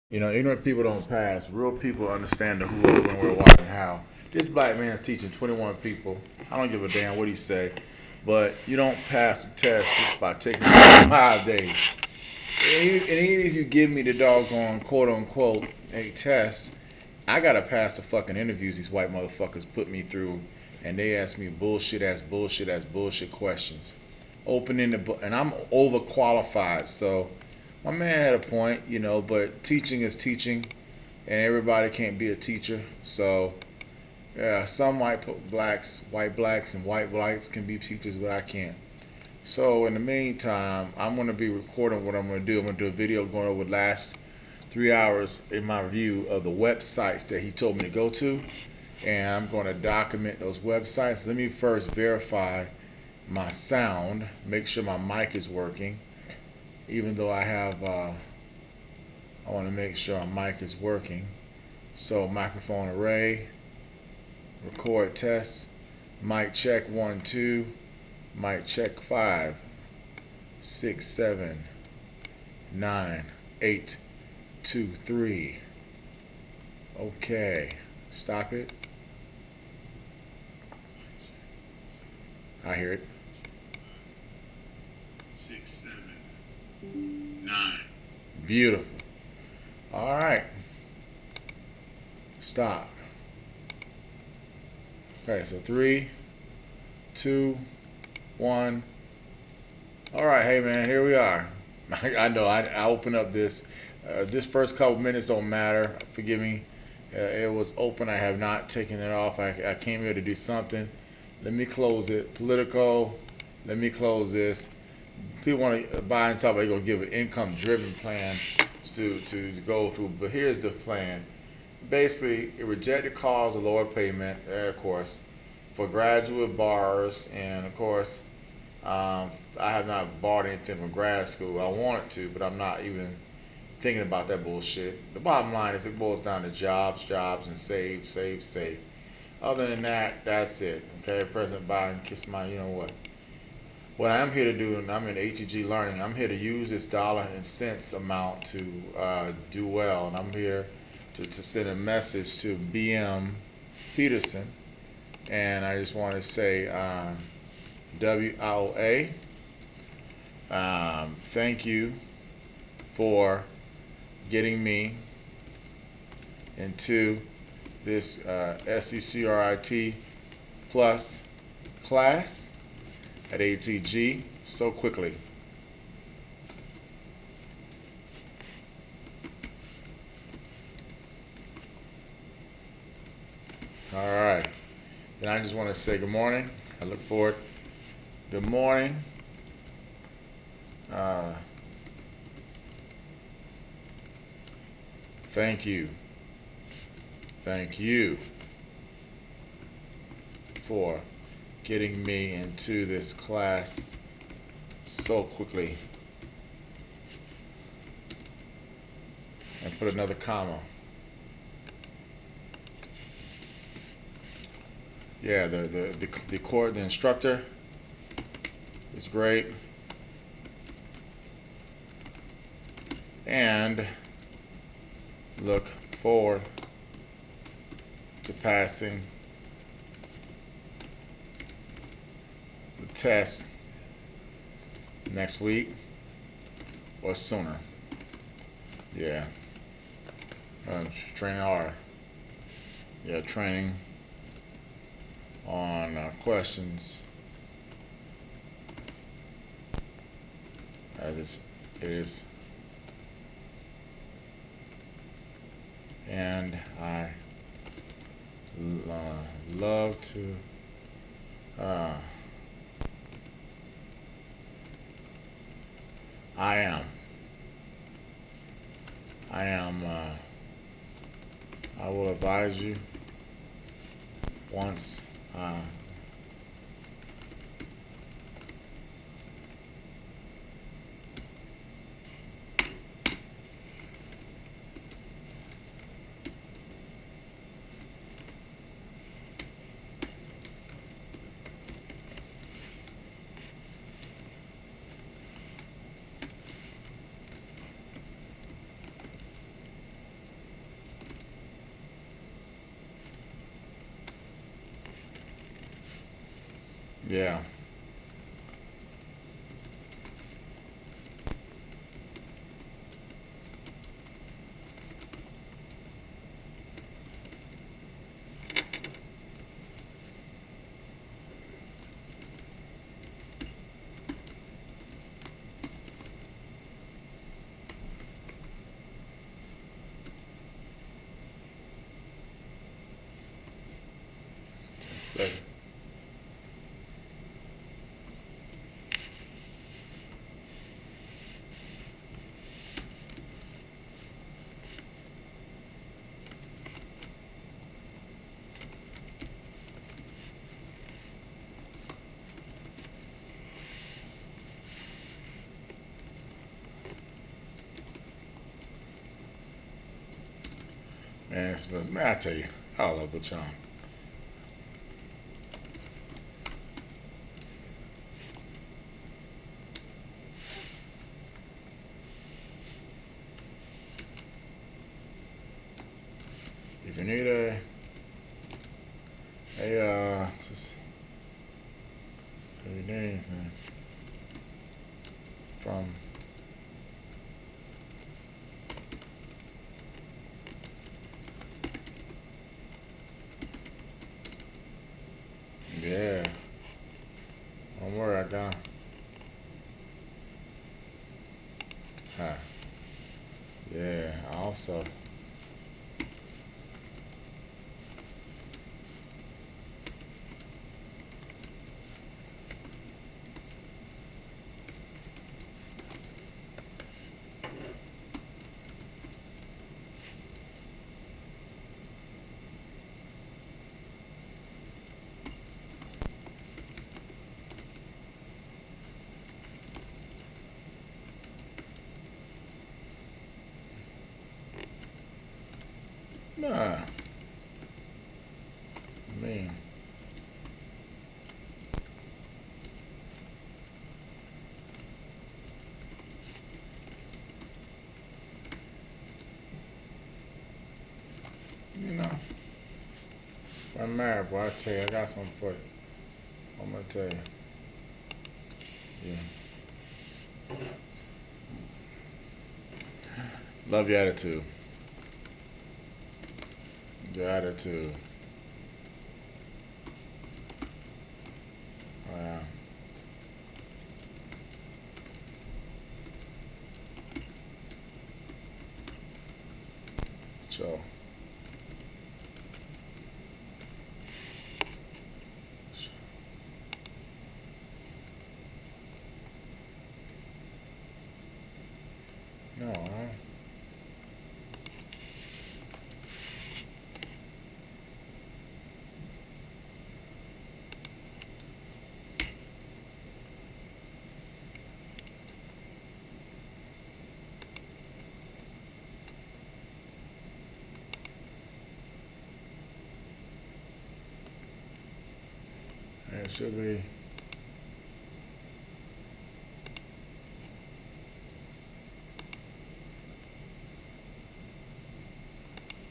You know, ignorant people don't pass. Real people understand the who, when, where, why, and how. This black man's teaching 21 people. I don't give a damn what he say, but you don't pass the test just by taking it 5 days. And even if you give me the doggone quote unquote a test, I gotta pass the fucking interviews these white motherfuckers put me through, and they ask me bullshit questions. Opening the book, and I'm overqualified, so my man had a point, you know. But teaching is teaching, and everybody can't be a teacher. So yeah, some white blacks, and white whites can be teachers, but I can't. So in the meantime, I'm gonna be recording what I'm gonna do. I'm gonna do a video going over the last 3 hours in my review of the websites that he told me to go to, and I'm gonna document those websites. Let me first verify my sound, make sure my mic is working. Even though I want to make sure my mic is working. So microphone array, record test, mic check 1 2, mic check 5 6 7 9 8 2 3. Okay, stop it. I hear it. 6 7 9. Beautiful. All right. Stop. Okay, so 3 2 1. All right, hey man, here we are. I know I open up this. This first couple minutes don't matter. Forgive me. It was open. I have not taken it off. I came here to do something. Let me close it. Political. Let me close this. People want to buy and talk about they're going to give an income driven plan to go through. But here's the plan. Basically, it rejected calls of lower payment, of course, for graduate borrowers. And of course, I have not bought anything from grad school. I wanted to, but I'm not even thinking about that bullshit. The bottom line is it boils down to jobs, and save. Other than that, that's it. Okay, President Biden, kiss my, you know what. What I'm here to do, and I'm in HEG Learning, I'm here to use this dollar and cents amount to do well. And I'm here to send a message to BM Peterson. And I just want to say WIOA, thank you for getting me into this SECRIT plus class at ATG so quickly. All right. Then I just want to say good morning. I look forward. Good morning. Thank you. Thank you for getting me into this class so quickly. And put another comma. Yeah, the instructor is great. And look forward to passing the test next week or sooner. Yeah. Training hard. Yeah, training on questions as it is. And I love to I am I will advise you once Yeah. So, man, I tell you, I love Lachon. If you need just if you need anything from yeah, don't worry, I got him. Huh. Yeah, also. Nah, I mean, you know, I'm mad, boy. I tell you, I got something for you. I'm gonna tell you. Yeah. Love your attitude. Your attitude. Wow. So. No, huh? It should be.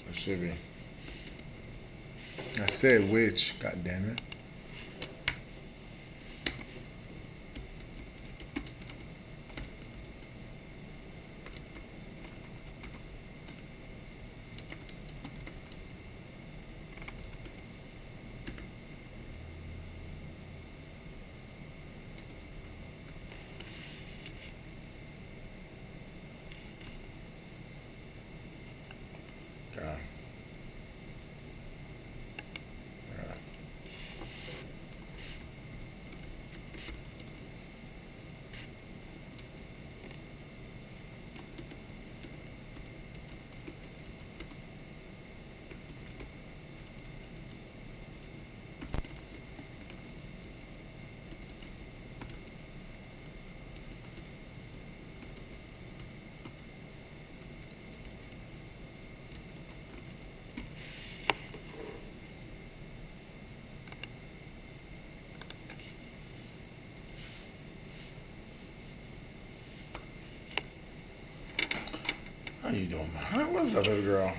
It should be. I said which. God damn it. God. God. How you doing, man? What's up, little girl?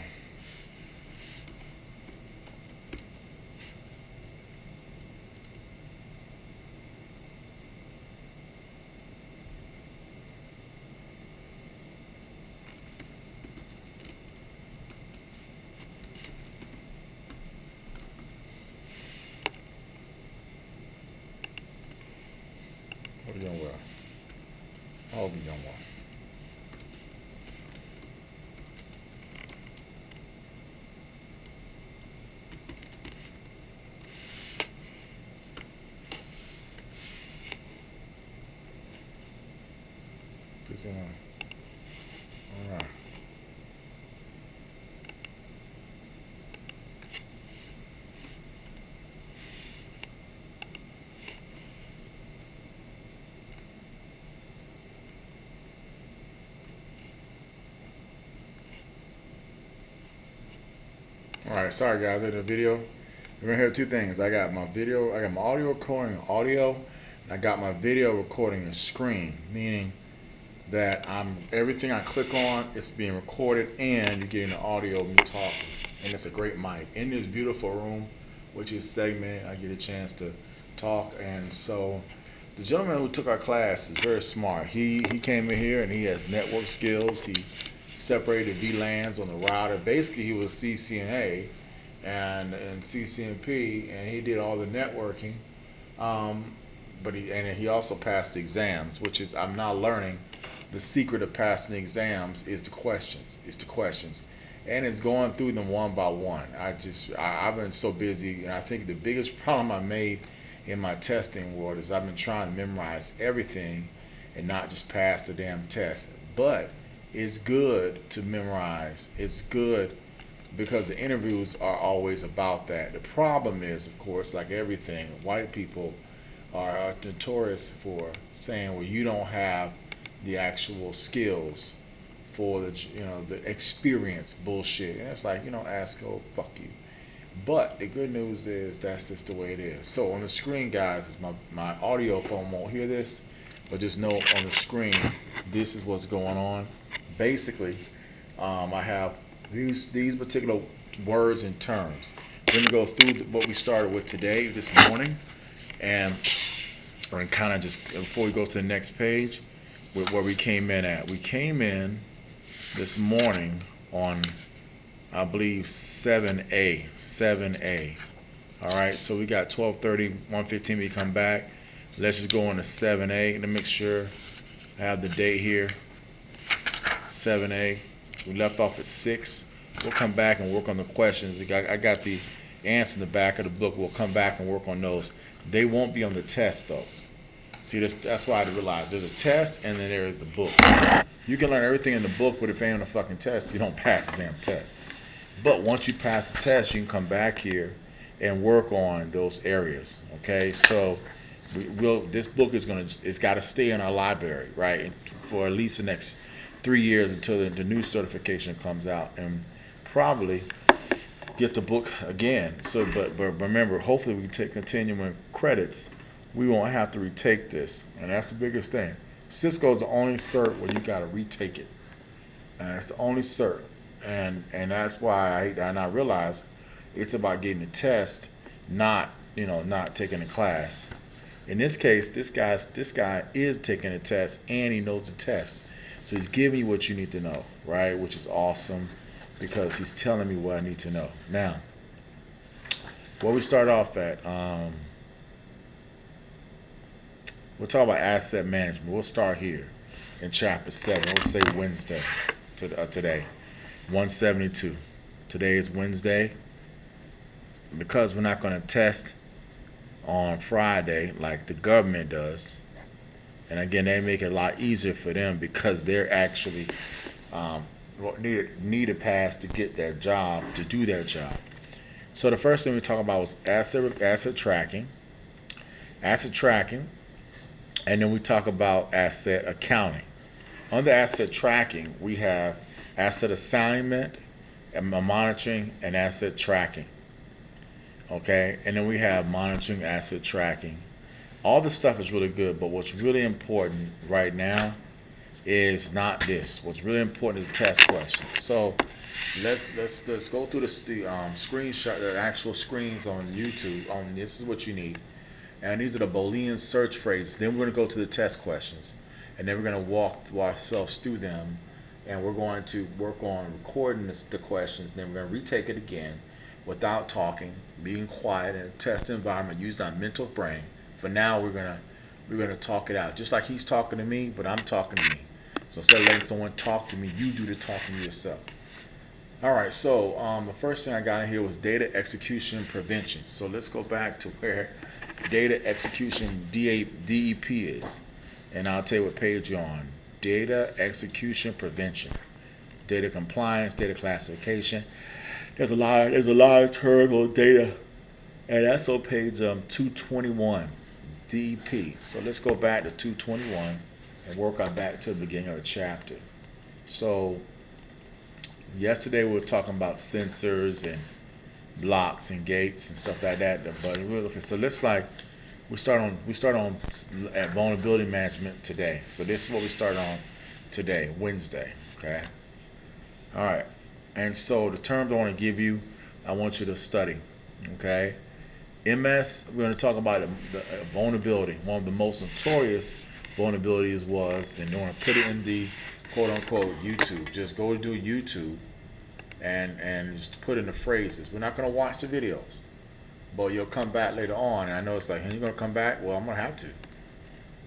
All right. All right, sorry guys, in the video, you're gonna hear two things. I got my video, I got my audio recording audio, and I got my video recording a screen, meaning that I'm everything I click on, it's being recorded, and you're getting the audio of me talking, and it's a great mic in this beautiful room, which is segmented. I get a chance to talk, and so the gentleman who took our class is very smart. He came in here and he has network skills. He separated VLANs on the router. Basically, he was CCNA and CCNP, and he did all the networking. But he also passed the exams, which is I'm now learning the secret of passing the exams is the questions. It's the questions, and it's going through them one by one. I've been so busy, and I think the biggest problem I made in my testing world is I've been trying to memorize everything and not just pass the damn test. But it's good to memorize. It's good because the interviews are always about that. The problem is, of course, like everything, white people are notorious for saying, well, you don't have the actual skills for the experience bullshit. And it's like, asshole, fuck you. But the good news is that's just the way it is. So on the screen, guys, is my audio phone won't hear this, but just know on the screen, this is what's going on. Basically, I have these particular words and terms. We're going to go through what we started with today, this morning, and we're going to kind of just, before we go to the next page, with where we came in at. We came in this morning on, I believe, 7A. All right, so we got 12:30, 1:15 we come back. Let's just go on to 7A. Let me make sure I have the date here. 7A. We left off at 6. We'll come back and work on the questions. I got the answer in the back of the book. We'll come back and work on those. They won't be on the test, though. See, that's why I realized there's a test and then there is the book. You can learn everything in the book, but if it ain't on the fucking test, you don't pass the damn test. But once you pass the test, you can come back here and work on those areas. Okay, so this book it's got to stay in our library, right, for at least the next 3 years until the new certification comes out, and probably get the book again. So, but remember, hopefully we can continuing credits. We won't have to retake this, and that's the biggest thing. Cisco's the only cert where you got to retake it, and it's the only cert, and that's why I realize it's about getting the test, not taking the class. In this case, this guy is taking the test and he knows the test, so he's giving you what you need to know, right? Which is awesome because he's telling me what I need to know. Now, what we start off at. We'll talk about asset management. We'll start here in chapter 7. We'll say Wednesday today, 172. Today is Wednesday. Because we're not going to test on Friday like the government does. And again, they make it a lot easier for them because they're actually need a pass to get their job, to do their job. So the first thing we talk about was asset tracking. Asset tracking. And then we talk about asset accounting. Under asset tracking, we have asset assignment, and monitoring, and asset tracking. Okay, and then we have monitoring, asset tracking. All this stuff is really good, but what's really important right now is not this. What's really important is the test questions. So let's go through the screenshot, the actual screens on YouTube. This is what you need. And these are the Boolean search phrases. Then we're going to go to the test questions. And then we're going to walk ourselves through them. And we're going to work on recording the questions. And then we're going to retake it again without talking, being quiet in a test environment, using our mental brain. For now, we're going to talk it out. Just like he's talking to me, but I'm talking to me. So instead of letting someone talk to me, you do the talking yourself. All right, so the first thing I got in here was data execution prevention. So let's go back to where data execution DEP is, and I'll tell you what page you're on. data execution prevention, data compliance, data classification. There's a lot of terms on data, and that's on page 221, DEP. So let's go back to 221 and work our back to the beginning of the chapter. So yesterday we were talking about sensors and blocks and gates and stuff like that. But so let's we start on at vulnerability management today. So this is what we start on today, Wednesday. Okay. All right. And so the terms I want to give you, I want you to study. Okay. MS. We're going to talk about the vulnerability. One of the most notorious vulnerabilities was, and you want to put it in the quote unquote YouTube. Just go do YouTube and just put in the phrases. We're not going to watch the videos, but you'll come back later on. And I know it's like, you're going to come back? Well, I'm going to have to.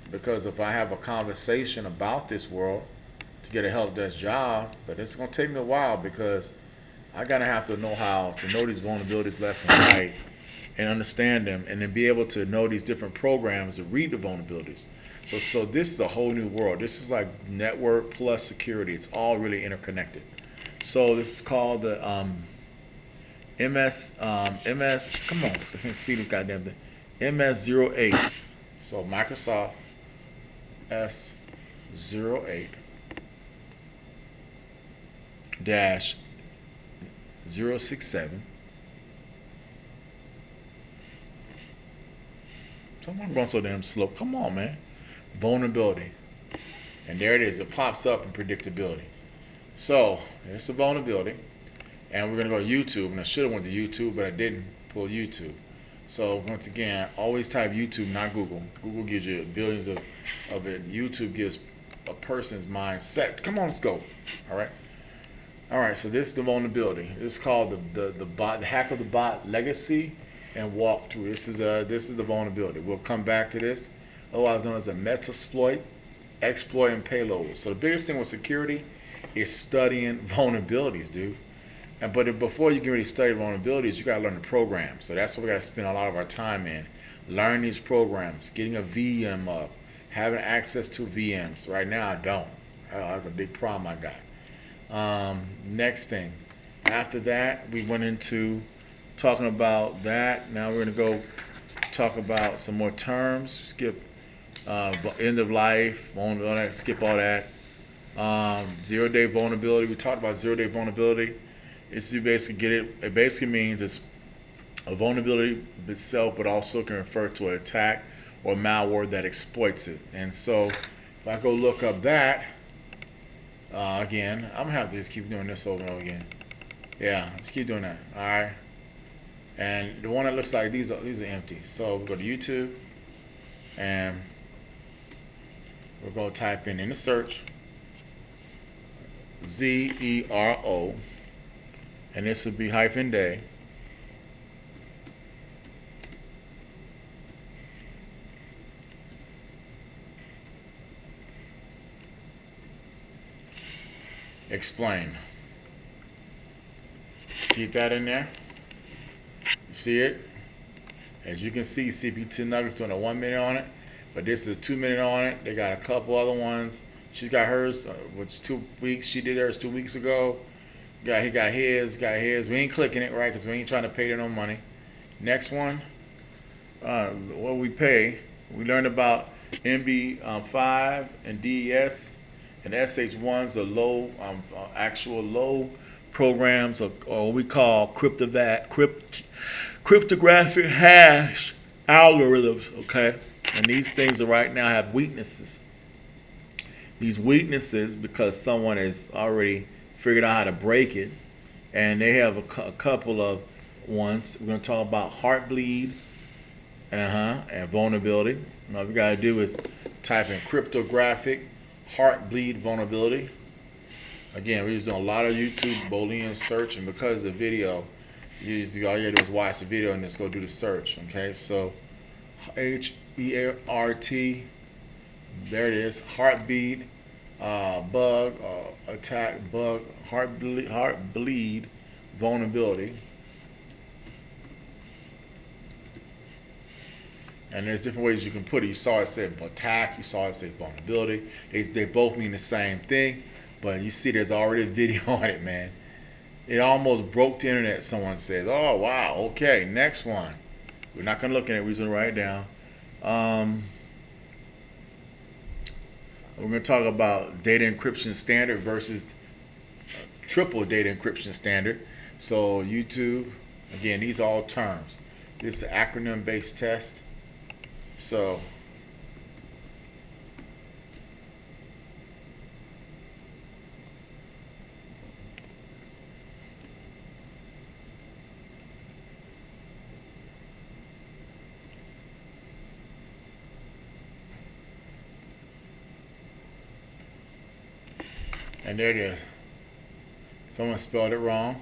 Because if I have a conversation about this world to get a help desk job, but it's going to take me a while because I got to have to know how to know these vulnerabilities left and right and understand them, and then be able to know these different programs to read the vulnerabilities. So this is a whole new world. This is like network plus security. It's all really interconnected. So this is called the MS. Come on, I can't see the goddamn thing. MS-08. So Microsoft S-08 dash 067. Someone going so damn slow. Come on, man. Vulnerability. And there it is. It pops up in predictability. So it's a vulnerability. And we're going to go to YouTube. And I should have went to YouTube, but I didn't pull YouTube. So once again, always type YouTube, not Google. Google gives you billions of it. YouTube gives a person's mindset. Come on, let's go. All right. All right. So this is the vulnerability. This is called the hack of the bot legacy and walkthrough. This is the vulnerability. We'll come back to this. Otherwise known as a metasploit, exploit, and payload. So the biggest thing with security is studying vulnerabilities, dude. But before you can really study vulnerabilities, you gotta learn the programs. So that's what we gotta spend a lot of our time in. Learn these programs, getting a VM up, having access to VMs. Right now I don't. That's a big problem I got. Next thing. After that, we went into talking about that. Now we're going to go talk about some more terms. Skip end of life. Skip all that. 0-day vulnerability. We talked about 0-day vulnerability. It's you basically get it. It basically means it's a vulnerability itself, but also can refer to an attack or malware that exploits it. And so if I go look up that, again, I'm going to have to just keep doing this over and over again. Yeah, just keep doing that. All right. And the one that looks like these are empty. So we'll go to YouTube and we're going to type in the search ZERO, and this would be -day. Explain. Keep that in there. You see it? As you can see, CP10 Nuggets doing a 1 minute on it, but this is a 2 minute on it. They got a couple other ones. She's got hers, which 2 weeks. She did hers 2 weeks ago. He got his. We ain't clicking it, right? Because we ain't trying to pay them no money. Next one. What we pay. We learned about MB5 and DES and SH1s, the low, actual low programs, or what we call cryptographic hash algorithms. Okay, and these things right now have weaknesses. These weaknesses because someone has already figured out how to break it, and they have a couple of ones. We're going to talk about Heartbleed, and vulnerability. All you got to do is type in cryptographic Heartbleed vulnerability. Again, we're just doing a lot of YouTube Boolean search, and because of the video, all you gotta do is watch the video and just go do the search. Okay, so HEART, there it is, Heartbeat, bug, attack, bug, Heartbleed vulnerability. And there's different ways you can put it. You saw it say attack, you saw it say vulnerability. They both mean the same thing, but you see there's already a video on it, man. It almost broke the internet, someone says. Oh, wow, okay, next one. We're not going to look at it, we're just going to write it down. We're going to talk about data encryption standard versus triple data encryption standard. So YouTube, again, these are all terms. This is an acronym-based test. So and there it is. Someone spelled it wrong.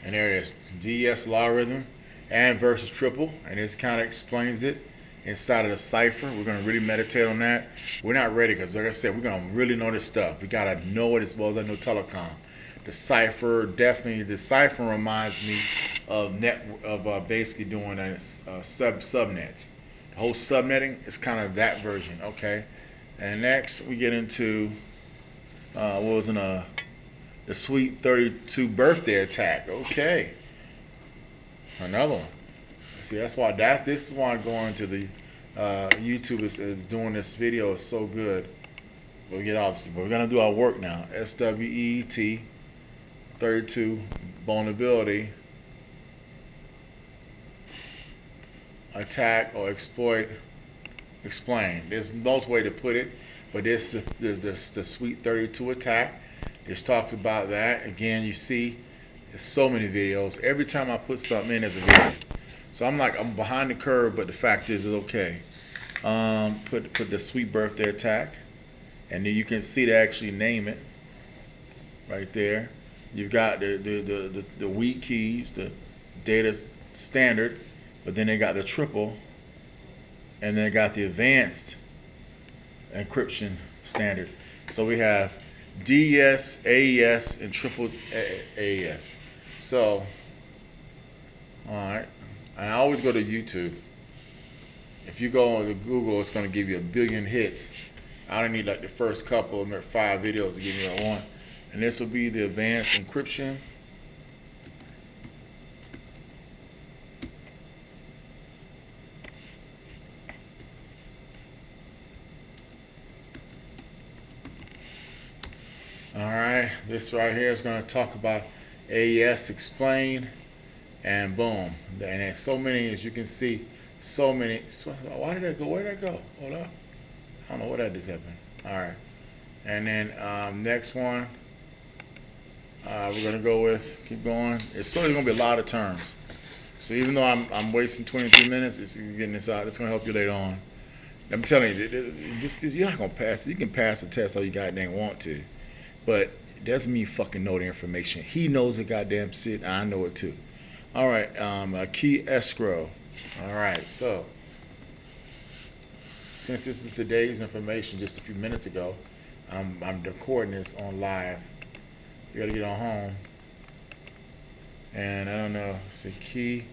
And there it is. DES logarithm and versus triple. And this kind of explains it inside of the cipher. We're going to really meditate on that. We're not ready because, like I said, we're going to really know this stuff. We got to know it as well as I know telecom. The cipher, definitely, the cipher reminds me of basically doing subnets. The whole subnetting is kind of that version, okay? And next we get into the Sweet 32 birthday attack. Okay, another one. See, this is why going to the YouTube is doing this video is so good. We'll get off, but we're gonna do our work now. SWEET 32 vulnerability attack or exploit. Explain. There's multiple way to put it, but this is the Sweet 32 attack. This talks about that. Again, you see, there's so many videos. Every time I put something in, there's a video. So I'm behind the curve, but the fact is, it's okay. Put the Sweet birthday attack, and then you can see to actually name it right there. You've got the weak keys, the data standard, but then they got the triple, and then they got the advanced encryption standard. So we have DES, AES, and triple AES. So, all right. And I always go to YouTube. If you go to Google, it's going to give you a billion hits. I don't need like the first couple of 5 videos to give me that one. And this will be the advanced encryption. All right, this right here is going to talk about AES explained, and boom. And there's so many, as you can see, so many. Why did that go? Where did that go? Hold up. I don't know what that just happened. All right. And then next one, we're going to go with, keep going. It's certainly going to be a lot of terms. So even though I'm wasting 23 minutes, it's getting this out. It's going to help you later on. I'm telling you, you're not going to pass it. You can pass the test all you goddamn want to. But it doesn't mean you fucking know the information. He knows the goddamn shit, and I know it too. All right, a key escrow. All right, so since this is today's information, just a few minutes ago, I'm recording this on live. You gotta get on home, and I don't know. It's a key.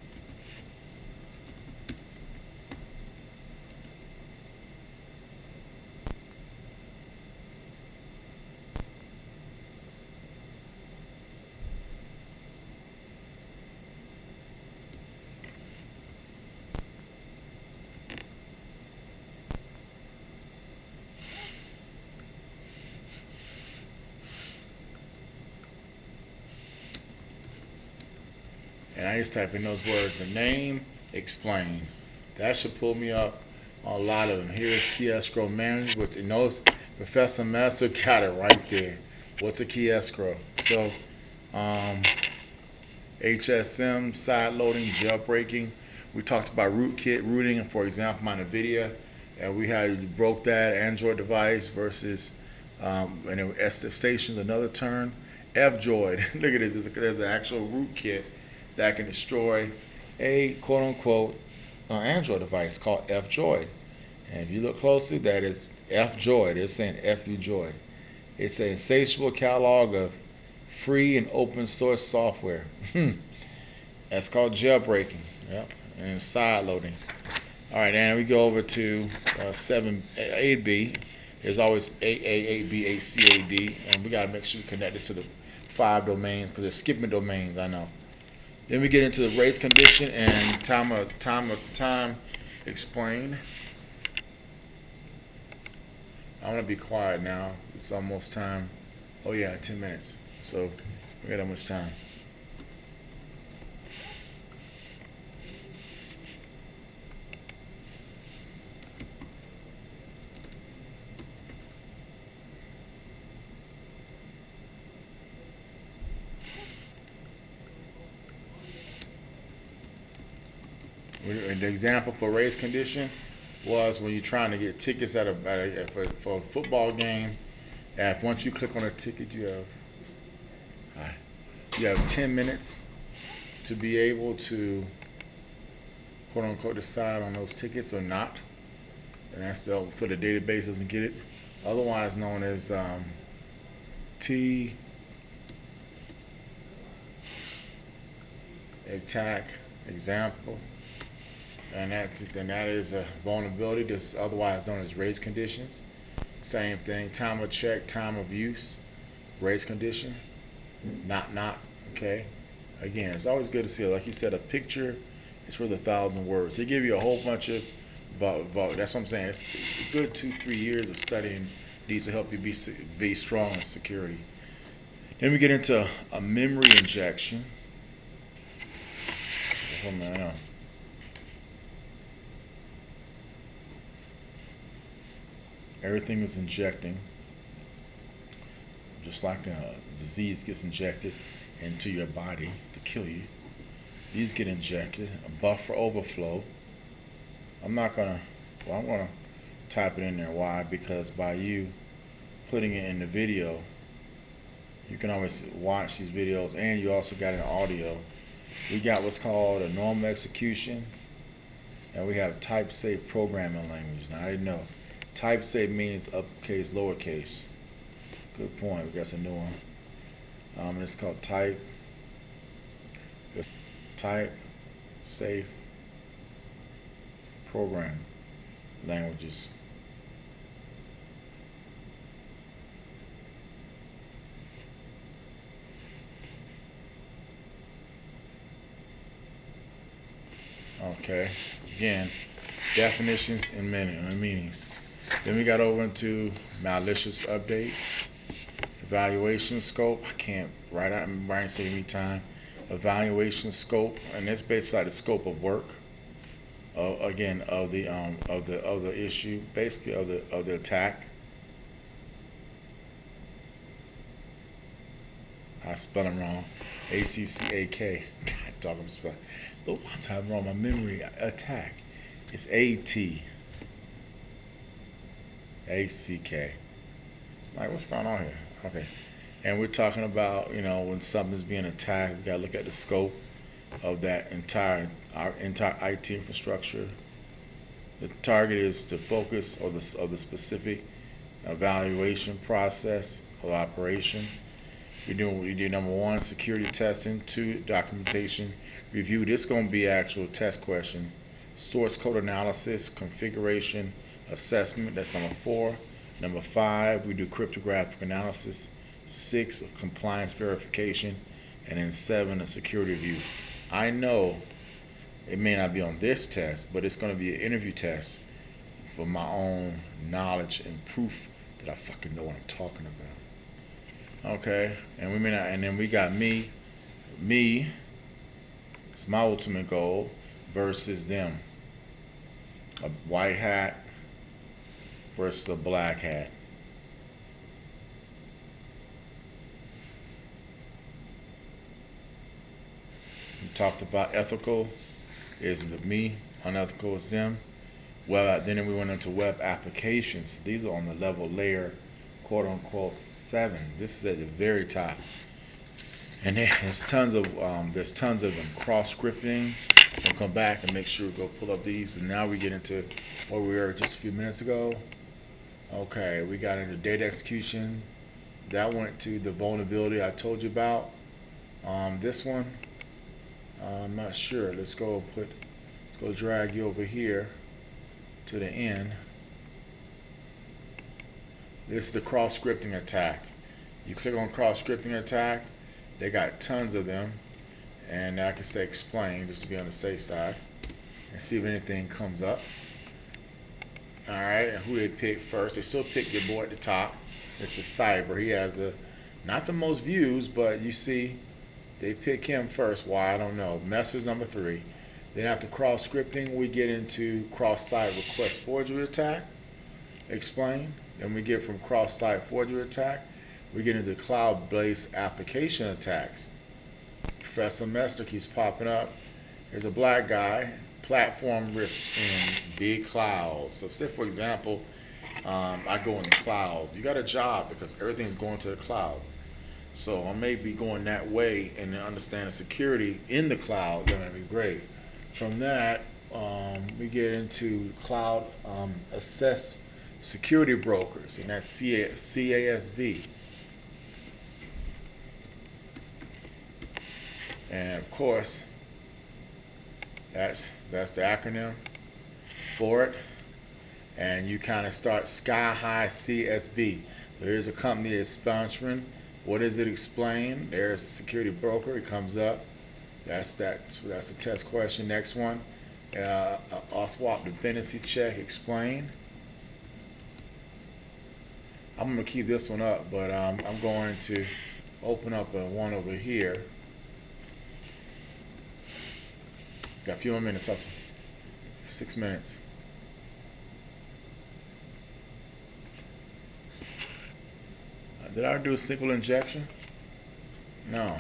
And I just type in those words, the name, explain. That should pull me up on a lot of them. Here's key escrow manager, which it knows Professor Master got it right there. What's a key escrow? So, HSM, side loading, jailbreaking. We talked about rootkit, rooting, for example, on NVIDIA. And we had broke that Android device versus, and then station's another term. F-Droid. Look at this. There's an actual rootkit that can destroy a quote-unquote Android device called F-Droid. And if you look closely, that is F-Droid. It's saying F-U-Droid. It's an insatiable catalog of free and open source software. That's called jailbreaking. Yep. And side loading. All right, and we go over to 7A B. There's always A, 8C, A, D, and we got to make sure we connect this to the 5 domains because they're skipping domains, I know. Then we get into the race condition and time explained. I'm going to be quiet now. It's almost time. Oh, yeah, 10 minutes. So we got that much time. The example for race condition was when you're trying to get tickets for a football game. And once you click on a ticket, you have 10 minutes to be able to quote unquote decide on those tickets or not, and that's so the database doesn't get it. Otherwise known as T attack example. And that is a vulnerability. This is otherwise known as race conditions. Same thing. Time of check, time of use, race condition. Not. Okay. Again, it's always good to see, like you said, a picture is worth 1,000 words. They give you a whole bunch of vote. That's what I'm saying. It's a good 2-3 years of studying these to help you be strong in security. Then we get into a memory injection. Oh man. Everything is injecting, just like a disease gets injected into your body to kill you. These get injected, a buffer overflow. I'm gonna type it in there. Why? Because by you putting it in the video, you can always watch these videos, and you also got an audio. We got what's called a normal execution, and we have type safe programming language. Now I didn't know. Type safe means uppercase, lowercase. Good point. We got some new one. It's called type safe program languages. Okay. Again, definitions and meanings. Then we got over into malicious updates, evaluation scope. I can't write out my brain saving me time. Evaluation scope, and that's basically like the scope of work. Again, of the issue, basically of the attack. I spell them wrong. ACCAK. God dog, I'm spelling. The one time wrong, my memory attack. It's ATACK. Like, what's going on here? Okay. And we're talking about, when something's being attacked, we gotta look at the scope of that our entire IT infrastructure. The target is to focus on the specific evaluation process of operation. We do number 1, security testing. 2, documentation review. This is gonna be actual test question. Source code analysis, configuration, assessment. That's number 4. Number 5, we do cryptographic analysis. 6, compliance verification, and then 7, a security review. I know it may not be on this test, but it's going to be an interview test for my own knowledge and proof that I fucking know what I'm talking about. Okay, and we may not, and then we got me. It's my ultimate goal versus them. A white hat versus a black hat. We talked about ethical is me, unethical is them. Well, then we went into web applications. These are on the level layer, quote unquote 7. This is at the very top, and there's tons of them cross scripting. We'll come back and make sure we go pull up these, and now we get into where we were just a few minutes ago. Okay, we got into data execution. That went to the vulnerability I told you about. This one, I'm not sure. Let's go drag you over here. to the end. This is the cross scripting attack. You click on cross scripting attack, they got tons of them. And I can say explain just to be on the safe side and see if anything comes up. All right, and who they pick first? They still pick your boy at the top. It's the Cyber. He has not the most views, but you see, they pick him first. Why? I don't know. Message number 3. Then after cross scripting, we get into cross-site request forgery attack. Explain. Then we get from cross-site forgery attack, we get into cloud-based application attacks. Professor Mester keeps popping up. There's a black guy. Platform risk in big clouds. So say, for example, I go in the cloud. You got a job because everything's going to the cloud. So I may be going that way and understand the security in the cloud. That might be great. From that, we get into cloud assess security brokers, and that's CASB. And of course, that's the acronym for it. And you kind of start Sky High CSB. So here's a company that's sponsoring. What does it explain? There's a security broker. It comes up. That's the test question. Next one, OSWAP dependency check. Explain. I'm going to keep this one up, but I'm going to open up one over here. Got a few more minutes, Hustle. 6 minutes. Did I do a SQL injection? No.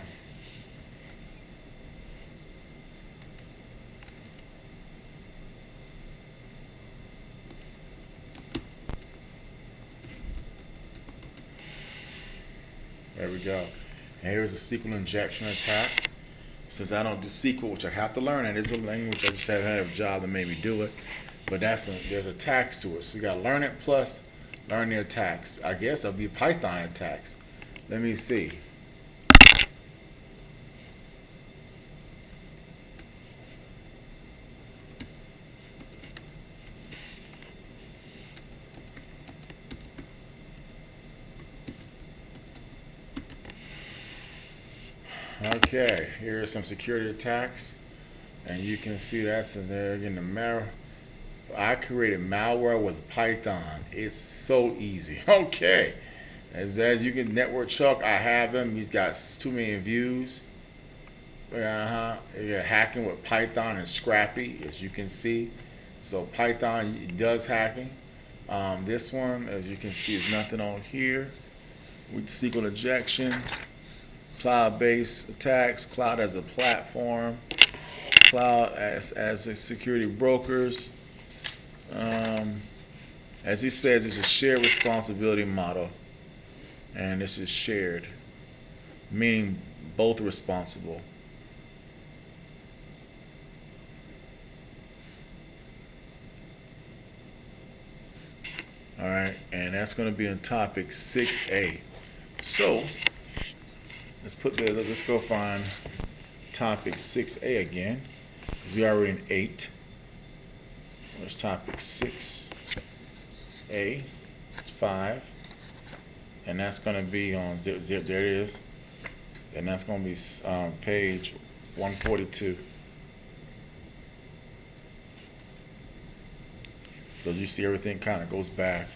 There we go. And here's a SQL injection attack. Since I don't do SQL, which I have to learn, and it's a language I just haven't had a job that made me do it. But there's attacks to it. So you got to learn it plus learn the attacks. I guess that'll be Python attacks. Let me see. Okay, here are some security attacks, and you can see that's in there again. The malware. I created malware with Python. It's so easy. Okay, as you can network Chuck, I have him. He's got 2 million views. You're hacking with Python and Scrappy, as you can see. So Python does hacking. This one, as you can see, is nothing on here. With SQL injection. Cloud-based attacks, cloud as a platform, cloud as a security brokers. As he says, it's a shared responsibility model, and this is shared, meaning both responsible. All right, and that's going to be in topic 6A. So let's go find topic 6A again. We're already in 8. There's topic 6A. It's 5. And that's going to be on zip. There it is. And that's going to be page 142. So you see everything kind of goes back.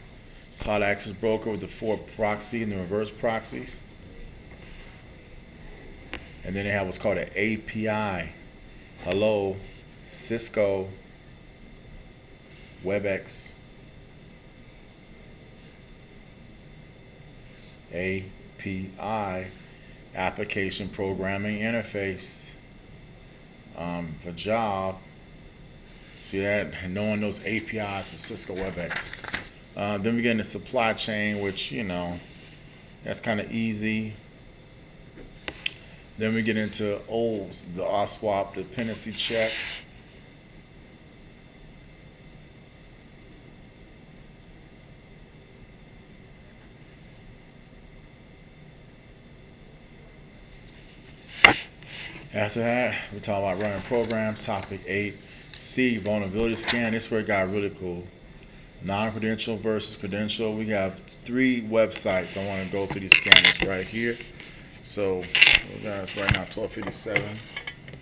Cloud Access Broker with the 4 proxy and the reverse proxies. And then they have what's called an API. Hello, Cisco, WebEx, API, Application Programming Interface, for job. See that? Knowing those APIs for Cisco WebEx. Then we get into supply chain, which, that's kind of easy. Then we get into the OSWAP dependency check. After that, we talk about running programs. Topic 8, C, vulnerability scan. This is where it got really cool. Non-credential versus credential. We have 3 websites. I want to go through these scanners right here. So we got right now 1257,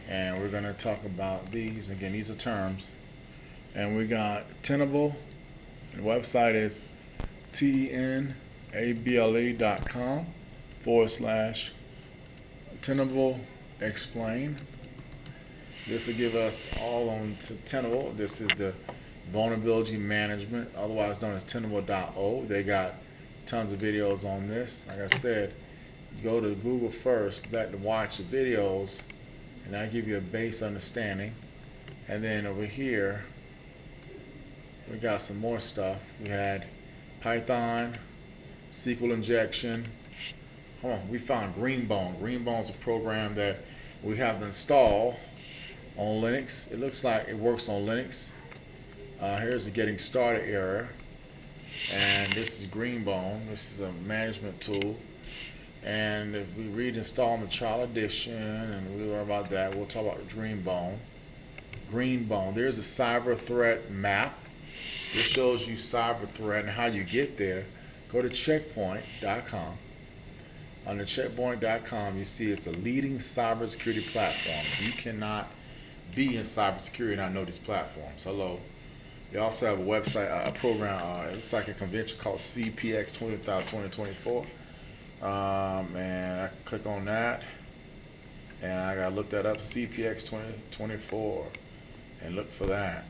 and we're gonna talk about these again. These are terms, and we got Tenable. The website is tenable.com/Tenable Explain. This will give us all on to Tenable. This is the vulnerability management, otherwise known as Tenable.o. They got tons of videos on this. Like I said, go to Google first, watch the videos, and that'll give you a base understanding. And then over here, we got some more stuff. We had Python, SQL injection. Hold on, we found Greenbone. Greenbone's a program that we have to install on Linux. It looks like it works on Linux. Here's the getting started error. And this is Greenbone. This is a management tool. And if we reinstall the trial edition, and we learn about that, we'll talk about Greenbone. Greenbone. There's the cyber threat map. This shows you cyber threat and how you get there. Go to checkpoint.com. On the checkpoint.com, you see it's a leading cybersecurity platform. You cannot be in cybersecurity and not know these platforms. Hello. They also have a website, a program. It's like a convention called CPX 2024. And I click on that, and I gotta look that up. CPX 2024, and look for that.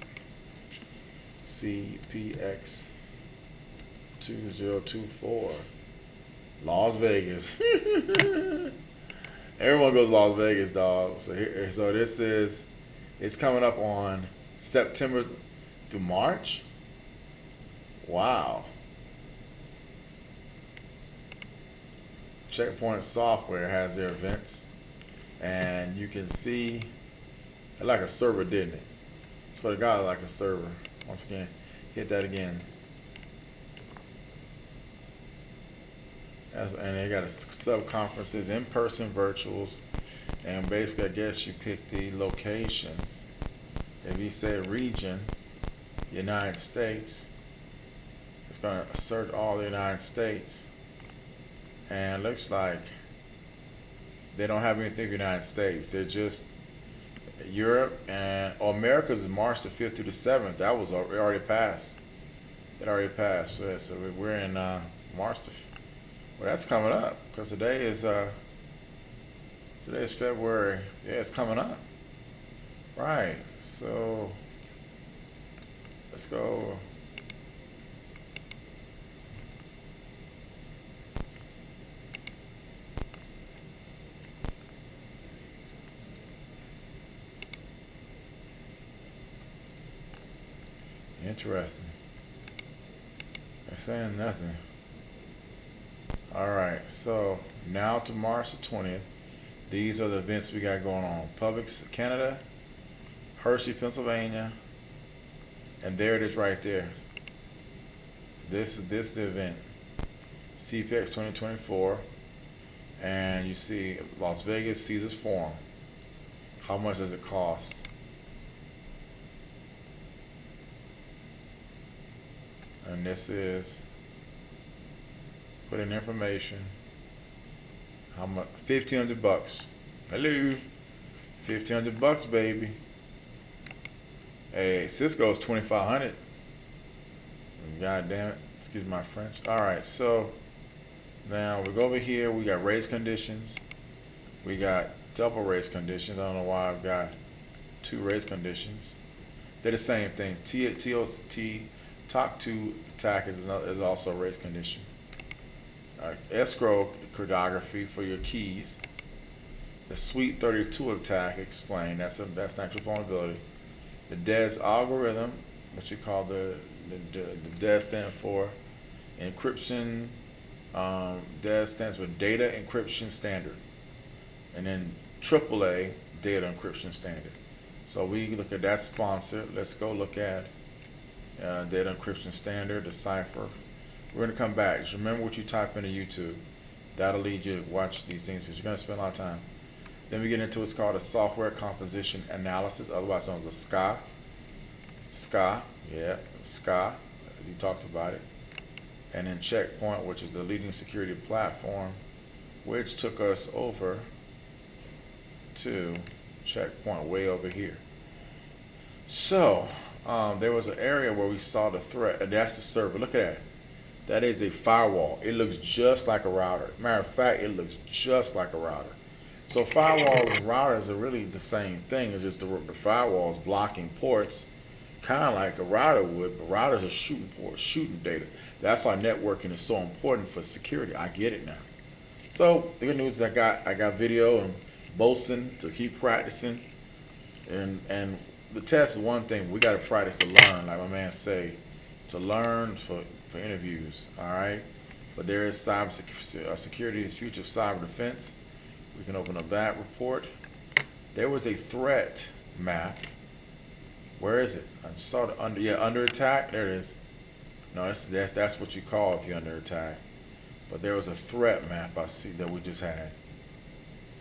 CPX 2024, Las Vegas. Everyone goes to Las Vegas, dog. So it's coming up on September to March. Wow. Checkpoint Software has their events, and you can see it like a server, didn't it? That's what it got, like a server. Once again, hit that again. And they got sub-conferences, in-person virtuals, and basically I guess you pick the locations. If you say region, United States, it's going to assert all the United States. And it looks like they don't have anything for the United States. They're just Europe, and America's is March the 5th through the 7th. That was already passed. It already passed. So we're in March. Well, that's coming up because today is February. Yeah, it's coming up. Right. So let's go. Interesting. They're saying nothing. All right, so now to March the 20th. These are the events we got going on. Publix Canada, Hershey, Pennsylvania, and there it is right there. So this is the event. CPX 2024, and you see Las Vegas Caesars Forum. How much does it cost? And this is put in information. How much? $1,500. Hello, $1,500, baby. Hey, Cisco's $2,500. God damn it! Excuse my French. All right, so now we go over here. We got race conditions. We got double race conditions. I don't know why I've got 2 race conditions. They're the same thing. TOC 2 attack is also a race condition. Escrow cryptography for your keys. The Suite 32 attack explained. That's an actual vulnerability. The DES algorithm, what you call the DES stand for encryption. DES stands for Data Encryption Standard, and then AAA Data Encryption Standard. So we look at that sponsor. Let's go look at Data Encryption Standard, the cipher. We're going to come back. Just remember what you type into YouTube. That'll lead you to watch these things because you're going to spend a lot of time. Then we get into what's called a software composition analysis, otherwise known as a SCA. SCA, yeah, SCA. he talked about it. And then Checkpoint, which is the leading security platform, which took us over to Checkpoint way over here. So there was an area where we saw the threat, and that's the server. Look at that. That is a firewall. It looks just like a router. Matter of fact, it looks just like a router. So firewalls and routers are really the same thing. It's just the firewalls blocking ports, kind of like a router would, but routers are shooting ports, shooting data. That's why networking is so important for security. I get it now. So the good news is I got video and Bolson to keep practicing, and the test is one thing. We got to practice to learn, like my man say, to learn for interviews. All right, but there is cyber security is future of cyber defense. We can open up that report. There was a threat map. Where is it? I saw the under attack. There it is. No, that's what you call if you're under attack. But there was a threat map I see that we just had.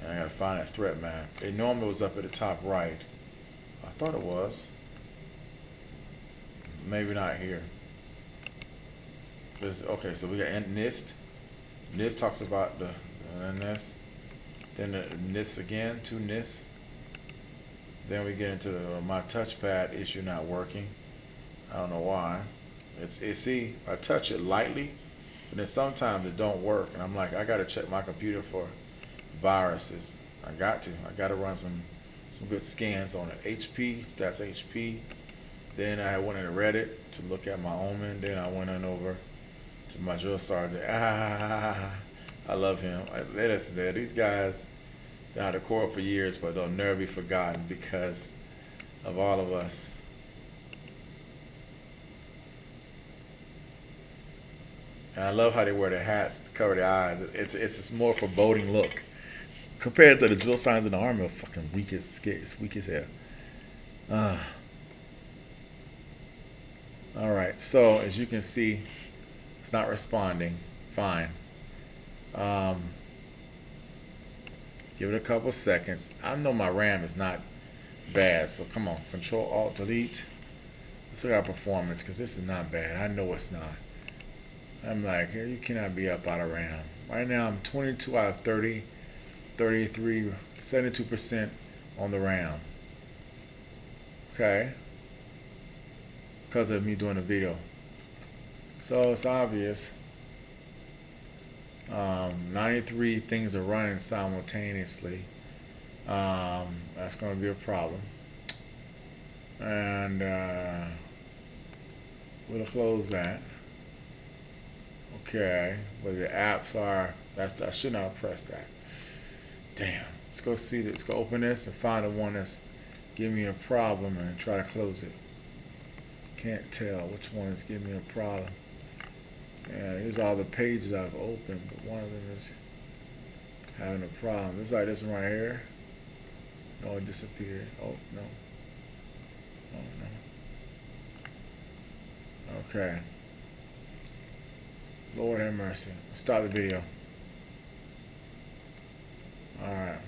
And I gotta find that threat map. It normally was up at the top right. I thought it was. Maybe not here. Okay, so we got NIST. NIST talks about the NIST. Then the NIST again, two NIST. Then we get into my touchpad issue not working. I don't know why. See, I touch it lightly, but then sometimes it don't work, and I'm like, I gotta check my computer for viruses. I gotta run some good scans on it. HP, that's HP. Then I went into Reddit to look at my Omen. Then I went on over to my drill sergeant. I love him. These guys, they're out of court for years, but they'll never be forgotten because of all of us. And I love how they wear their hats to cover their eyes. It's more foreboding look compared to the drill sergeants in the army. Are fucking weak as hell. All right. So as you can see, it's not responding. Fine. Give it a couple seconds. I know my RAM is not bad, so come on, Control Alt Delete. Let's look at performance because this is not bad. I know it's not. I'm like, you cannot be up out of RAM. Right now I'm 22 out of 30, 33, 72% on the RAM. Okay, because of me doing the video. So it's obvious. 93 things are running simultaneously. That's going to be a problem. And we'll close that. Okay, but the apps are, I should not have pressed that. Damn. Let's go see this. Let's go open this and find the one that's giving me a problem and try to close it. Can't tell which one is giving me a problem. Yeah, here's all the pages I've opened, but one of them is having a problem. It's like this one right here. No, it disappeared. Oh, no. Oh, no. Okay. Lord have mercy. Let's start the video. All right.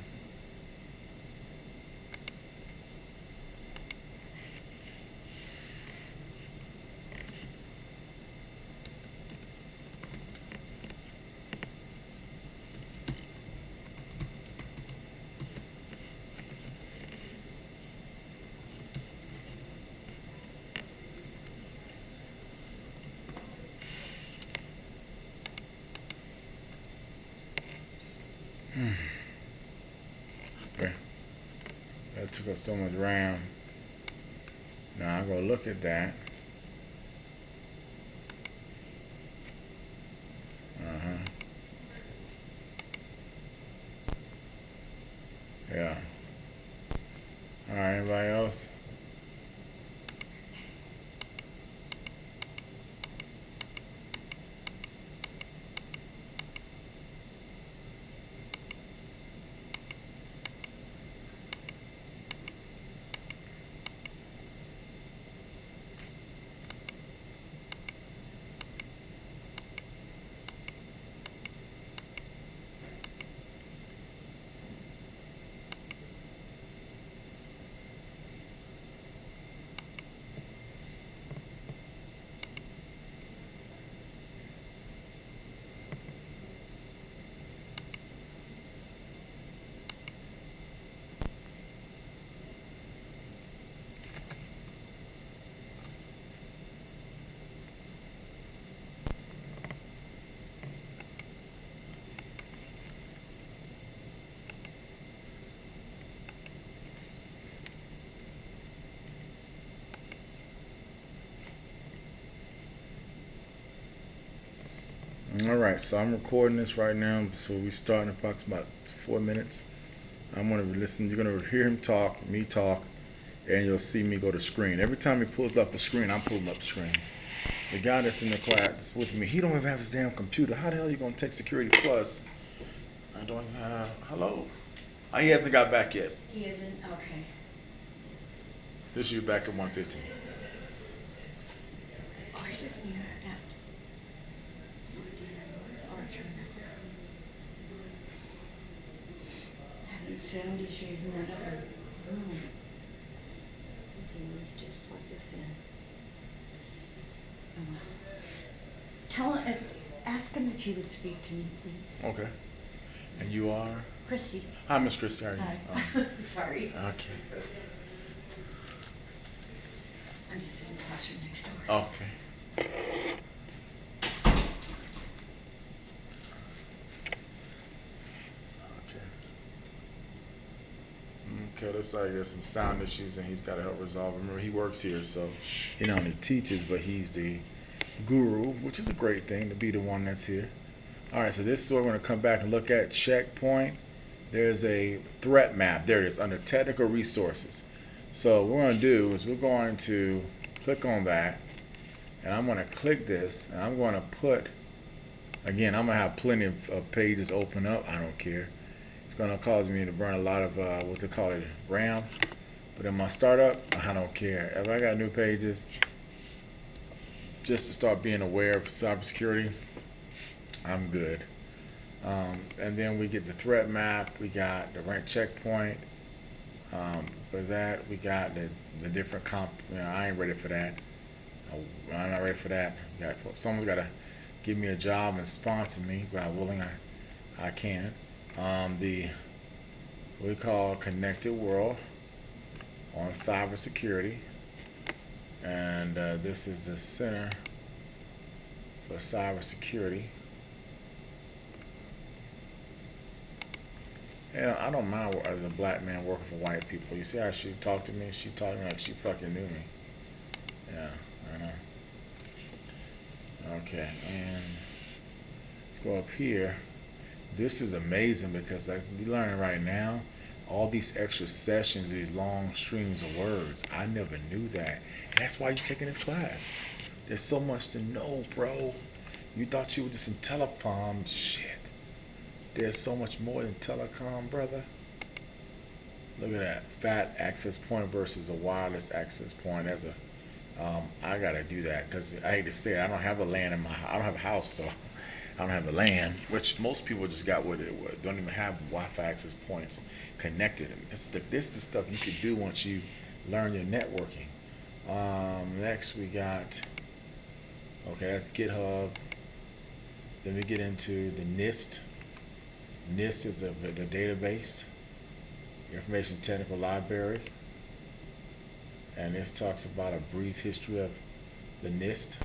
Okay. That took up so much RAM. Now I'm gonna look at that. Yeah. All right, anybody else? All right, so I'm recording this right now. So we start in approximately about 4 minutes. I'm gonna listen. You're gonna hear him talk, me talk, and you'll see me go to screen. Every time he pulls up a screen, I'm pulling up the screen. The guy that's in the class with me, he don't even have his damn computer. How the hell are you gonna take Security Plus? I don't even have. Hello. Oh, he hasn't got back yet. He isn't? Okay. This is you back at 115. Oh, he doesn't even have that. Archer. Having sound issues in that other room. I think we could just plug this in. Oh, well. Tell him, ask him if he would speak to me, please. Okay. And you are? Christy. Hi, Miss Christy. How are you? Hi. Sorry. Okay. I'm just in the classroom next door. Okay. Okay, looks like there's some sound issues and he's got to help resolve them. Remember, he works here, so he not only teaches, but he's the guru, which is a great thing to be the one that's here. All right, so this is what we're going to come back and look at. Checkpoint. There's a threat map. There it is, under technical resources. So what we're going to do is we're going to click on that, and I'm going to click this, and I'm going to put, again, I'm going to have plenty of pages open up. I don't care. It's going to cause me to burn a lot of, what's it called, RAM. But in my startup, I don't care. If I got new pages, just to start being aware of cybersecurity, I'm good. And then we get the threat map. We got the rank checkpoint. For that, we got the different comp. You know, I ain't ready for that. I'm not ready for that. Someone's got to give me a job and sponsor me. God willing, I can. The what we call Connected World on cybersecurity, and this is the Center for Cybersecurity. And I don't mind as a black man working for white people. You see how she talked to me? She talked to me like she fucking knew me. Yeah, I know. Okay, and let's go up here. This is amazing because like you're learning right now, all these extra sessions, these long streams of words. I never knew that. And that's why you're taking this class. There's so much to know, bro. You thought you were just in telecom. Shit. There's so much more than telecom, brother. Look at that. Fat access point versus a wireless access point. As a, I gotta do that because I hate to say it, I don't have a LAN in my. I don't have a house, so I don't have a LAN. Which most people just got with it. Don't even have Wi-Fi access points connected. This is the stuff you could do once you learn your networking. Next we got. Okay, that's GitHub. Then we get into the NIST. NIST is the database, Information Technical Library, and this talks about a brief history of the NIST.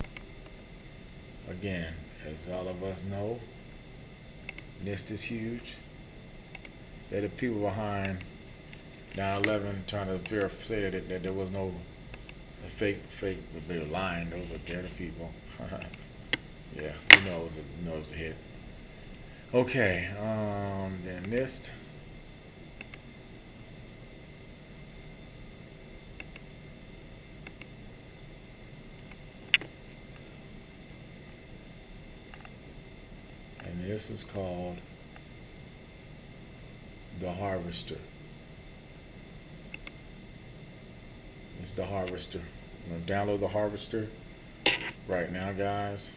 Again, as all of us know, NIST is huge. They're the people behind 9/11 trying to say that there was no fake, but they're lying though, but they're the people. Yeah, we know it was a hit. Okay, then NIST. And this is called the Harvester. This is the Harvester. I'm gonna download the Harvester right now, guys.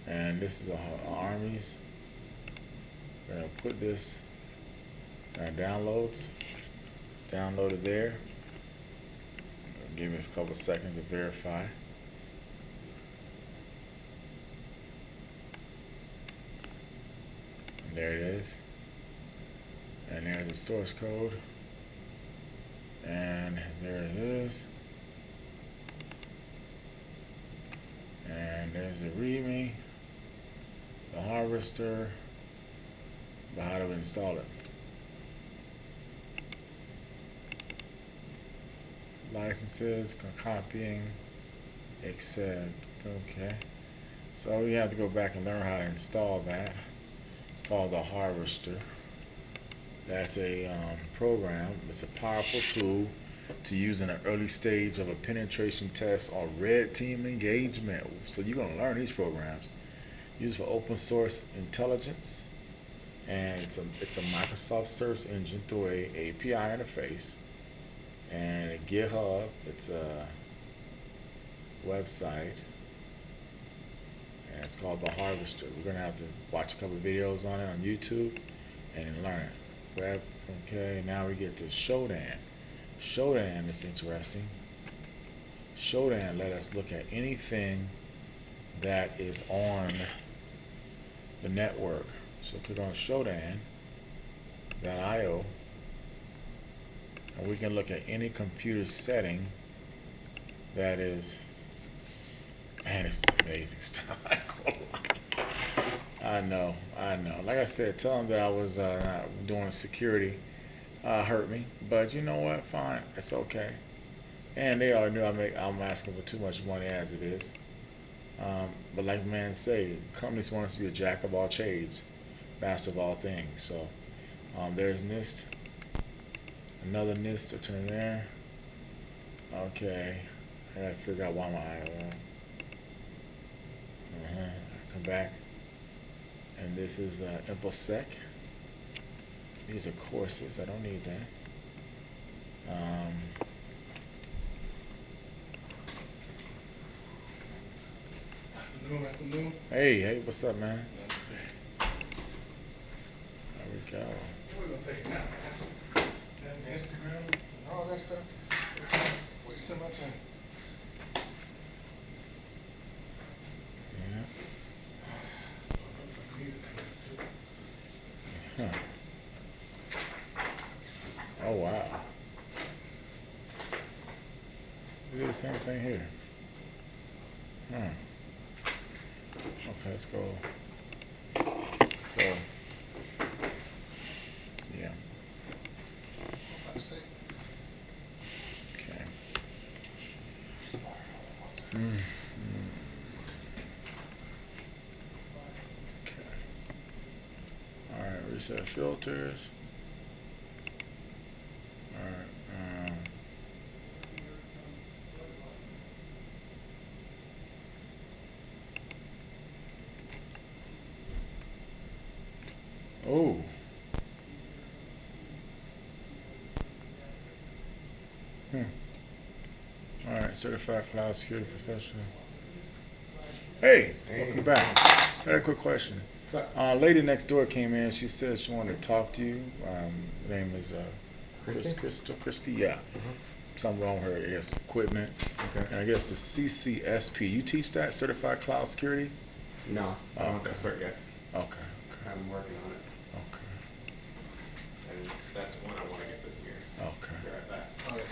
And this is the armies. We're gonna put this in our downloads. It's downloaded there. Give me a couple seconds to verify. And there it is. And there's the source code. And there it is. And there's the README, the Harvester, but how to install it. Licenses, copying, accept, okay. So we have to go back and learn how to install that. It's called the Harvester. That's a program. It's a powerful tool to use in an early stage of a penetration test or red team engagement. So you're gonna learn these programs. Used for open source intelligence, and it's a Microsoft search engine through a API interface, and a GitHub. It's a website, and it's called the Harvester. We're gonna have to watch a couple videos on it on YouTube and learn it. Okay, now we get to Shodan. Shodan is interesting. Shodan let us look at anything that is on the network. So click on Shodan.io, and we can look at any computer setting that is. Man, it's amazing stuff. I know. Like I said, tell them that I was not doing security hurt me, but you know what? Fine, it's okay. And they already knew I'm asking for too much money as it is. But like man say, companies want us to be a jack of all trades, master of all things. So there's NIST, another NIST to turn there. Okay, I gotta figure out why my eye wrong. Come back, and this is InfoSec. These are courses. I don't need that. Afternoon. Hey, what's up, man? Not today. There we go. We're gonna take a nap, man. That Instagram and all that stuff. Wasting my time. Yeah. Huh. Oh wow. We do the same thing here. Huh. Okay, let's go. So, yeah. I say, Okay. Mm. Okay. All right. Reset filters. All right. Oh. All right, certified cloud security professional. Hey, welcome back. I had a quick question. What's up? Lady next door came in. She said she wanted to talk to you. Her name is Christy. Yeah. Something wrong with her, I guess, equipment. Okay. And I guess the CCSP. You teach that, certified cloud security? No, I don't have Okay. that cert yet. Okay. I'm working on it. Okay. That's one I want to get this year. Okay. Be right back. oh, yeah.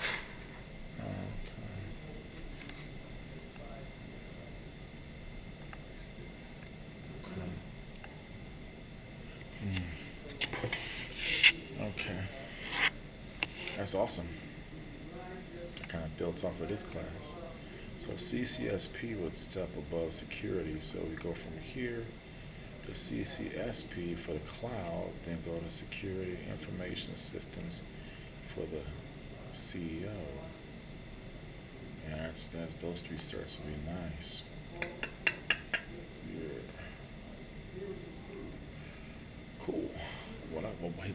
Okay. That's awesome. It kind of builds off of this class. So CCSP would step above security. So we go from here to CCSP for the cloud, then go to security information systems for the CEO. Yeah, that's those three certs would be nice. Yeah. Cool.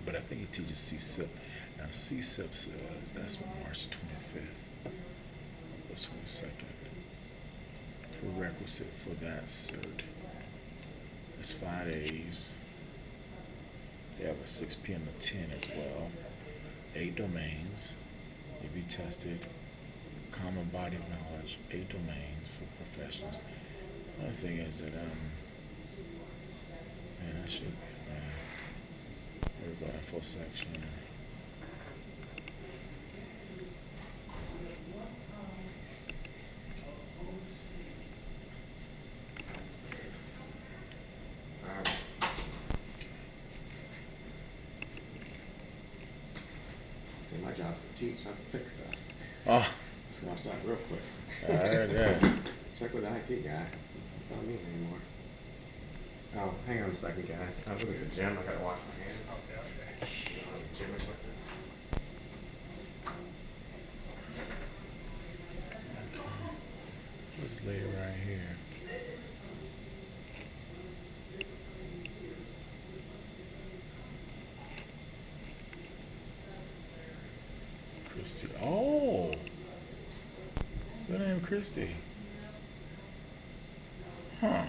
But I think he teaches CSIP. Now CSIP says that's March 25th. August 22nd. Prerequisite for that cert. It's 5 days. They have a 6 p.m. to 10 as well. 8 domains. You'll be tested. Common body of knowledge. 8 domains for professionals. The other thing is that man, that should be it, man. Here we go, info section. See, my job's to teach, not to fix stuff. Oh, Squash that real quick. I heard that. Check with the IT guy. Not me anymore. Oh, hang on a second, guys. I was at the gym. I gotta wash my hands. Okay. You know, the gym equipment. What's this lady right here? Christy. Oh, good name, Christy. Huh.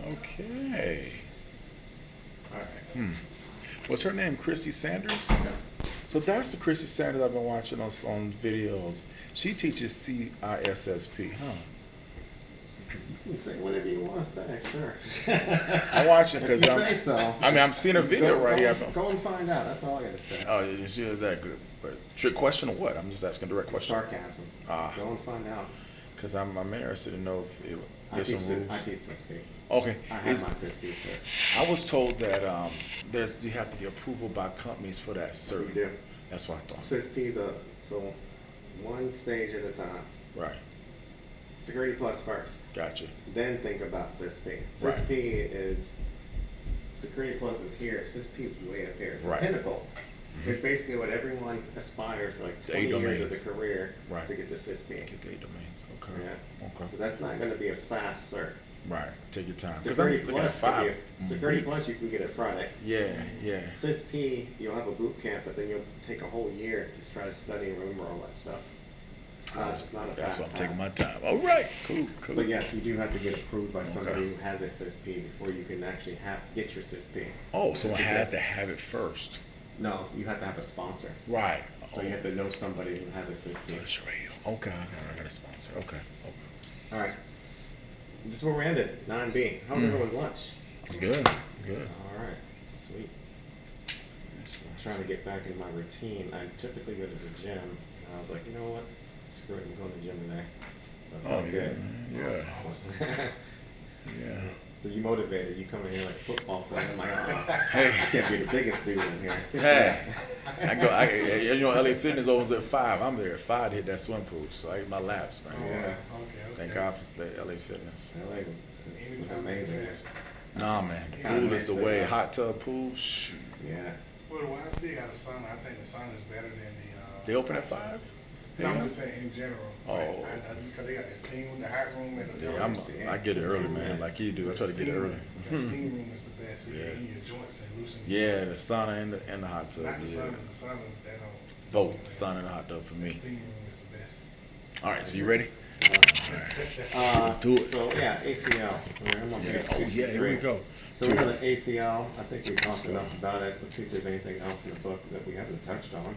Okay. All right. What's her name? Christy Sanders? So that's the Christy Sanders I've been watching on videos. She teaches CISSP, huh? You can say whatever you want to say, sure. I watch it If because you say so. I mean, I'm seeing a video Go- right go- here. Go and find out. That's all I gotta say. Oh, is that good? But trick question or what? I'm just asking a direct question. Sarcasm. Ah. Go and find out. Because I'm interested to know if I there's teach, some rules. I teach CSP. Okay. I have Is- my CSP, sir. I was told that you have to get approval by companies for that You cert. do. That's what I thought. CSP's so one stage at a time. Right. Security Plus first. Gotcha. Then think about CSP. Right. CSP is Security Plus is here. CSP is way up here. It's Right. the pinnacle. It's basically what everyone aspires for like The 20 eight years of domains. the career Right. to get the CSP. Get the 8 domains. Okay. Yeah. Okay. So that's not going to be a fast cert. Right. Take your time. Because I'm Security just looking at Plus, could be 5 Security weeks. Plus, you can get it Friday. Yeah. Yeah. CSP, you'll have a boot camp, but then you'll take a whole year to try to study and remember all that stuff. It's not a That's fast why I'm path. taking my time. All right. Cool. Cool. But yes, you do have to get approved by somebody Okay. who has a CSP before you can actually get your CSP. Oh, so I had Because- to have it first. No, you have to have a sponsor. Right. So you have to know somebody who has a CSP. That's right. Okay. I got a sponsor. Okay. Okay. All right. This is where we ended. 9B. How's everyone's lunch? Good. Good. All right. Sweet. I'm trying to get back into my routine. I typically go to the gym, and I was like, you know what? Screw it, I'm going to the gym today. So I Oh, felt yeah. good. Yeah. Yeah. So you motivated. You come in here like a football player. I'm like, oh, Hey. I can't be the biggest dude in here. Hey, LA Fitness opens at 5. I'm there at 5 to hit that swim pool. So I hit my laps, man. Oh, Yeah. okay. Thank God for LA Fitness. LA was Anytime amazing. the best. Nah, man. The Kinda pool miss is the the, way. Hot tub pool, shoot. Yeah. Well, the YMCA got a sauna. I think the sauna is better than the. They open at 5? No, I'm just saying in general. Oh. Because they got the steam, the hot room, and the Yeah, I get it early, man, like you do. I try to get it early. The steam room is the best. So you Yeah. can in your joints and loosen. Yeah, the sauna and the hot tub. Not the Yeah. sauna. The sauna that don't. Both the sauna and the hot tub for The me. steam room is the best. All right, so you ready? Let's do it. So yeah, ACL. I'm on page Oh yeah, here we 63. go. So we got an ACL. I think we talked enough about it. Let's see if there's anything else in the book that we haven't touched on.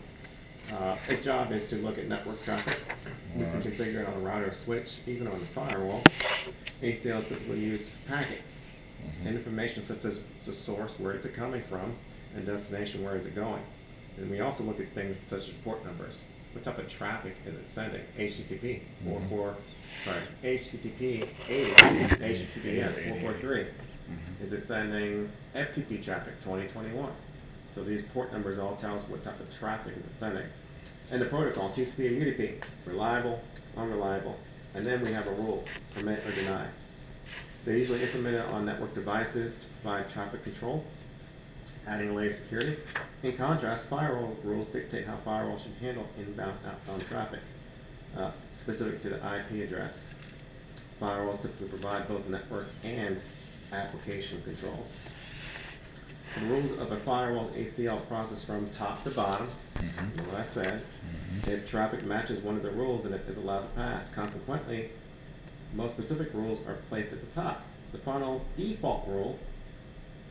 His job is to look at network traffic. We can configure it on a router or switch, even on the firewall. ACLs typically use packets and information such as the source, where is it coming from, and destination, where is it going. And we also look at things such as port numbers. What type of traffic is it sending? HTTP 80, HTTPS 443. Is it sending FTP traffic 2021? So these port numbers all tell us what type of traffic is it sending. And the protocol, TCP and UDP, reliable, unreliable. And then we have a rule, permit or deny. They're usually implemented on network devices to provide traffic control, adding a layer of security. In contrast, firewall rules dictate how firewalls should handle inbound, outbound traffic, specific to the IP address. Firewalls typically provide both network and application control. The rules of a firewall ACL process from top to bottom. You know what I said. If traffic matches one of the rules, then it is allowed to pass. Consequently, most specific rules are placed at the top. The final default rule,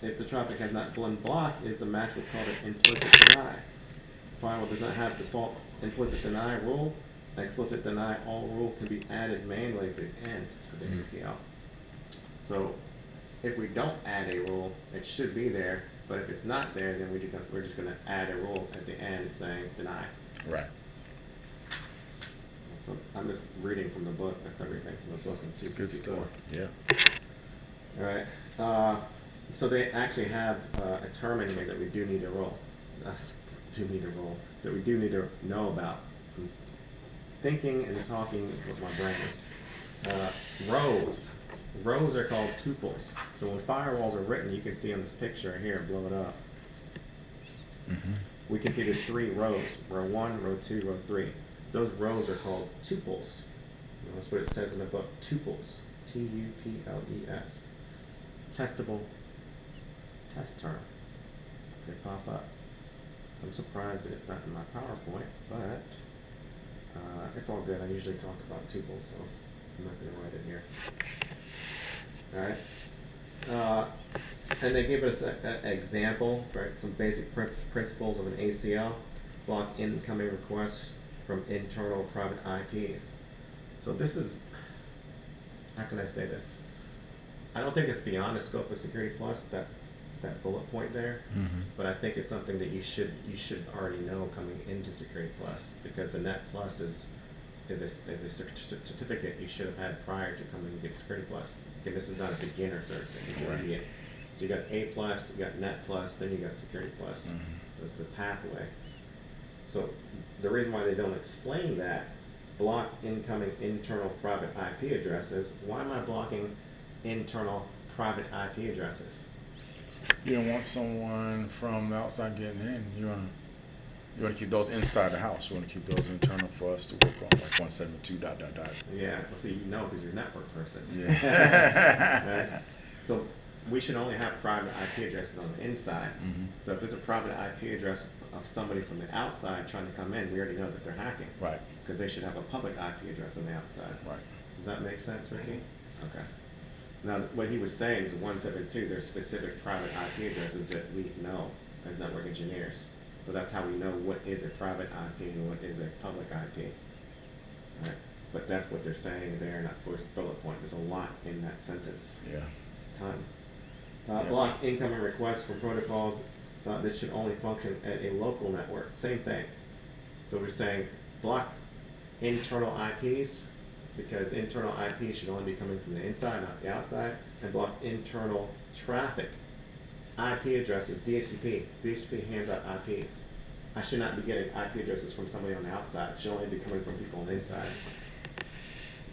if the traffic has not been blocked, is to match what's called an implicit deny. The firewall does not have default implicit deny rule. An explicit deny all rule can be added manually at the end of the ACL. So if we don't add a rule, it should be there, but if it's not there, then we're just going to add a rule at the end saying deny. Right. So I'm just reading from the book. That's everything from the book in It's good stuff. 264. Yeah. All right. So they actually have a term in here that we do need to roll. That we do need to know about. I'm thinking and talking with my brain. Rows. Rows are called tuples. So when firewalls are written, you can see on this picture here, blow it up. We can see there's 3 rows. Row 1, row 2, row 3. Those rows are called tuples. And that's what it says in the book, tuples. T-U-P-L-E-S. Testable test term. They pop up. I'm surprised that it's not in my PowerPoint, but it's all good. I usually talk about tuples, so I'm not going to write it here. Alright. And they give us an example, right? Some basic principles of an ACL. Block incoming requests from internal private IPs. So this is, how can I say this? I don't think it's beyond the scope of Security Plus, that bullet point there, but I think it's something that you should already know coming into Security Plus, because the Net Plus is a certificate you should have had prior to coming to get Security Plus. Again, this is not a beginner cert, it's intermediate. So you got A Plus, you got Net Plus, then you got Security Plus, the pathway. So the reason why they don't explain that, block incoming internal private IP addresses. Why am I blocking internal private IP addresses? You don't want someone from the outside getting in. You want to keep those inside the house. You want to keep those internal for us to work on, like 172. Yeah, well, see, you know, because you're a network person. Yeah. Right? So we should only have private IP addresses on the inside. So if there's a private IP address of somebody from the outside trying to come in, we already know that they're hacking. Right. Because they should have a public IP address on the outside. Right. Does that make sense, Ricky? Okay. Now, what he was saying is 172, there's specific private IP addresses that we know as network engineers. So that's how we know what is a private IP and what is a public IP. Right? But that's what they're saying there in that first bullet point. There's a lot in that sentence. Yeah. Ton. Block incoming requests from protocols that should only function at a local network. Same thing. So we're saying block internal IPs, because internal IP should only be coming from the inside, not the outside, and block internal traffic. IP addresses, DHCP. DHCP hands out IPs. I should not be getting IP addresses from somebody on the outside. It should only be coming from people on the inside.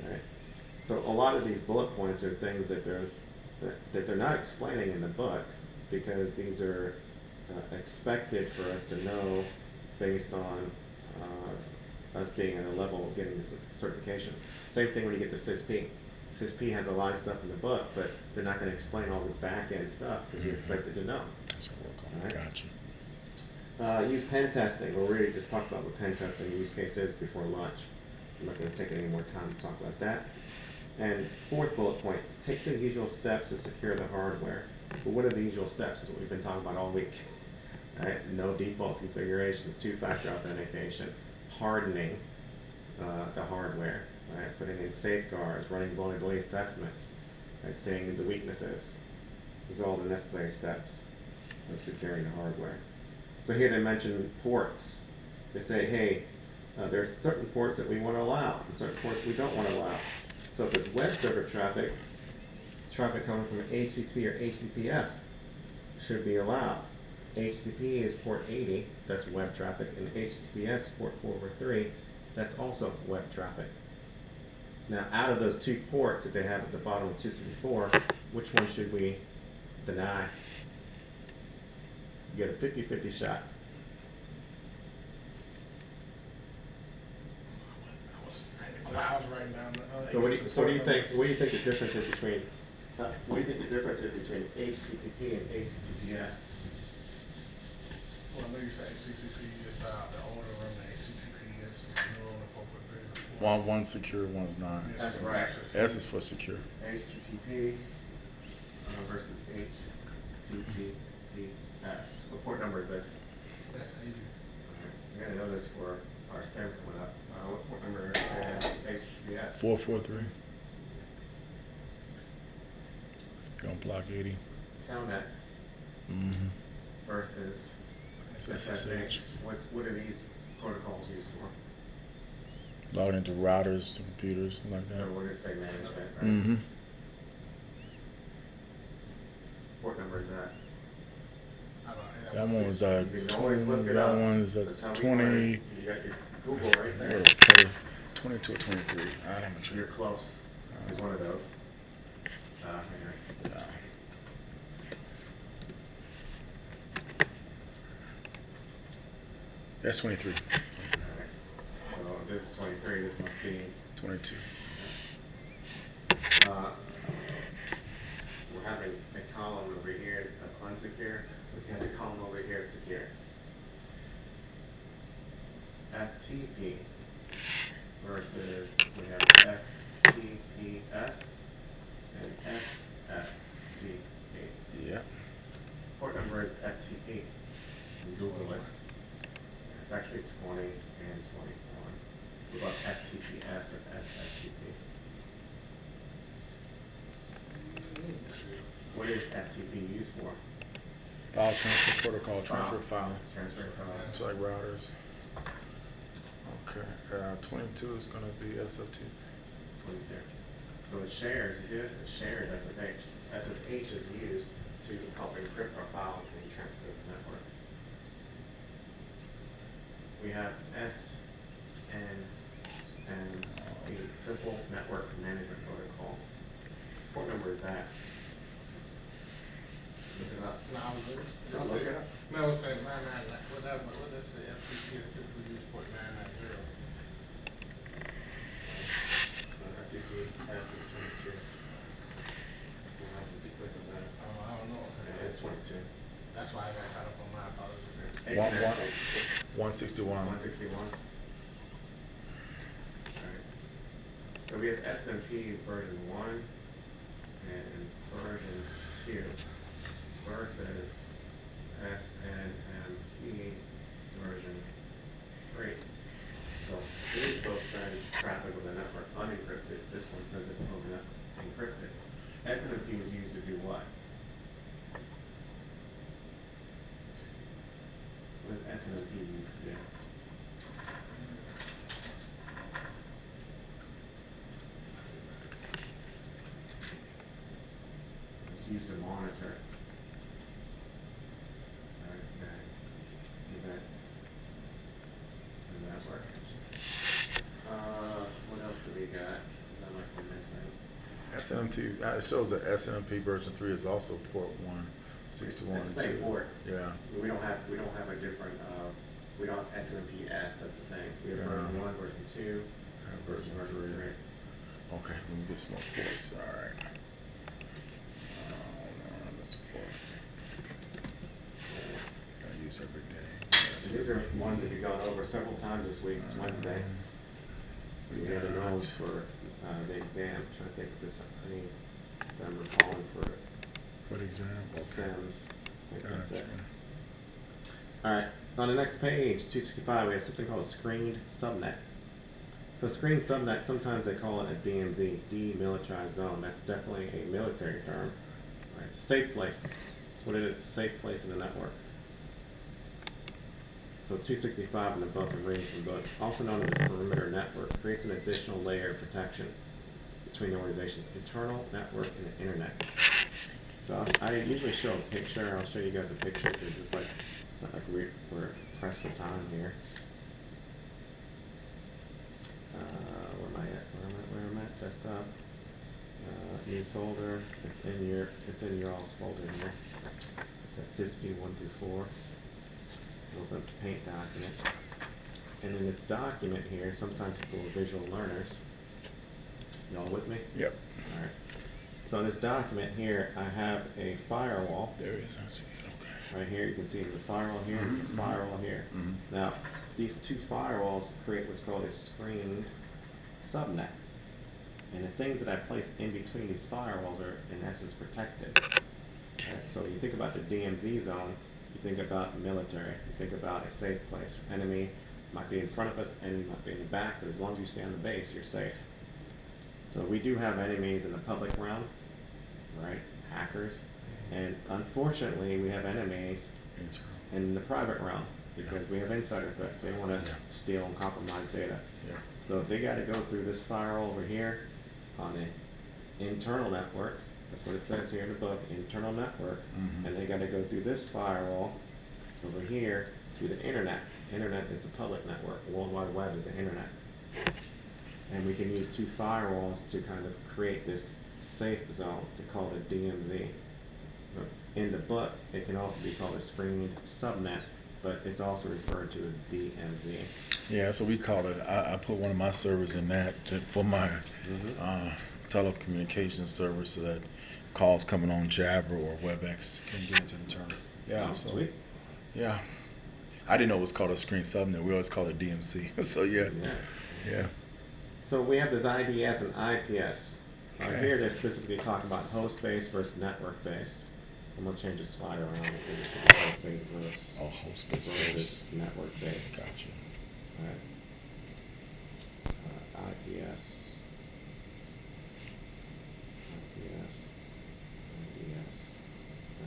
All right. So a lot of these bullet points are things that they're not explaining in the book, because these are expected for us to know based on us being at a level of getting this certification. Same thing when you get to CISP. CISP has a lot of stuff in the book, but they're not going to explain all the back end stuff because you're expected to know. That's what we're All right. Gotcha. Use pen testing. We'll really just talk about what pen testing use case is before lunch. I'm not going to take any more time to talk about that. And 4th bullet point, take the usual steps to secure the hardware. But what are the usual steps? Is what we've been talking about all week. All right, no default configurations, 2-factor authentication, hardening the hardware, right? Putting in safeguards, running vulnerability assessments, right? Seeing the weaknesses. These are all the necessary steps of securing the hardware. So here they mention ports. They say, hey, there's certain ports that we want to allow, and certain ports we don't want to allow. So if it's web server traffic coming from HTTP or HTTPF should be allowed. HTTP is port 80, that's web traffic, and HTTPS port 443, that's also web traffic. Now, out of those 2 ports that they have at the bottom of 264, which one should we deny? You get a 50-50 shot. I was writing down the So what do you think? What do you think the difference is between? What do you think the difference is between HTTP and HTTPS? Well, I know you said HTTP is the older one, the HTTPS is the newer one, 4.3. One's secure, one's not. Yes, That's right. S is for secure. HTTP versus HTTPS. What port number is this? That's 80. We gotta know this for our SIM coming up. What port number is HTTPS? 443. Don't block 80. Telnet versus SSH. What are these protocols used for? Log into routers, to computers, like So that. we're gonna say management, right? Port number is that? I don't know. That one was You can always look it up. that one is That's how we 20. learn. You got your Google right there. 22 or 23. Let me make sure. You're close. It's one of those. Anyway. Yeah. That's 23. Alright. So this is 23. This must be. 22. We're having a column over here of unsecure. We have a column over here of secure. FTP versus we have FTPS and SFTP. Yeah. Port number is FTP. You Google it. It's actually 20 and 21. What about FTPS or SFTP? What is FTP used for? File transfer protocol, transfer file. Transfer files. It's like routers. Okay. 22 is going to be SFTP. 22. So it shares, you see this? It shares SSH. SSH is used to help encrypt our files when you transfer to the network. We have SNMP, Simple Network Management Protocol. What number is that? Look it up. No, I was looking. No, look it up. No, I was saying 999. What does say? FTP is typically used port 990. FTPS is 22. We'll have to click on that. Oh, I don't know. Yeah, it's 22. That's why I got caught up on my apologies. One- 161. 161. Alright. So we have SNMP version 1 and version 2 versus SNMP version 3. So these both send traffic with the network unencrypted. This one sends it over encrypted. SNMP is used to do what? What does SNMP used to do? It's used to monitor events in the network. What else do we got that might be missing? SNMP, it shows that SNMP version 3 is also port 161 It's the same too. port. Yeah. We don't have a different, we don't have SNMPS, that's the thing. We have version Yeah. 1, version 2, Version 3. 3. Okay, let me get some more ports. All right. Mr. Port. I use every day. So these are ones that we've gone over several times this week. It's Wednesday. We had the notes for the exam. Trying to think if there's any that I'm recalling for the example. Sims. I think that's Gotcha. it. Alright, on the next page, 265, we have something called a screened subnet. So screened subnet, sometimes they call it a DMZ, demilitarized zone. That's definitely a military term. Right, it's a safe place. That's what it is, a safe place in the network. So 265 and above and reading from book, also known as a perimeter network, creates an additional layer of protection between the organization's internal network and the internet. So I usually show a picture. I'll show you guys a picture because it's like, it's not like we're pressed for time here. Where am I at? Where am I at? Desktop. New folder. It's in your all's folder here. It's that CISP 1 through 4. Open up the paint document. And in this document here, sometimes people are visual learners. Y'all with me? Yep. Alright. So in this document here, I have a firewall. There it is. I see it. Okay. Right here, you can see the firewall here, Mhm, the firewall here. Mhm. Now, these two firewalls create what's called a screened subnet. And the things that I place in between these firewalls are, in essence, protected. Right? So when you think about the DMZ zone, you think about military, you think about a safe place. Enemy might be in front of us, enemy might be in the back, but as long as you stay on the base, you're safe. So we do have enemies in the public realm, right? Hackers. And unfortunately, we have enemies Internal. in the private realm because we have insider threats. They want to steal and compromise data. Yeah. So they got to go through this firewall over here on the internal network. That's what it says here in the book, internal network. Mhm. And they got to go through this firewall over here to the internet. Internet is the public network. World Wide Web is the internet. and we can use 2 firewalls to kind of create this safe zone. They call it a DMZ. But in the book, it can also be called a screened subnet, but it's also referred to as DMZ. Yeah, so we call it. I put one of my servers in that for my telecommunications service, so that calls coming on Jabber or WebEx can get into the terminal. Yeah, Oh, so sweet. yeah, I didn't know it was called a screen subnet. We always call it DMC. So yeah, Yeah. yeah. So we have this IDS and IPS. Okay. Here they're specifically talking about host-based versus network-based. I'm going to change the slide around. It's going to be host-based versus, Oh, host based versus network-based. Gotcha. Alright. IPS.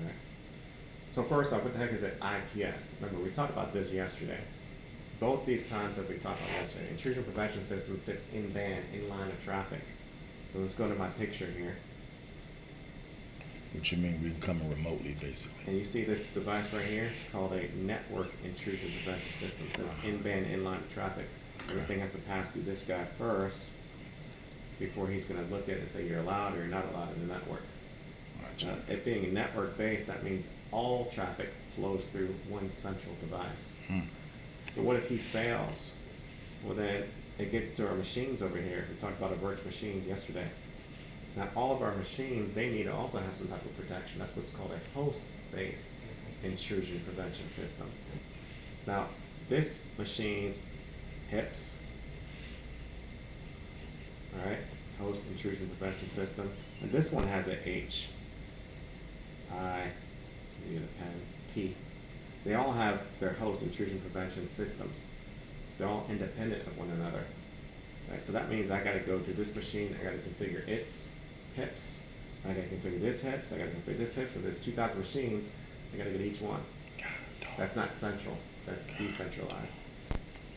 Alright. So first off, what the heck is an IPS? Remember, we talked about this yesterday. Both these concepts we talked about yesterday. Intrusion prevention system sits in band, in line of traffic. So let's go to my picture here. What you mean we coming remotely, basically? And you see this device right here? It's called a network intrusion prevention system. It says in band, in line of traffic. Everything has to pass through this guy first before he's going to look at it and say you're allowed or you're not allowed in the network. Gotcha. It being network based, that means all traffic flows through one central device. But what if he fails? Well, then it gets to our machines over here. We talked about our virtual machines yesterday. Now, all of our machines, they need to also have some type of protection. That's what's called a host-based intrusion prevention system. Now, this machine's HIPS, all right, host intrusion prevention system, and this one has a H, I, need a pen, P. They all have their host intrusion prevention systems. They're all independent of one another. Right, so that means I gotta go to this machine, I gotta configure its HIPS, I gotta configure this HIPS, I gotta configure this HIPS, so there's 2,000 machines, I gotta get each one. That's not central, that's decentralized.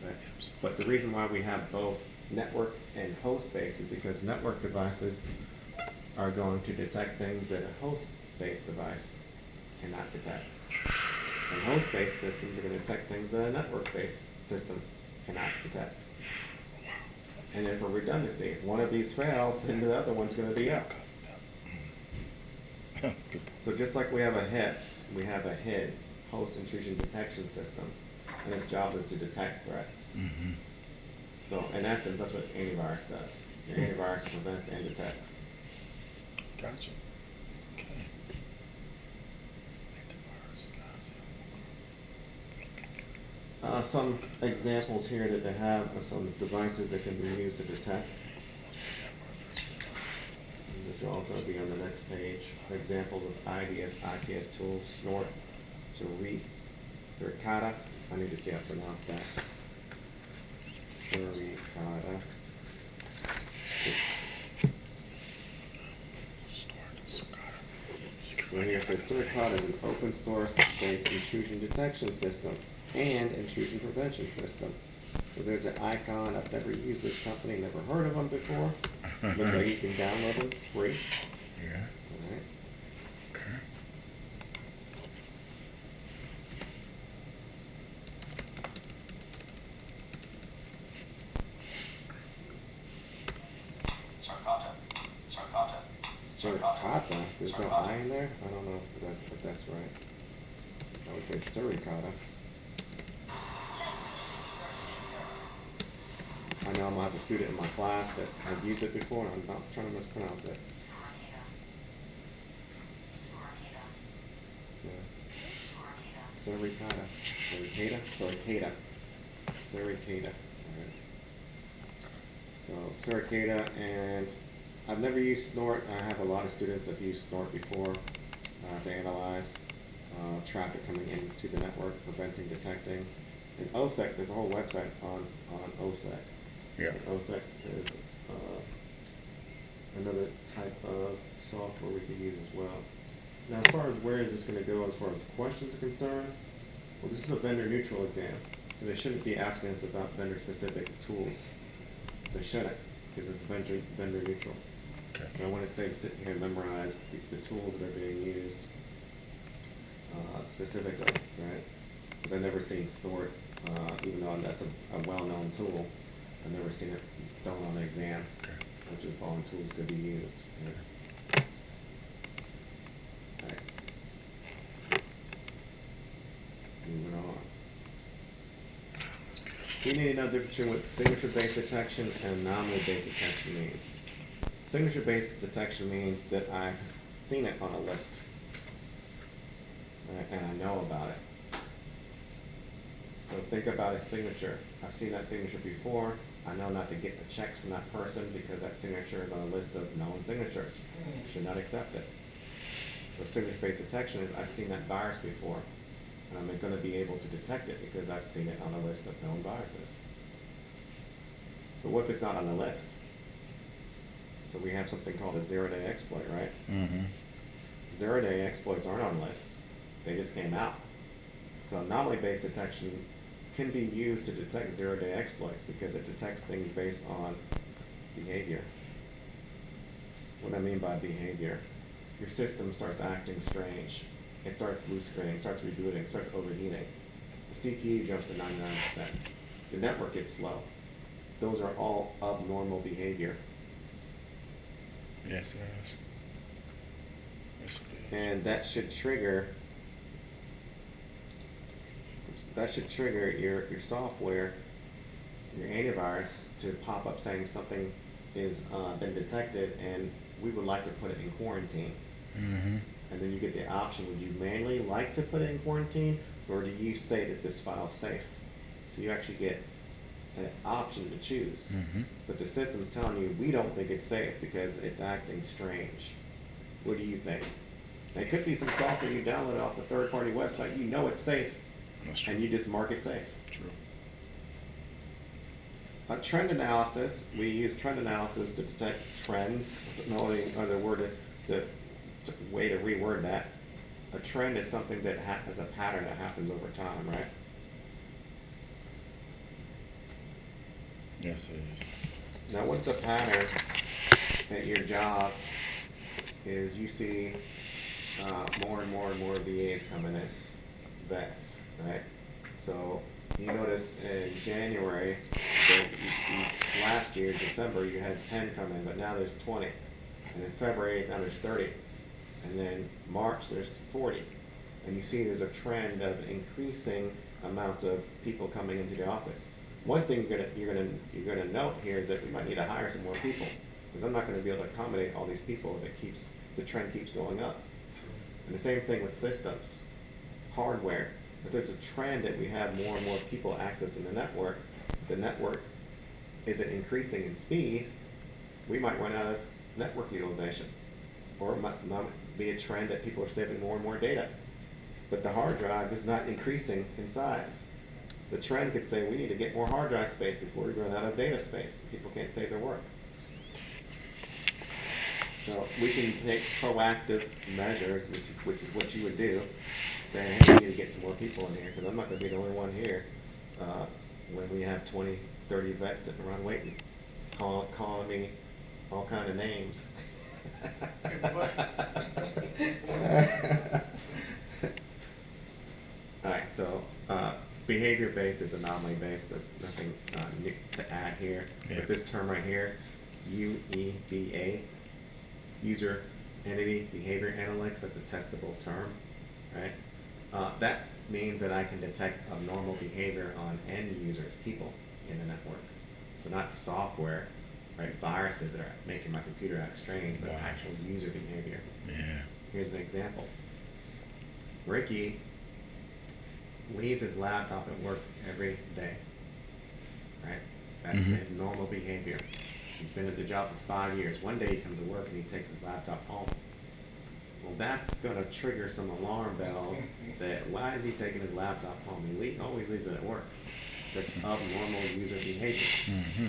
Right? But the reason why we have both network and host-based is because network devices are going to detect things that a host-based device cannot detect. And host-based systems are going to detect things that a network-based system cannot detect. And then for redundancy, if one of these fails, then the other one's going to be up. So just like we have a HIPS, we have a HIDS, Host Intrusion Detection System, and its job is to detect threats. Mm-hmm. So in essence, that's what antivirus does. Your antivirus prevents and detects. Gotcha. Okay. Antivirus, gotcha. Some examples here that they have are some devices that can be used to detect. And this will also be on the next page. Examples of IDS, IPS tools, Snort, Suricata. I need to see how to pronounce that. Suricata. So here it says Suricata is an open source based intrusion detection system and intrusion prevention system. So there's an icon. I've never used this company, never heard of them before. Looks like you can download them free. Yeah. Alright. Okay. Suricata? There's no I in there? I don't know if that's right. I would say Suricata. I know I'm gonna have a student in my class that has used it before, and I'm not trying to mispronounce it. Yeah. Suricata. Suricata. Alright. So Suricata, and I've never used Snort. I have a lot of students that have used Snort before to analyze traffic coming into the network, preventing, detecting. And OSEC, there's a whole website on OSEC. Yeah. OSEC is another type of software we can use as well. Now, as far as where is this going to go as far as questions are concerned, well, this is a vendor neutral exam. So they shouldn't be asking us about vendor specific tools. They shouldn't, because it's vendor neutral. Okay. So I want to say sit here and memorize the tools that are being used specifically, right? Because I've never seen Snort, even though that's a well-known tool. I've never seen it don't on the exam. Okay. Which of the following tools could be used? Right. Moving on. You need to know the difference between what signature-based detection and anomaly-based detection means. Signature-based detection means that I've seen it on a list, right, and I know about it. So think about a signature. I've seen that signature before. I know not to get the checks from that person because that signature is on a list of known signatures. Should not accept it. So signature-based detection is I've seen that virus before, and I'm going to be able to detect it because I've seen it on a list of known viruses. But what if it's not on the list? So we have something called a zero-day exploit, right? Mm-hmm. Zero-day exploits aren't on lists. They just came out. So anomaly-based detection can be used to detect zero-day exploits because it detects things based on behavior. What I mean by behavior, your system starts acting strange. It starts blue screening, starts rebooting, starts overheating. The CPU jumps to 99%. The network gets slow. Those are all abnormal behavior. Yes, it is. Yes, it is. And that should trigger your software, your antivirus, to pop up saying something is been detected and we would like to put it in quarantine. Mm-hmm. And then you get the option, would you manually like to put it in quarantine, or do you say that this file's safe? So you actually get an option to choose. Mm-hmm. But the system's telling you, we don't think it's safe because it's acting strange. What do you think? It could be some software you downloaded off a third-party website, you know it's safe, That's true. and you just mark it safe. True. Trend analysis, we use trend analysis to detect trends. No other word to way to reword that. A trend is something that is a pattern that happens over time, right? Yes, it is. Now, what's the pattern at your job is you see more and more VAs coming in, vets, right? So you notice in January, last year, December, you had 10 come in, but now there's 20. And in February, now there's 30. And then March, there's 40. And you see there's a trend of increasing amounts of people coming into the office. One thing you're gonna note here is that we might need to hire some more people, because I'm not going to be able to accommodate all these people if the trend keeps going up. And the same thing with systems, hardware. If there's a trend that we have more and more people accessing the network isn't increasing in speed, we might run out of network utilization. Or it might be a trend that people are saving more and more data. But the hard drive is not increasing in size. The trend could say we need to get more hard drive space before we run out of data space. People can't save their work. So we can take proactive measures, which is what you would do, saying, hey, we need to get some more people in here, because I'm not going to be the only one here when we have 20, 30 vets sitting around waiting, calling me all kind of names. Alright, so behavior-based is anomaly-based. There's nothing new to add here. Yeah. But this term right here, UEBA, User Entity Behavior Analytics, that's a testable term, right? That means that I can detect abnormal behavior on end users, people in the network. So not software, right? Viruses that are making my computer act strange, but Wow. actual user behavior. Yeah. Here's an example. Ricky leaves his laptop at work every day, right? That's Mhm. his normal behavior. He's been at the job for 5 years. One day he comes to work and he takes his laptop home. Well, that's going to trigger some alarm bells that why is he taking his laptop home? He always leaves it at work. That's abnormal user behavior. Mm-hmm.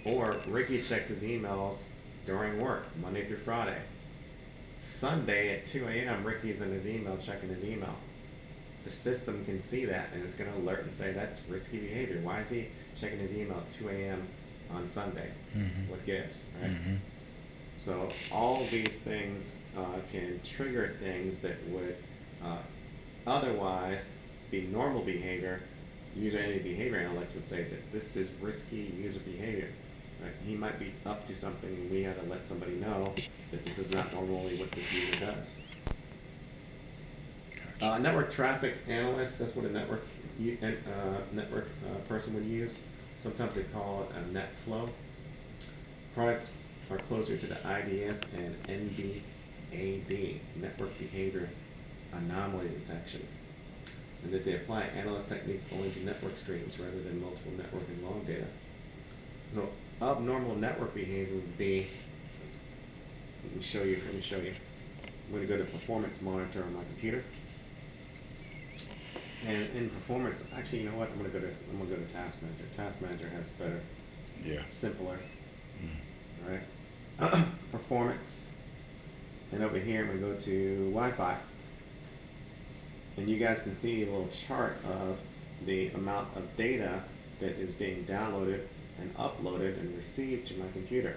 Or Ricky checks his emails during work, Monday through Friday. Sunday at 2 a.m., Ricky's in his email, checking his email. The system can see that, and it's going to alert and say, that's risky behavior. Why is he checking his email at 2 a.m. on Sunday? Mm-hmm. What gives, right? Mm-hmm. So all these things can trigger things that would otherwise be normal behavior. User entity behavior analytics would say that this is risky user behavior. Right? He might be up to something, and we have to let somebody know that this is not normally what this user does. Network traffic analyst, that's what a network person would use. Sometimes they call it a net flow. Products are closer to the IDS and NB-AD, network behavior anomaly detection, and that they apply analyst techniques only to network streams rather than multiple network and log data. So abnormal network behavior would be, let me show you. I'm going to go to performance monitor on my computer. And in performance, actually, you know what? I'm gonna go to Task Manager. Task Manager has better, Yeah. simpler. All right. Performance. And over here, I'm gonna go to Wi-Fi. And you guys can see a little chart of the amount of data that is being downloaded and uploaded and received to my computer.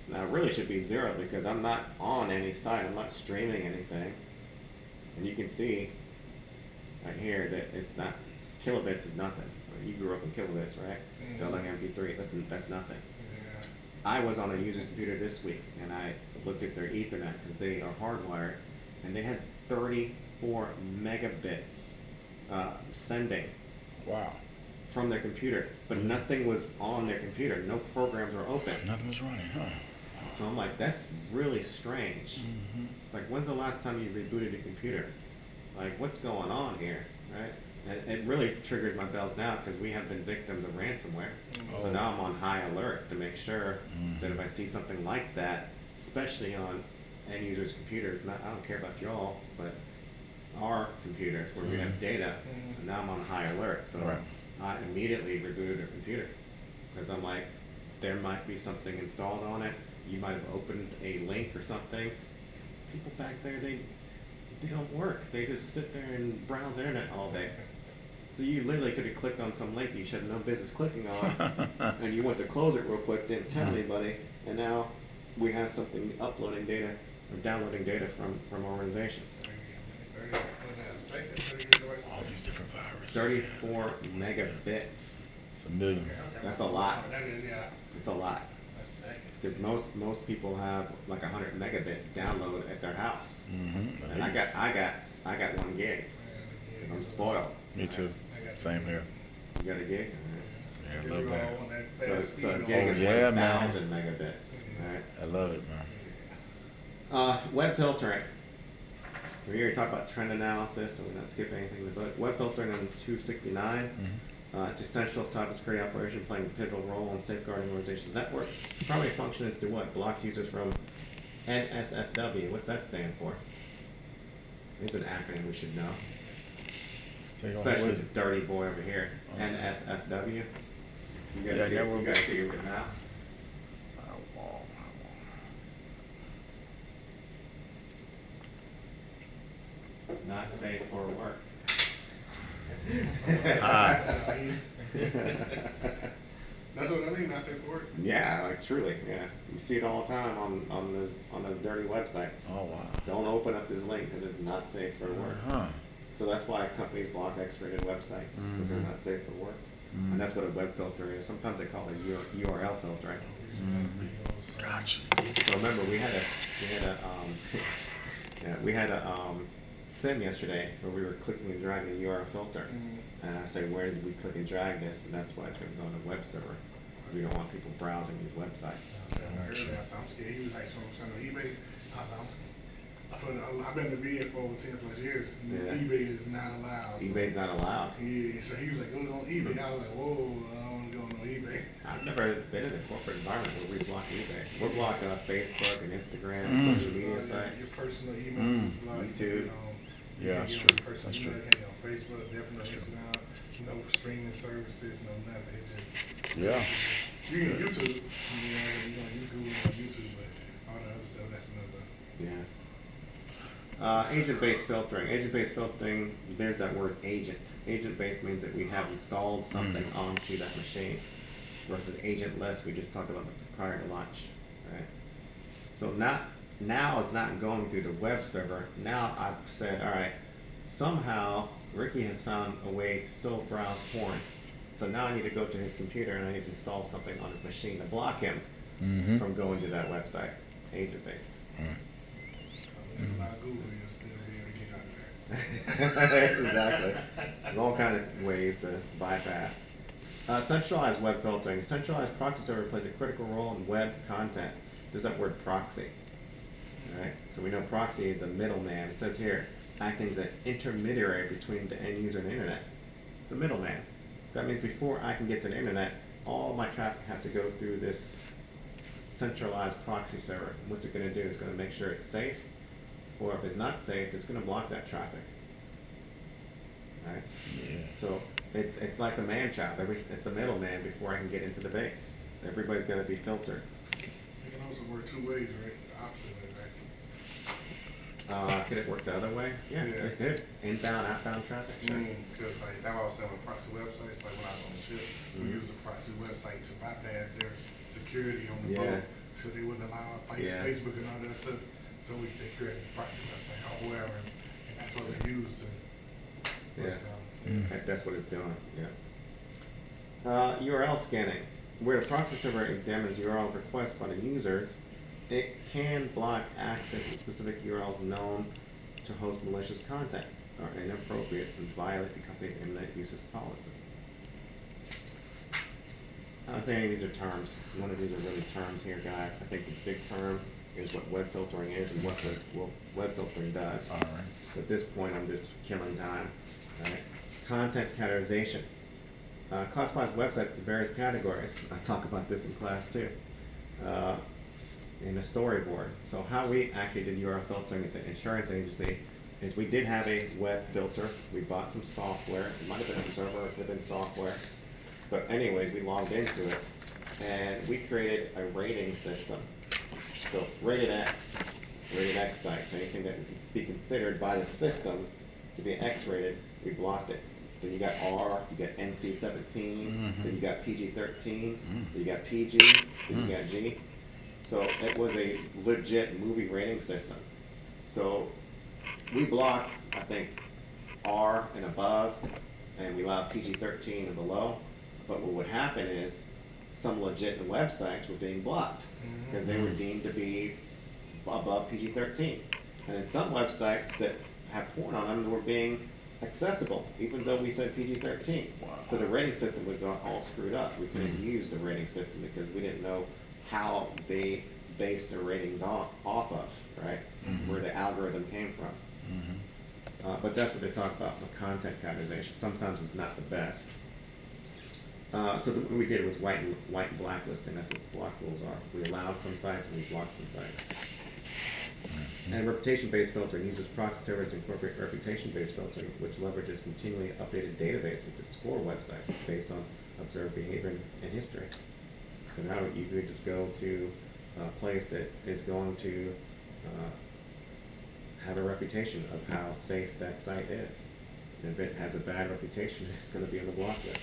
Now, it really should be 0 because I'm not on any site. I'm not streaming anything. And you can see right here that it's not, kilobits is nothing. You grew up in kilobits, right? They're like MP3. That's nothing. Yeah. I was on a user's computer this week and I looked at their Ethernet because they are hardwired, and they had 34 megabits sending Wow. from their computer, but nothing was on their computer. No programs were open. Nothing was running, huh? So I'm like, that's really strange. It's like, when's the last time you rebooted your computer? Like, what's going on here, right? And it really triggers my bells now because we have been victims of ransomware. So now I'm on high alert to make sure that if I see something like that, especially on end users' computers, I don't care about y'all, but our computers where we have data, and now I'm on high alert. So Right. I immediately rebooted their computer because I'm like, there might be something installed on it. You might have opened a link or something. 'Cause people back there, they don't work. They just sit there and browse the internet all day. So you literally could have clicked on some link you should have no business clicking on, and you went to close it real quick, didn't tell anybody, and now we have something uploading data or downloading data from our organization. 30 All these different viruses. 34 megabits. It's a million. That's a lot. That is, yeah. It's a lot. That's second. Because most people have like 100 megabit download at their house, and I got 1 gig. I'm spoiled. Me too. Same here. You got a gig? Yeah, I love that. So a gig is yeah, man. 1,000 megabits. Right? I love it, man. Web filtering. We're here to talk about trend analysis, so we're not skipping anything in the book. Web filtering on 269. It's essential cybersecurity operation playing a pivotal role in safeguarding organization's network. The primary function is to what? Block users from NSFW. What's that stand for? It's an acronym we should know. Especially the dirty boy over here. NSFW. You guys see it written out? Not safe for work. That's what I mean. I say for it. Yeah, like truly, yeah. You see it all the time on those dirty websites. Oh, wow. Don't open up this link because it's not safe for work. So that's why companies block X-rated websites because they're not safe for work. And that's what a web filter is. Sometimes they call it URL filtering. Gotcha. So remember, we had a sim yesterday where we were clicking and dragging a URL filter, and I said, where does we click and drag this? And that's why it's going to go on a web server. We don't want people browsing these websites. I'm scared. He was like, "Son, on eBay." I was like, I'm scared. I've been in the VA for over 10+ years. Yeah. eBay is not allowed. So. eBay's not allowed. Yeah, so he was like, go on eBay. I was like, whoa, I don't want to go on eBay. I've never been in a corporate environment where we block eBay. We're blocking Facebook and Instagram, social media sites. Your personal email is blocked. YouTube. Yeah, that's true. That's true. You can't get on Facebook, definitely Instagram. No streaming services, no nothing. It's just Yeah. you can YouTube. You Google on YouTube, but all the other stuff that's another. Yeah. Agent-based filtering. Agent-based filtering, there's that word agent. Agent-based means that we have installed something onto that machine. Versus agentless, we just talked about prior to launch, right? So now it's not going through the web server. Now I've said, all right, somehow Ricky has found a way to still browse porn, So now I need to go to his computer and I need to install something on his machine to block him Mm-hmm. from going to that website, agent based. Like Google, you'll still be able to get out there. Exactly. There's all kind of ways to bypass. Centralized web filtering. Centralized proxy server plays a critical role in web content. There's that word proxy. Alright, so we know proxy is a middleman. It says here, acting as an intermediary between the end user and the internet. It's a middleman. That means before I can get to the internet, all my traffic has to go through this centralized proxy server. What's it going to do? It's going to make sure it's safe, or if it's not safe, it's going to block that traffic. Alright, Yeah. so it's like a man child. It's the middleman before I can get into the base. Everybody's got to be filtered. It can also work two ways, right? The opposite way, right? Could it work the other way? Yeah, Yeah. it could. Inbound, outbound traffic. Sure. Because like that's what I was saying with proxy websites. Like when I was on the ship, we Mhm. used a proxy website to bypass their security on the Yeah. boat, so they wouldn't allow Yeah. Facebook and all that stuff. So they created a proxy website or whatever, and that's what we used to. That's what it's doing. Yeah. URL scanning, where the proxy server examines URL requests by the users, it can block access to specific URLs known to host malicious content or inappropriate and violate the company's internet users policy. I'm not saying these are terms. None of these are really terms here, guys. I think the big term is what web filtering is and what web filtering does. All right. At this point, I'm just killing time. Right? Content categorization. Classifies websites into various categories. I talk about this in class too. In a storyboard. So how we actually did URL filtering at the insurance agency is we did have a web filter. We bought some software. It might have been a server, it could have been software. But anyways, we logged into it and we created a rating system. So rated X sites, anything that would be considered by the system to be X-rated, we blocked it. Then you got R, you got NC-17, then you got PG-13, then you got PG, then you got G. So it was a legit movie rating system. So we blocked, I think, R and above, and we allowed PG-13 and below. But what would happen is some legit websites were being blocked because they were deemed to be above PG-13. And then some websites that have porn on them were being accessible, even though we said PG-13. Wow. So the rating system was all screwed up. We couldn't use the rating system because we didn't know how they based their ratings off of, right? Where the algorithm came from. But that's what they talk about with content categorization. Sometimes it's not the best. So what we did was white and blacklisting. That's what block rules are. We allowed some sites and we blocked some sites. And reputation-based filtering uses proxy servers to incorporate reputation-based filtering, which leverages continually updated databases to score websites based on observed behavior and history. So now you could just go to a place that is going to have a reputation of how safe that site is. And if it has a bad reputation, it's going to be on the block list.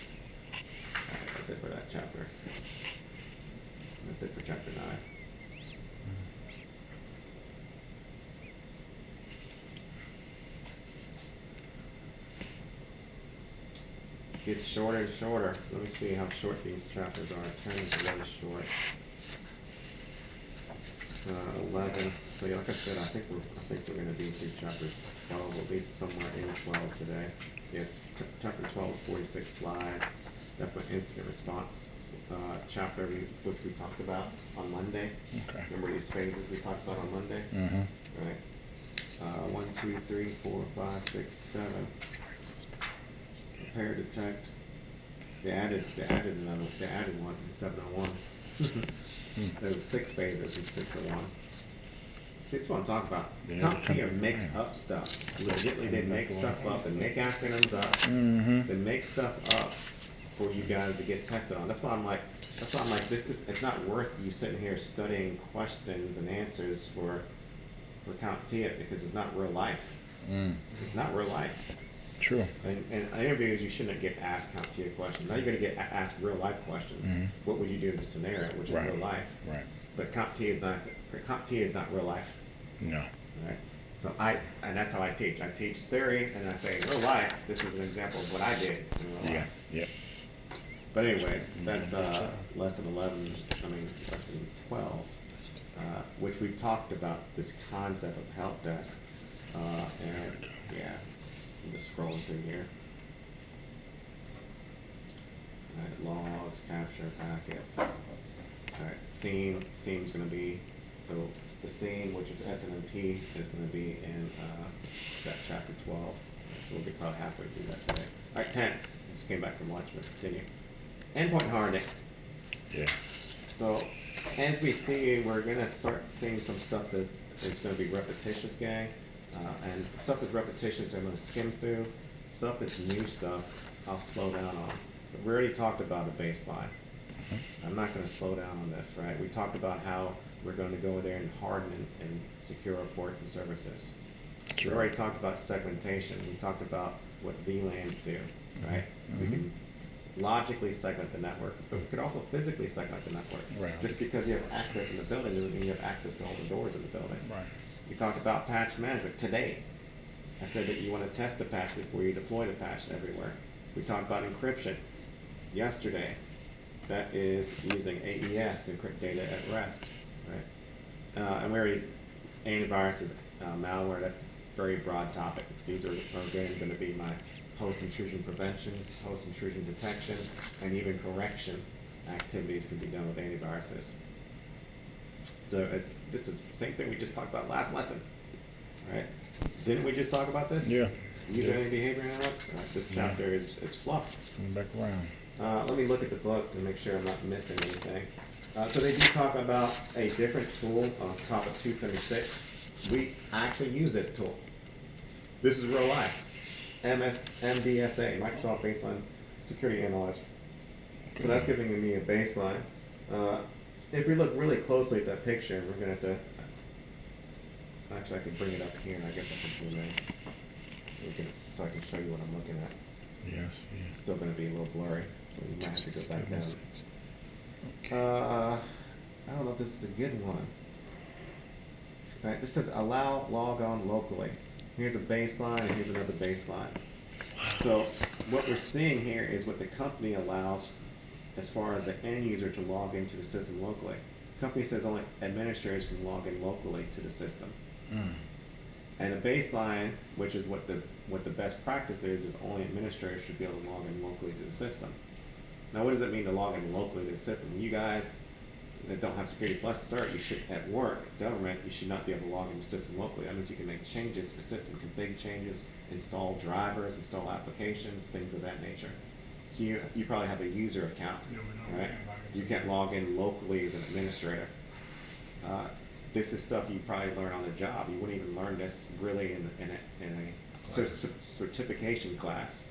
Alright, that's it for that chapter. That's it for chapter 9. Gets shorter and shorter. Let me see how short these chapters are. 10 is really short. 11. So yeah, like I said, I think we're going to be through chapter 12, at least somewhere in 12 today. Yeah, chapter 12 is 46 slides. That's my incident response chapter, which we talked about on Monday. Okay. Remember these phases we talked about on Monday? Right. 1, 2, 3, 4, 5, 6, 7. Prepare, detect. They added one in 701. There was 6 phases in 601. See, that's what I'm talking about. Yeah, CompTIA makes up stuff. Legitimately, they make stuff up and make acronyms up. They make stuff up for you guys to get tested on. That's why I'm like, it's not worth you sitting here studying questions and answers for CompTIA because it's not real life. It's not real life. True. And in interviews, you shouldn't get asked CompTIA questions. Now you're going to get asked real life questions. What would you do in this scenario, which is real life? Right. But CompTIA is not real life. No. Right? So and that's how I teach. I teach theory, and I say real life. This is an example of what I did in real life. Yeah. But anyways, that's lesson 11. I mean, lesson 12, which we talked about this concept of help desk. And yeah, I'm just scrolling through here. All right, logs, capture packets. All right, seam's going to be, so the seam, which is SNMP, is going to be in that chapter 12. So we'll be probably halfway through that today. All right, 10. Just came back from lunch, but continue. Endpoint hardening. Yes. So as we see, we're going to start seeing some stuff that is going to be repetitious, gang. And stuff that's repetitious, I'm going to skim through. Stuff that's new stuff, I'll slow down on. But we already talked about a baseline. I'm not going to slow down on this, right? We talked about how we're going to go there and harden and secure reports and services. We already talked about segmentation. We talked about what VLANs do, right? We can logically segment the network, but we could also physically segment the network. Right. Just because you have access in the building doesn't mean you have access to all the doors in the building. Right. We talked about patch management today. I said that you want to test the patch before you deploy the patch everywhere. We talked about encryption yesterday. That is using AES to encrypt data at rest, right? And we already, antiviruses, malware, that's a very broad topic. These are going to be my host intrusion prevention, host intrusion detection, and even correction activities can be done with antiviruses. So this is the same thing we just talked about last lesson, right? Didn't we just talk about this? Yeah. User identity behavior analytics? This chapter is fluff. Coming back around. Let me look at the book to make sure I'm not missing anything. So they do talk about a different tool on top of 276. We actually use this tool. This is real life. MBSA, Microsoft Baseline Security Analyzer. So that's giving me a baseline. If we look really closely at that picture, we're going to have to, actually I can bring it up here and I guess I can zoom in. So I can show you what I'm looking at. Yes, It's yes. still going to be a little blurry, so you might have to go back down. 262. Okay. I don't know if this is a good one. Right, this says allow log on locally. Here's a baseline and here's another baseline. So what we're seeing here is what the company allows as far as the end user to log into the system locally. The company says only administrators can log in locally to the system. And a baseline, which is what the best practice is only administrators should be able to log in locally to the system. Now, what does it mean to log in locally to the system? You guys that don't have Security Plus cert, you should, at work, government, you should not be able to log into the system locally. That means you can make changes to the system, config changes, install drivers, install applications, things of that nature. So you probably have a user account, Yeah, we know we right? can't log into You can't log in locally as an administrator. This is stuff you probably learn on the job. You wouldn't even learn this really in a certification class,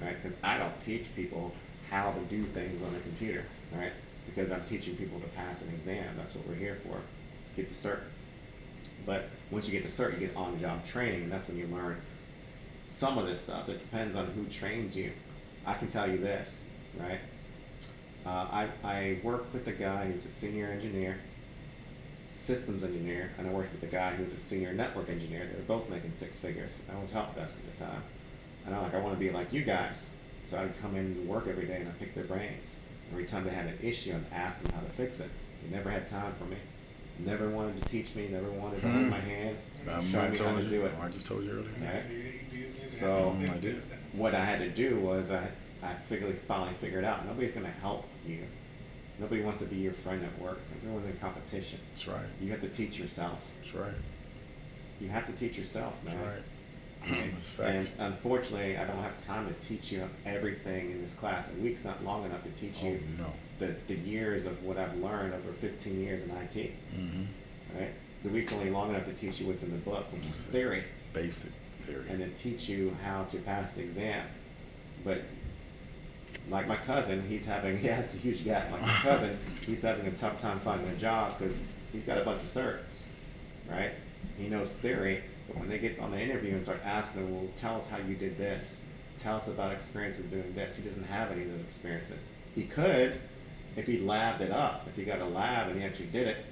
right? Because I don't teach people how to do things on a computer, right? Because I'm teaching people to pass an exam. That's what we're here for, to get the cert. But once you get the cert, you get on-job training, and that's when you learn some of this stuff. It depends on who trains you. I can tell you this, right? I work with a guy who's a senior engineer, systems engineer, and I worked with a guy who's a senior network engineer. They were both making six figures. I was help desk at the time. And I'm like, I want to be like you guys. So I'd come in to work every day and I'd pick their brains. Every time they had an issue, I'd ask them how to fix it. They never had time for me. Never wanted to teach me, never wanted to hold my hand, show me how to do it. I just told you earlier. Right? it. So I did. what I had to do was I finally figured out nobody's going to help you. Nobody wants to be your friend at work. Everyone's in competition. That's right. You have to teach yourself. That's right. You have to teach yourself, man. That's right. That's facts. And unfortunately, I don't have time to teach you everything in this class. A week's not long enough to teach Oh you no. the years of what I've learned over 15 years in IT. Right? The week's only long enough to teach you what's in the book, which is theory, Basic theory. and then teach you how to pass the exam. But like my cousin, it's a huge gap. Like my cousin, he's having a tough time finding a job because he's got a bunch of certs, right? He knows theory, but when they get on the interview and start asking him, well, tell us how you did this. Tell us about experiences doing this. He doesn't have any of those experiences. He could if he labbed it up. If he got a lab and he actually did it,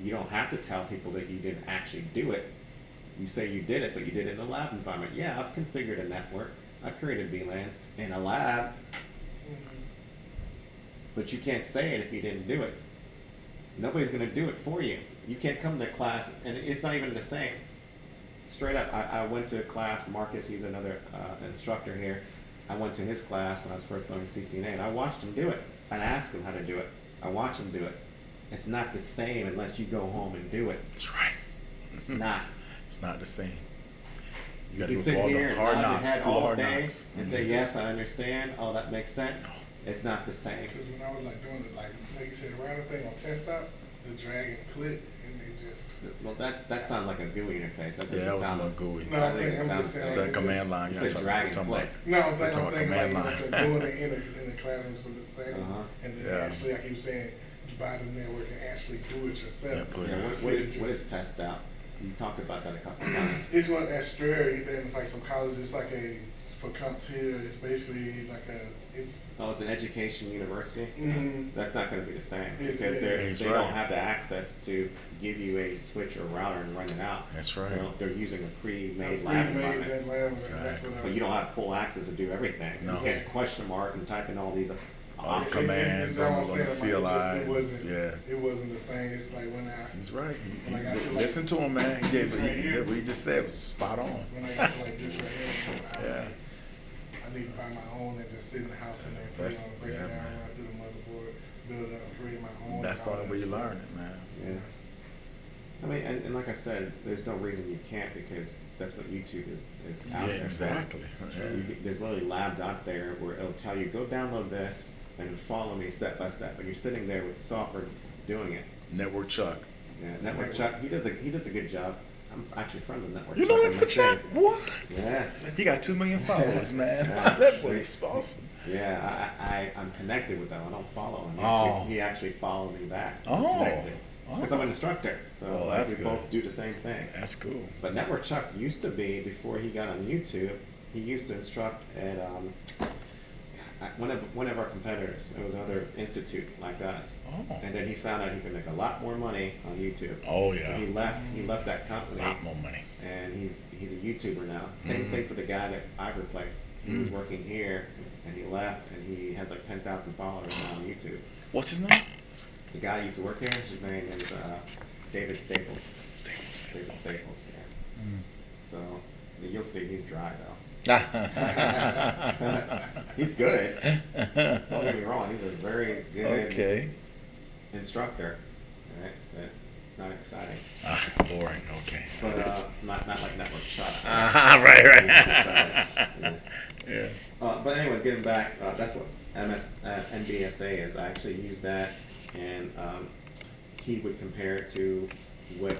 you don't have to tell people that you didn't actually do it. You say you did it, but you did it in a lab environment. Yeah, I've configured a network. I created VLANs in a lab. but you can't say it if you didn't do it. Nobody's going to do it for you. You can't come to class, and it's not even the same. Straight up, I went to a class. Marcus, he's another instructor here. I went to his class when I was first learning CCNA, and I watched him do it. I asked him how to do it. I watched him do it. It's not the same unless you go home and do it. That's right. It's not. It's not the same. You gotta can go sit through all here the and hard nod your knocks, head school all hard day knocks. and say, yes, I understand. Oh, that makes sense. It's not the same. Because when I was like doing it, like you said, around the thing on test stop, the drag and click, and they just. Well, that sounds like a GUI interface. That doesn't Yeah, that was sound more gooey. No, I I think think it I'm sounds just saying. the It's same. a it command just- line. It's You're a talking drag and about. click. No, I'm We're thinking talking like, command you know, line. so doing it in the classroom, so to say, Uh-huh. and then Yeah. actually, like you were saying, you buy the network and actually do it yourself. Yeah, put it Yeah, in. what is test out? You talked about that a couple of times. It's one at Strayer, then like some colleges, it's like a for CompTIA. It's basically like it's. Oh, it's an education university? Mm, That's not going to be the same It's- because He's they right. don't have the access to give you a switch or router and run it out. That's right. They're using a pre-made lab pre-made environment. that lab, and Exactly. that's what I So was you don't have full access to do everything. No. You can't question mark and type in all these All these It's- commands it's all on I'm the saying, like, CLI. it wasn't. Yeah. It wasn't the same. It's like when I He's right. Like, I feel like- Listen to him, man. He gave It's right here. what he just said was spot on. when I got to like this right here, I was Yeah. like, I need to buy my own and just sit in the house and then put That's- it on, break yeah, it down, man. run through the motherboard, build it up, create my own. That's the and all only way that you stuff. learn it, man. Yeah. I mean, and like I said, there's no reason you can't because that's what YouTube is out Yeah, there for. exactly. There's literally labs out there where it'll tell you, go download this and follow me step by step. And you're sitting there with the software doing it. Network Chuck. Yeah, Network Chuck, he does a good job. I'm actually friends with Network You Chuck. know on him for Chuck? LinkedIn. What? Yeah. He got 2 million followers, man. Yeah. That boy's awesome. Yeah, I'm connected with them. I don't follow him. Oh. He actually followed me back. Oh. Because I'm an instructor. So Oh, it's like that's we good. both do the same thing. That's cool. But Network Chuck used to be, before he got on YouTube, he used to instruct at one of our competitors. It was another institute like us. Oh. And then he found out he could make a lot more money on YouTube. Oh, So yeah. he left that A company. lot more money. And he's a YouTuber now. Same Mhm. thing for the guy that I replaced. He was working here, and he left, and he has like 10,000 followers now on YouTube. What's his name? The guy who used to work here, his name is David Staples. Staples. David Staples, yeah. So you'll see he's dry though. He's good. Don't get me wrong. He's a very good Okay. instructor. Right? But not exciting. Boring. Okay. But not like Network Chuck. Right, right. Yeah. Yeah. But anyways, getting back, that's what NBSA is. I actually use that, and he would compare it to what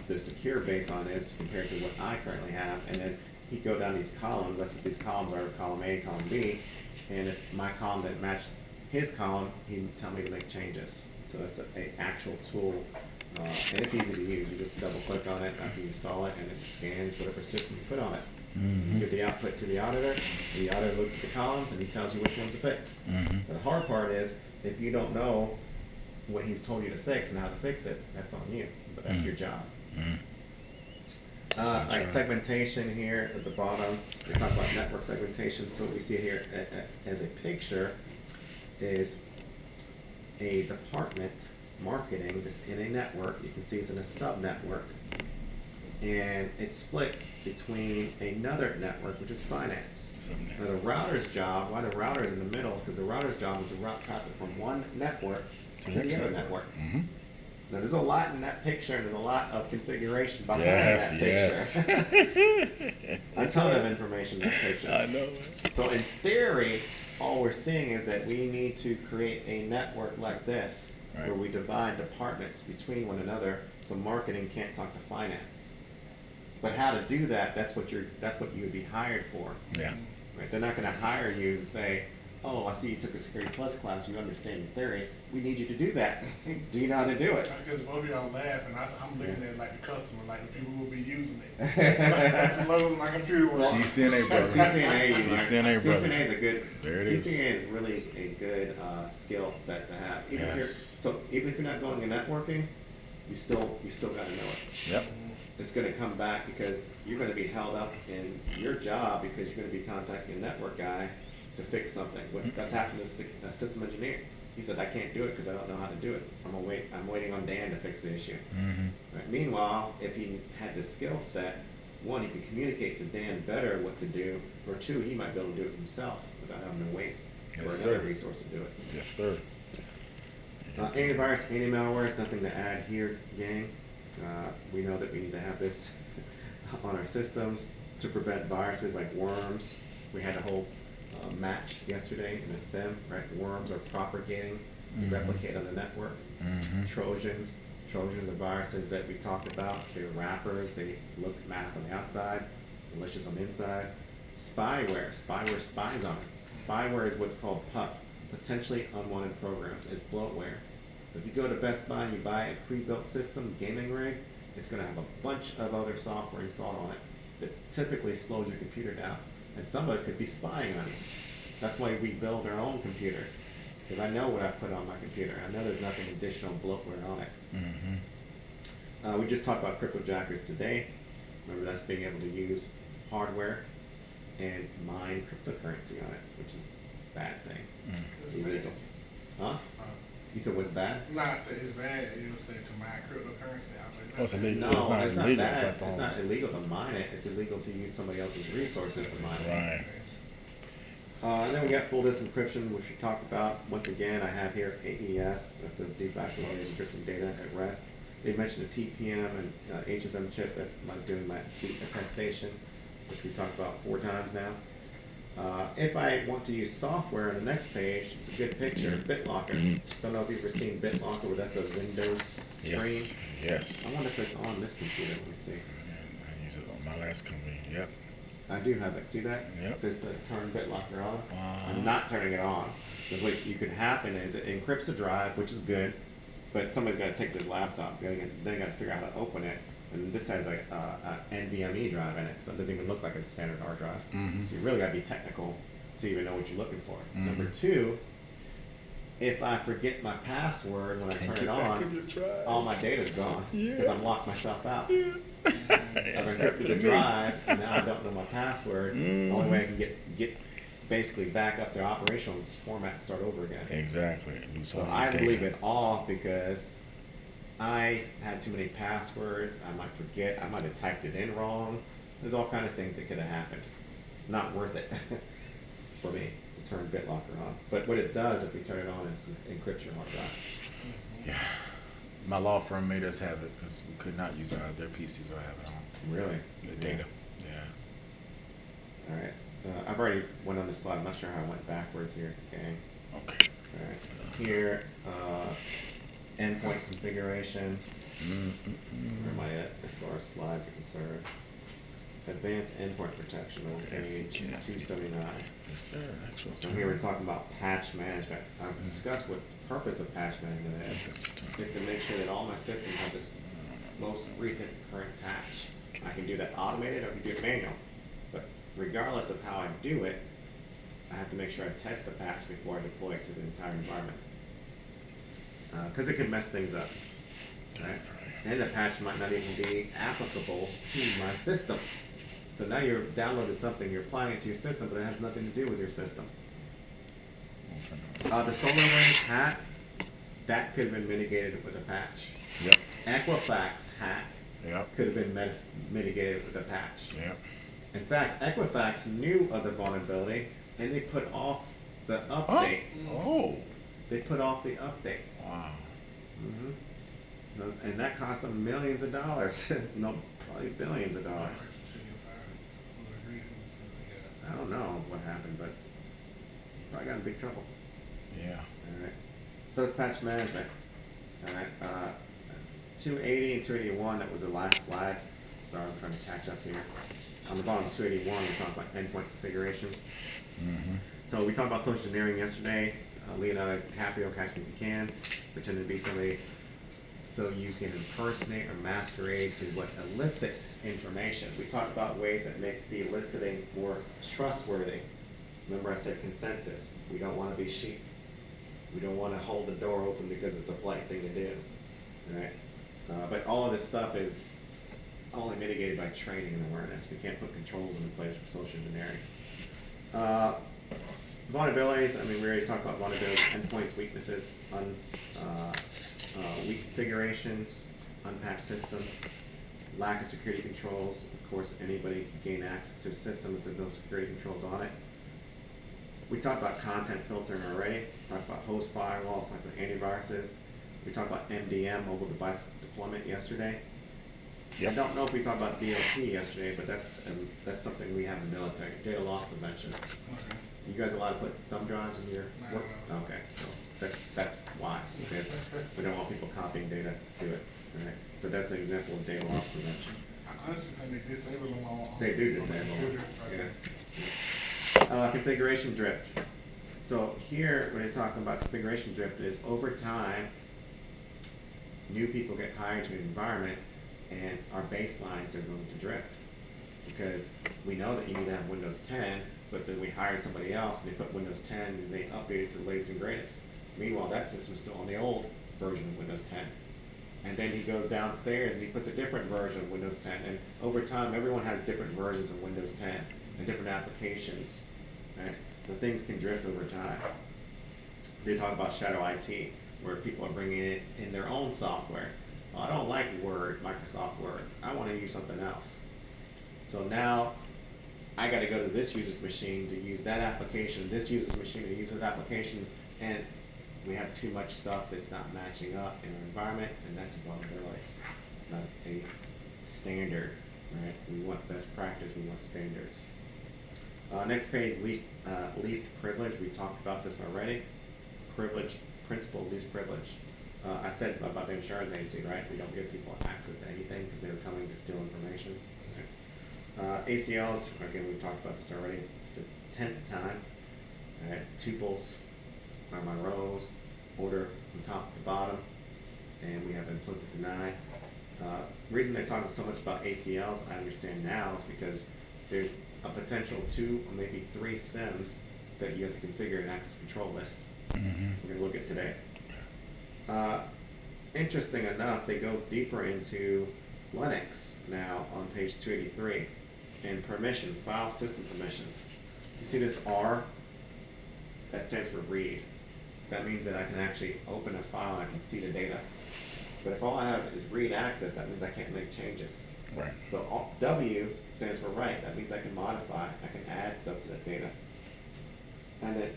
the secure baseline is compared to what I currently have, and then he'd go down these columns. That's what these columns are: column A, column B. And if my column didn't match his column, he'd tell me to make changes. So it's a actual tool, and it's easy to use. You just double click on it after you install it, and it scans whatever system you put on it. You give the output to the auditor, and the auditor looks at the columns and he tells you which one to fix. Mm-hmm. The hard part is if you don't know what he's told you to fix and how to fix it, that's on you. But that's your job. Like segmentation here at the bottom, we talk about network segmentation. So what we see here as a picture is a department marketing that's in a network. You can see it's in a sub-network, and it's split between another network, which is finance. Now the router's job, why the router is in the middle, is because the router's job is to route traffic from one network to the other network. Mm-hmm. Now there's a lot in that picture, and there's a lot of configuration behind Yes, that yes. picture. A ton of information in that picture. I know. So in theory, all we're seeing is that we need to create a network like this, Right. where we divide departments between one another, so marketing can't talk to finance. But how to do that, that's what you would be hired for. Yeah. Right? They're not gonna hire you and say, oh, I see you took a Security Plus class, you understand the theory, we need you to do that. Do you know how to do it? Because both of y'all laugh, and I'm looking at like the customer, like the people who will be using it. As long as my computer will. CCNA, brother. CCNA, CCNA, brother. CCNA is a good. There it is. CCNA is really a good skill set to have. Even if Yes. even if you're not going in networking, you still got to know it. Yep. It's going to come back because you're going to be held up in your job because you're going to be contacting a network guy to fix something. That's happened to a system engineer. He said, I can't do it because I don't know how to do it. I'm waiting on Dan to fix the issue. Right? Meanwhile, if he had the skill set, one, he could communicate to Dan better what to do, or two, he might be able to do it himself without having to wait for Yes, another sir. resource to do it. Yes, sir. Antivirus, anti-malware is nothing to add here, gang. We know that we need to have this on our systems to prevent viruses like worms. We had a whole match yesterday in a sim, right? Worms are propagating, replicate on the network. Trojans are viruses that we talked about. They're wrappers. They look mass on the outside, malicious on the inside. Spyware spies on us. Spyware is what's called PUP, potentially unwanted programs. It's bloatware. If you go to Best Buy and you buy a pre-built system, gaming rig, it's going to have a bunch of other software installed on it that typically slows your computer down. And some of it could be spying on you. That's why we build our own computers. Because I know what I put on my computer. I know there's nothing additional bloatware on it. We just talked about cryptojackers today. Remember, that's being able to use hardware and mine cryptocurrency on it, which is a bad thing. It's Illegal. Huh? bad. You said what's bad? No, I said it's bad. You say to mine cryptocurrency. I was like, What's that's illegal? No, It's not it's not illegal, bad. it's It's not not illegal to mine it. It's illegal to use somebody else's resources to mine it. Right. And then we got full disk encryption, which we talked about. Once again, I have here AES, that's the de facto way of encrypting data at rest. They mentioned the TPM and HSM chip, that's like doing my attestation, which we talked about 4 times now. If I want to use software on the next page, it's a good picture, BitLocker. Don't know if you've ever seen BitLocker, but that's a Windows screen. Yes. Yes. I wonder if it's on this computer, let me see. I use it on my last company. Yep. I do have it. See that? Yep. It says to turn BitLocker on. Uh-huh. I'm not turning it on. Because what you could happen is it encrypts the drive, which is good, but somebody's got to take this laptop. They got to figure out how to open it. And this has a NVMe drive in it, so it doesn't even look like a standard hard drive. So you really got to be technical to even know what you're looking for. Number 2, if I forget my password when I turn it on, all my data's gone because I'm locked myself out. I've encrypted the drive, and now I don't know my password. The only way I can get basically back up their operational is just format and start over again. Exactly. Lose So all your I data. leave it off because I have too many passwords. I might forget. I might have typed it in wrong. There's all kind of things that could have happened. It's not worth it for me to turn BitLocker on. But what it does if we turn it on is it encrypts your hard drive. Yeah. My law firm made us have it because we could not use their PCs or have it on. Really? The data. Yeah. All right. I've already went on this slide. I'm not sure how I went backwards here, gang. Okay. All right. Here, endpoint configuration. Where am I at as far as slides are concerned? Advanced endpoint protection on page SCP. 279. Yes, sir. Actual So here we're talking about patch management. I've discussed what the purpose of patch management is to make sure that all my systems have this most recent current patch. I can do that automated or I can do it manual. But regardless of how I do it, I have to make sure I test the patch before I deploy it to the entire environment. Because it can mess things up. Right? And the patch might not even be applicable to my system. So now you're downloading something, you're applying it to your system, but it has nothing to do with your system. The SolarWinds hack, that could have been mitigated with a patch. Yep. Equifax hack Yep. could have been mitigated with a patch. Yep. In fact, Equifax knew of the vulnerability and they put off the update. Oh. They put off the update. Wow. And that cost them millions of dollars. No, probably billions of dollars. I don't know what happened, but probably got in big trouble. Yeah. All right. So it's patch management. All right. 280 and 281, that was the last slide. Sorry, I'm trying to catch up here. On the bottom of 281, we talked about endpoint configuration. So we talked about social engineering yesterday. Leonardo DiCaprio, Catch Me If You Can, pretending to be somebody so you can impersonate or masquerade to what illicit information. We talked about ways that make the eliciting more trustworthy. Remember I said consensus. We don't want to be sheep. We don't want to hold the door open because it's a polite thing to do. All right? But all of this stuff is only mitigated by training and awareness. We can't put controls in place for social engineering. Vulnerabilities, I mean, we already talked about vulnerabilities, endpoints, weaknesses, weak configurations, unpatched systems, lack of security controls. Of course, anybody can gain access to a system if there's no security controls on it. We talked about content filtering already, talked about host firewalls, talked about antiviruses. We talked about MDM, mobile device deployment, yesterday. Yep. I don't know if we talked about DLP yesterday, but that's something we have in the military, data loss prevention. Okay. You guys allowed to put thumb drives in your No, work? no. Okay, so that's why, because we don't want people copying data to it, alright? But that's an example of data loss prevention. I honestly think they disable them all. They do on the disable them, computer. yeah. Configuration drift. So here, when you're talking about configuration drift, is over time, new people get hired to an environment, and our baselines are going to drift. Because we know that you need to have Windows 10, but then we hired somebody else and they put Windows 10 and they updated it to the latest and greatest. Meanwhile, that system's still on the old version of Windows 10. And then he goes downstairs and he puts a different version of Windows 10. And over time, everyone has different versions of Windows 10 and different applications, right? So things can drift over time. They talk about shadow IT, where people are bringing in their own software. Oh, I don't like Word, Microsoft Word. I want to use something else. So now I got to go to this user's machine to use that application, this user's machine to use this application, and we have too much stuff that's not matching up in our environment, and that's a vulnerability. It's not a standard, right? We want best practice, we want standards. Next page, least privilege. We talked about this already. Privilege, principal, least privilege. I said about the insurance agency, right? We don't give people access to anything because they're coming to steal information. ACLs, again, we talked about this already, the 10th time. Right? Tuples are my rows, order from top to bottom, and we have implicit deny. Reason I talk so much about ACLs, I understand now, is because there's a potential 2 or maybe 3 SIMs that you have to configure an access control list. Mm-hmm. We're going to look at today. Interesting enough, they go deeper into Linux now on page 283 and permission, file system permissions. You see this R? That stands for read. That means that I can actually open a file and I can see the data. But if all I have is read access, that means I can't make changes. Right. So W stands for write. That means I can modify, I can add stuff to that data. And then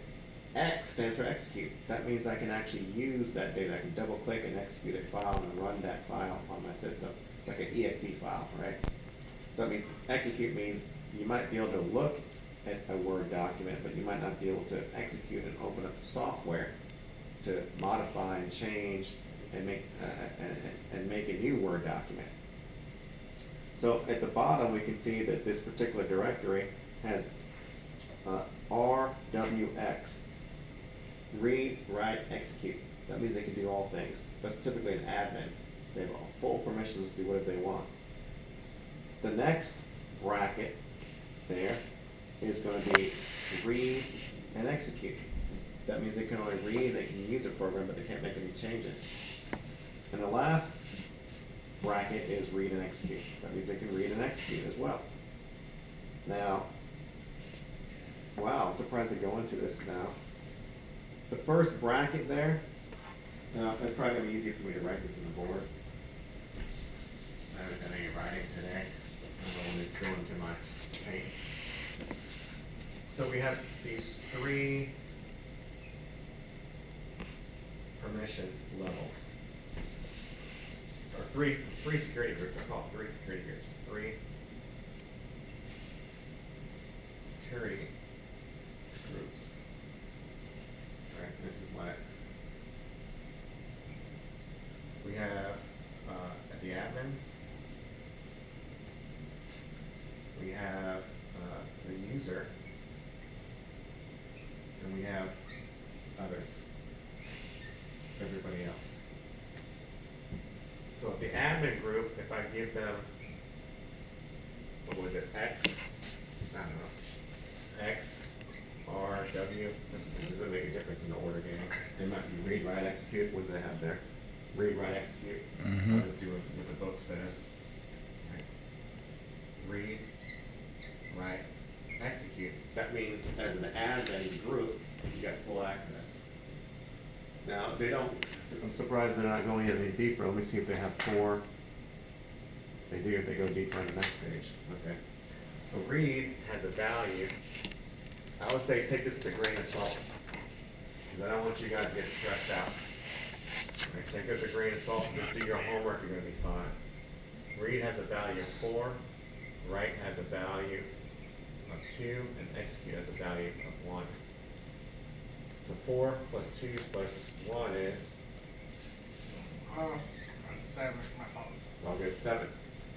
X stands for execute. That means I can actually use that data. I can double click and execute a file and run that file on my system. It's like an exe file, right? So that means execute means you might be able to look at a Word document, but you might not be able to execute and open up the software to modify and change and make a new Word document. So at the bottom, we can see that this particular directory has RWX, read, write, execute. That means they can do all things. That's typically an admin. They have full permissions to do whatever they want. The next bracket there is going to be read and execute. That means they can only read, they can use a program, but they can't make any changes. And the last bracket is read and execute. That means they can read and execute as well. Now, wow, I'm surprised to go into this now. The first bracket there, it's probably going to be easier for me to write this on the board. I haven't done any writing today. I'm going to go into my paint. So we have these 3 permission levels. Or three security groups. I call it 3 security groups. 3 security groups. Alright, this is Linux. We have at the admins, we have the user, and we have others. It's everybody else. So the admin group, if I give them, what was it, X, I don't know, X, R, W, this doesn't make a difference in the order game. They might be read, write, execute. What do they have there? Read, write, execute. Mm-hmm. I'll just do what the book says. Right. Read, write, execute. That means as an admin group, you got full access. Now, they don't, I'm surprised they're not going any deeper. Let me see if they have 4. They do, they go deeper on the next page. Okay. So read has a value. I would say take this with a grain of salt, because I don't want you guys to get stressed out. Right, take it with a grain of salt, just do your homework, you're gonna be fine. Read has a value of 4, write has a value of 2, and execute has a value of 1. So 4 plus 2 plus 1 is, That's a 7, my fault. it's all good, 7.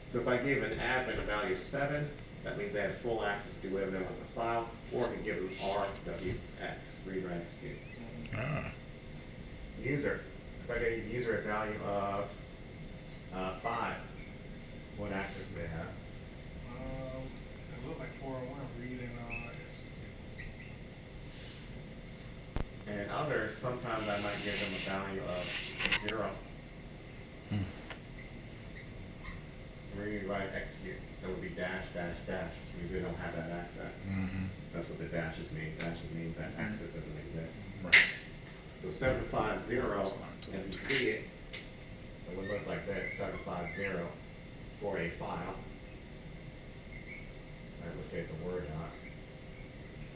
So if I give an admin a value of 7, that means they have full access to do whatever they want with the file, or I can give them RWX, read, write, execute. Ah. User, if I gave user a value of 5, what access do they have? It looked like 4 and 1, read and execute. And others, sometimes I might give them a value of 0. Read, write, execute. That would be dash, dash, dash, which means they don't have that access. Mm-hmm. That's what the dashes mean. Dashes mean that access doesn't exist. Right. So 750, That's not too if you much. see it, it would look like this, 750 for a file. Alright, let's say it's a Word doc.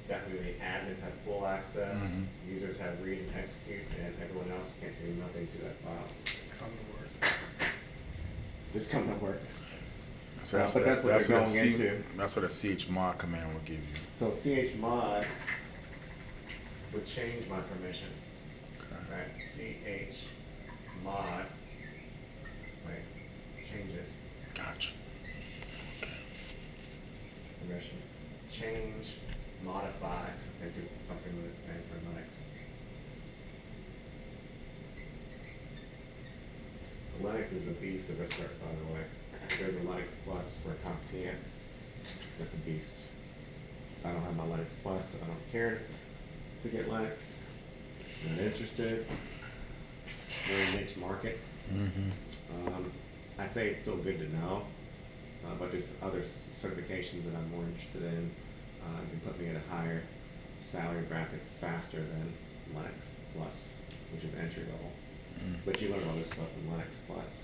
That way the admins have full access, Mhm. users have read and execute, and everyone else can't do nothing to that file. It's come to work. Just come to work. So But that's what they're going into. That's what a chmod command will give you. So chmod would change my permission, Okay. right? Chmod, right, changes Gotcha. permissions. Change, modify, I think is something that stands for Linux. Linux is a beast of a cert, by the way. There's a Linux Plus for CompTIA. That's a beast. I don't have my Linux Plus, so I don't care to get Linux. I'm not interested. Very niche market. Mm-hmm. I say it's still good to know, but there's other certifications that I'm more interested in. Can put me at a higher salary bracket faster than Linux Plus, which is entry level. But you learn all this stuff in Linux Plus,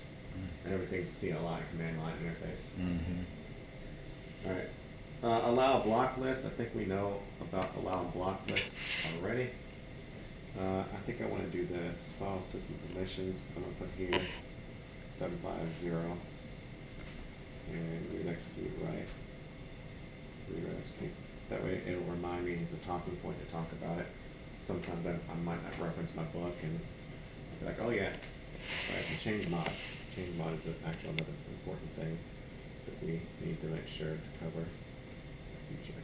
and everything's CLI, command line interface. Mm-hmm. All right. Allow block list. I think we know about allow block list already. I think I want to do this. File system permissions. I'm going to put here 750 and read execute right. Read execute. That way it'll remind me it's a talking point to talk about it. Sometimes I might not reference my book and I'll be like, oh yeah, that's right. And change mod. Change mod is actually another important thing that we need to make sure to cover in the future.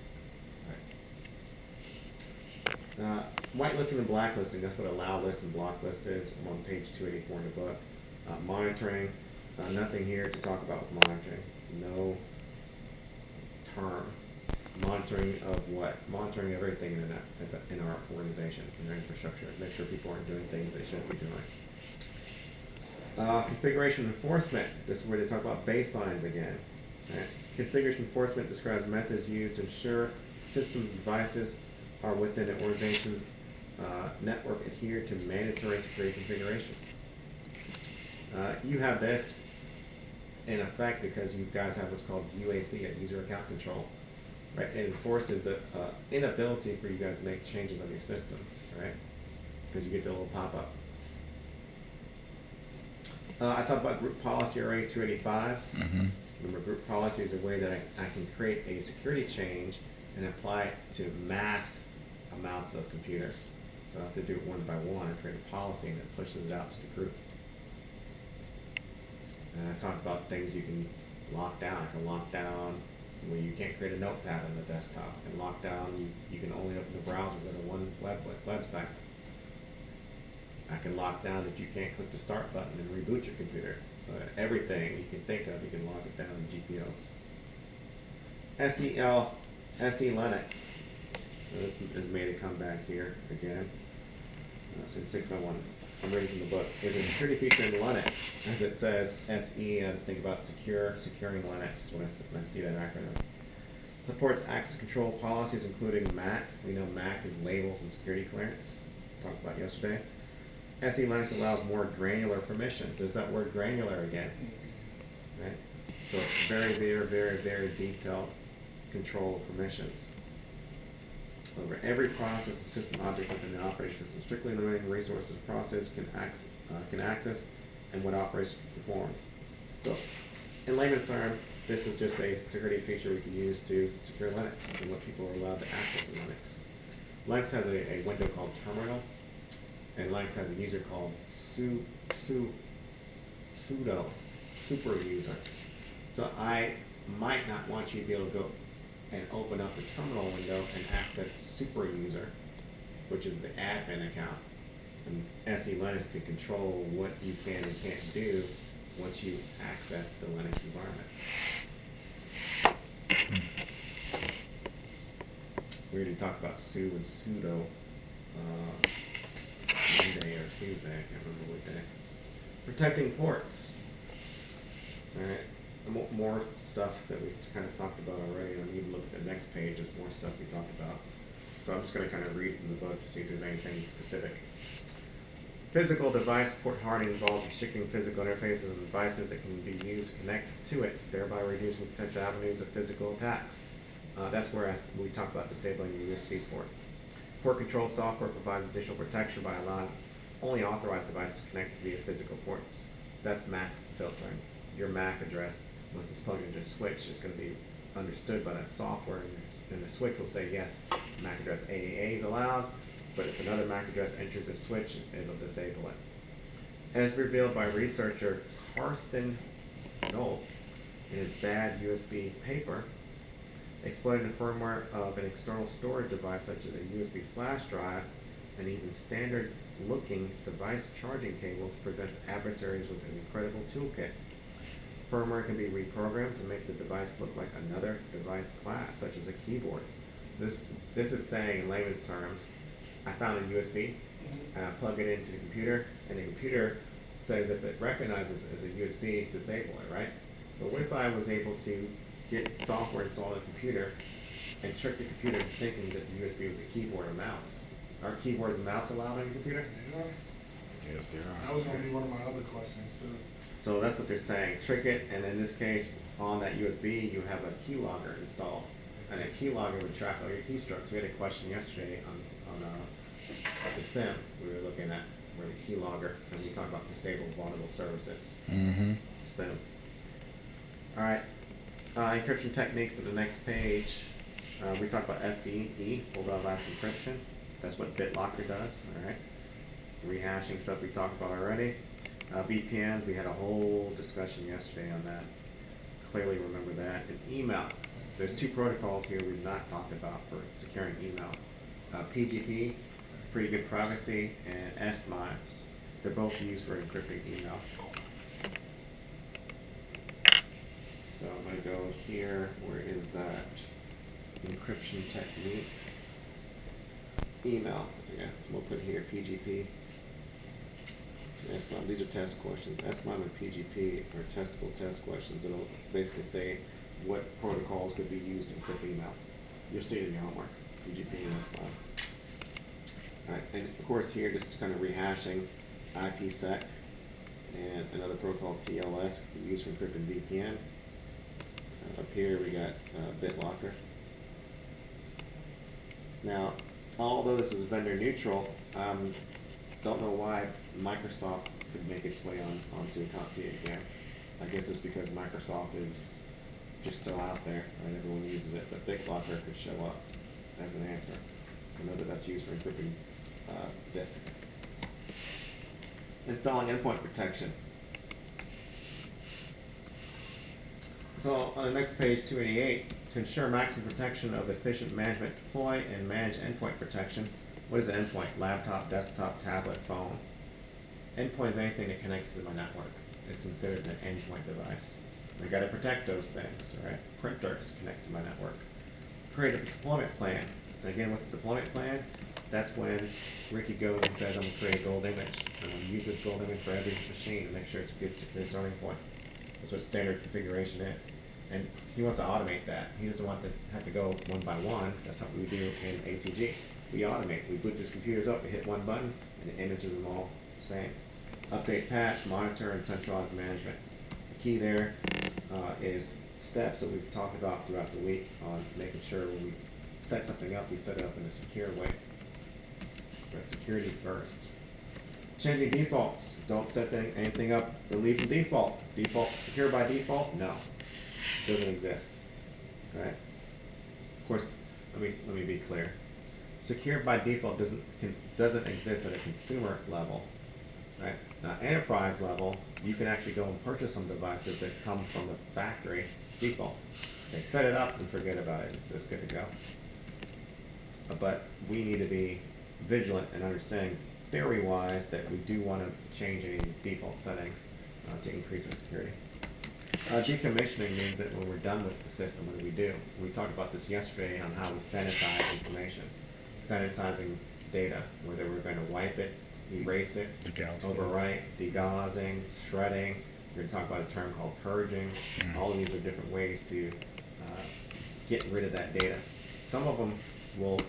Alright. Whitelisting and blacklisting, that's what allow list and block list is. I'm on page 284 in the book. Monitoring, nothing here to talk about with monitoring. No term. Monitoring of what? Monitoring everything in our organization, in our infrastructure. Make sure people aren't doing things they shouldn't be doing. Configuration enforcement. This is where they talk about baselines again. Right? Configuration enforcement describes methods used to ensure systems and devices are within an organization's network adhere to mandatory security configurations. You have this in effect because you guys have what's called UAC, User Account Control. Right? It enforces the inability for you guys to make changes on your system, right? Because you get the little pop-up. I talked about group policy RA 285. Mm-hmm. Remember, group policy is a way that I can create a security change and apply it to mass amounts of computers. So I don't have to do it one by one. I create a policy and it pushes it out to the group. And I talked about things you can lock down. I can lock down where you can't create a notepad on the desktop. And lock down, you can only open the browser with a one website. I can lock down that you can't click the start button and reboot your computer. So everything you can think of, you can lock it down in GPOs. SE Linux. So this is made a comeback here again. Since 601. I'm reading from the book. Is a security feature in Linux. As it says SE, I just think about securing Linux when I see that acronym. Supports access control policies including MAC. We know MAC is labels and security clearance. Talked about yesterday. SE Linux allows more granular permissions. There's that word granular again. Right? So very, very, very, very detailed control of permissions over every process and system object within the operating system, strictly limiting resources the process can access and what operations performed. So, in layman's term, this is just a security feature we can use to secure Linux and what people are allowed to access in Linux. Linux has a window called terminal, and Linux has a user called sudo super user. So I might not want you to be able to go and open up the terminal window and access super user, which is the admin account. And SE Linux can control what you can and can't do once you access the Linux environment. We already talked about su and sudo Monday or Tuesday, I can't remember what day. Protecting ports. Alright, more stuff that we kind of talked about already. I don't need to look at the next page, there's more stuff we talked about. So I'm just going to kind of read from the book to see if there's anything specific. Physical device port hardening involves restricting physical interfaces of devices that can be used to connect to it, thereby reducing potential avenues of physical attacks. That's where we talk about disabling the USB port. Port control software provides additional protection by allowing only authorized devices to connect via physical ports. That's MAC filtering. Your MAC address, once it's plugged into a switch, is going to be understood by that software, and the switch will say, yes, MAC address AAA is allowed, but if another MAC address enters a switch, it'll disable it. As revealed by researcher Karsten Knoll in his Bad USB paper, exploiting the firmware of an external storage device such as a USB flash drive and even standard looking device charging cables presents adversaries with an incredible toolkit. Firmware can be reprogrammed to make the device look like another device class, such as a keyboard. This is saying in layman's terms, I found a USB and I plug it into the computer, and the computer says if it recognizes as a USB, disable it, right? But what if I was able to get software installed on the computer and trick the computer into thinking that the USB was a keyboard or mouse? Are keyboards and mouse allowed on your computer? Yeah. Yes, they That are. was gonna be one of my other questions too. So that's what they're saying. Trick it, and in this case, on that USB, you have a keylogger installed, and a keylogger would track all your keystrokes. We had a question yesterday on the SIM. We were looking at where the keylogger, and we talked about disabled vulnerable services. Mm-hmm. To SIM. All right. Encryption techniques to the next page. We talked about FDE, full disk encryption. That's what BitLocker does. All right. Rehashing stuff we talked about already. VPNs, we had a whole discussion yesterday on that. Clearly remember that. And email. There's two protocols here we've not talked about for securing email. PGP, pretty good privacy, and SMIME. They're both used for encrypting email. So I'm going to go here. Where is that? Encryption techniques. Email. Yeah, we'll put here PGP. SMIME. These are test questions. SMIME and PGP are testable test questions. It'll basically say what protocols could be used to encrypt email. You'll see it in your homework. PGP and SMIME. Alright, and of course here, just kind of rehashing IPsec and another protocol TLS can be used for encrypting VPN. Up here we got BitLocker. Now, although this is vendor neutral, don't know why Microsoft could make its way onto a CompTIA exam. I guess it's because Microsoft is just so out there, right? Everyone uses it, but BitLocker could show up as an answer. So know that that's used for encrypting disk. Installing endpoint protection. So on the next page, 288, to ensure maximum protection of efficient management, deploy and manage endpoint protection. What is an endpoint? Laptop, desktop, tablet, phone. Endpoint is anything that connects to my network. It's considered an endpoint device. I got to protect those things, right? Printers connect to my network. Create a deployment plan. And again, what's the deployment plan? That's when Ricky goes and says, I'm going to create a gold image. I'm going to use this gold image for every machine to make sure it's a good secure starting point. That's what standard configuration is. And he wants to automate that. He doesn't want to have to go one by one. That's what we do in ATG. We automate. We boot these computers up, we hit one button, and it images them all the same. Update, patch, monitor, and centralized management. The key there is steps that we've talked about throughout the week on making sure when we set something up, we set it up in a secure way. Right, security first. Changing defaults. Don't set anything up and leave from default. Default secure by default? No. Doesn't exist. Right? Of course, let me be clear. Secure by default doesn't exist at a consumer level. Right? Now, enterprise level, you can actually go and purchase some devices that come from the factory default. They set it up and forget about it. It's good to go. But we need to be vigilant and understanding theory-wise that we do want to change any of these default settings to increase the security. Decommissioning means that when we're done with the system, what do we do? We talked about this yesterday on how we sanitize information, sanitizing data, whether we're going to wipe it, erase it, overwrite, degaussing, shredding. We're going to talk about a term called purging. All of these are different ways to get rid of that data. Some of them will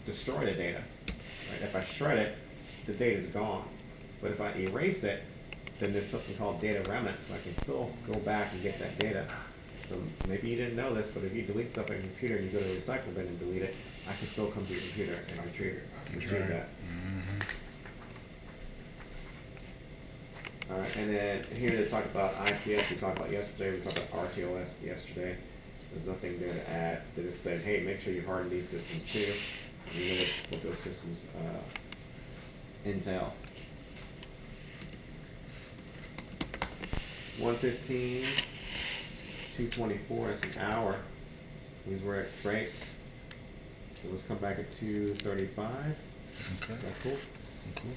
destroy the data. Right? If I shred it, the data is gone. But if I erase it, then there's something called data remnant, so I can still go back and get that data. So maybe you didn't know this, but if you delete stuff on your computer and you go to the recycle bin and delete it, I can still come to your computer and retrieve that. All right, and then here they talk about ICS. We talked about yesterday. We talked about RTOS yesterday. There's nothing there to add. They just said, hey, make sure you harden these systems too. And you know what those systems entail. 1:15, 2:24. That's an hour. Means we're at break. So let's come back at 2:35. Okay. Is that cool? Cool.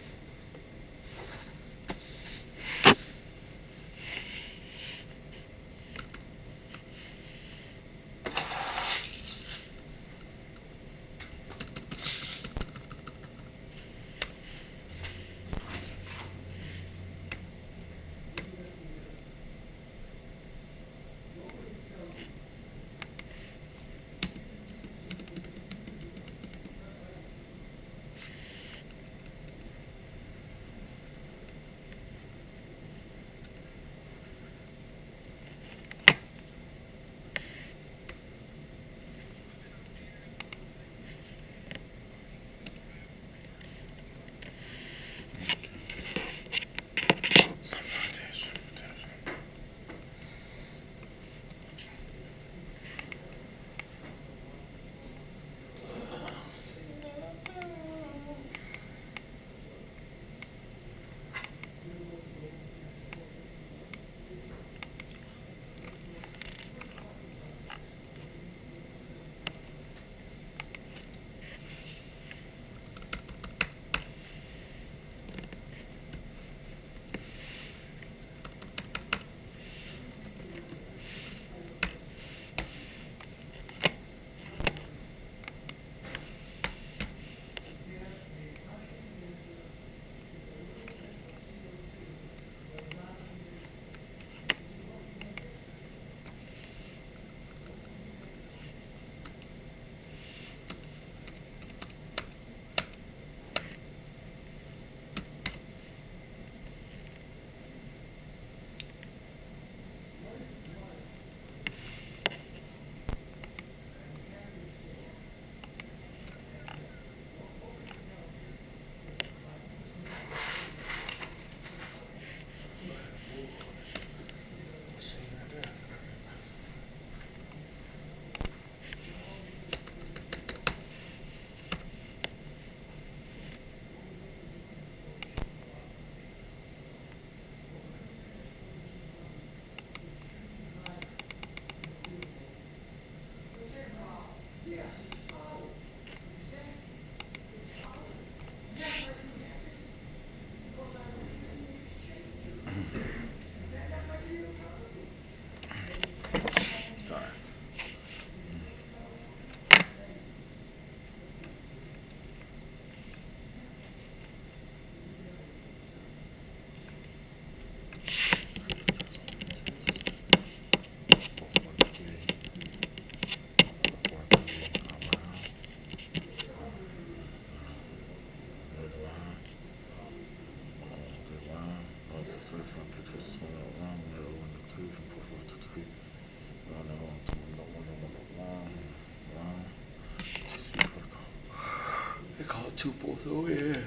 They call it tuples. Oh yeah.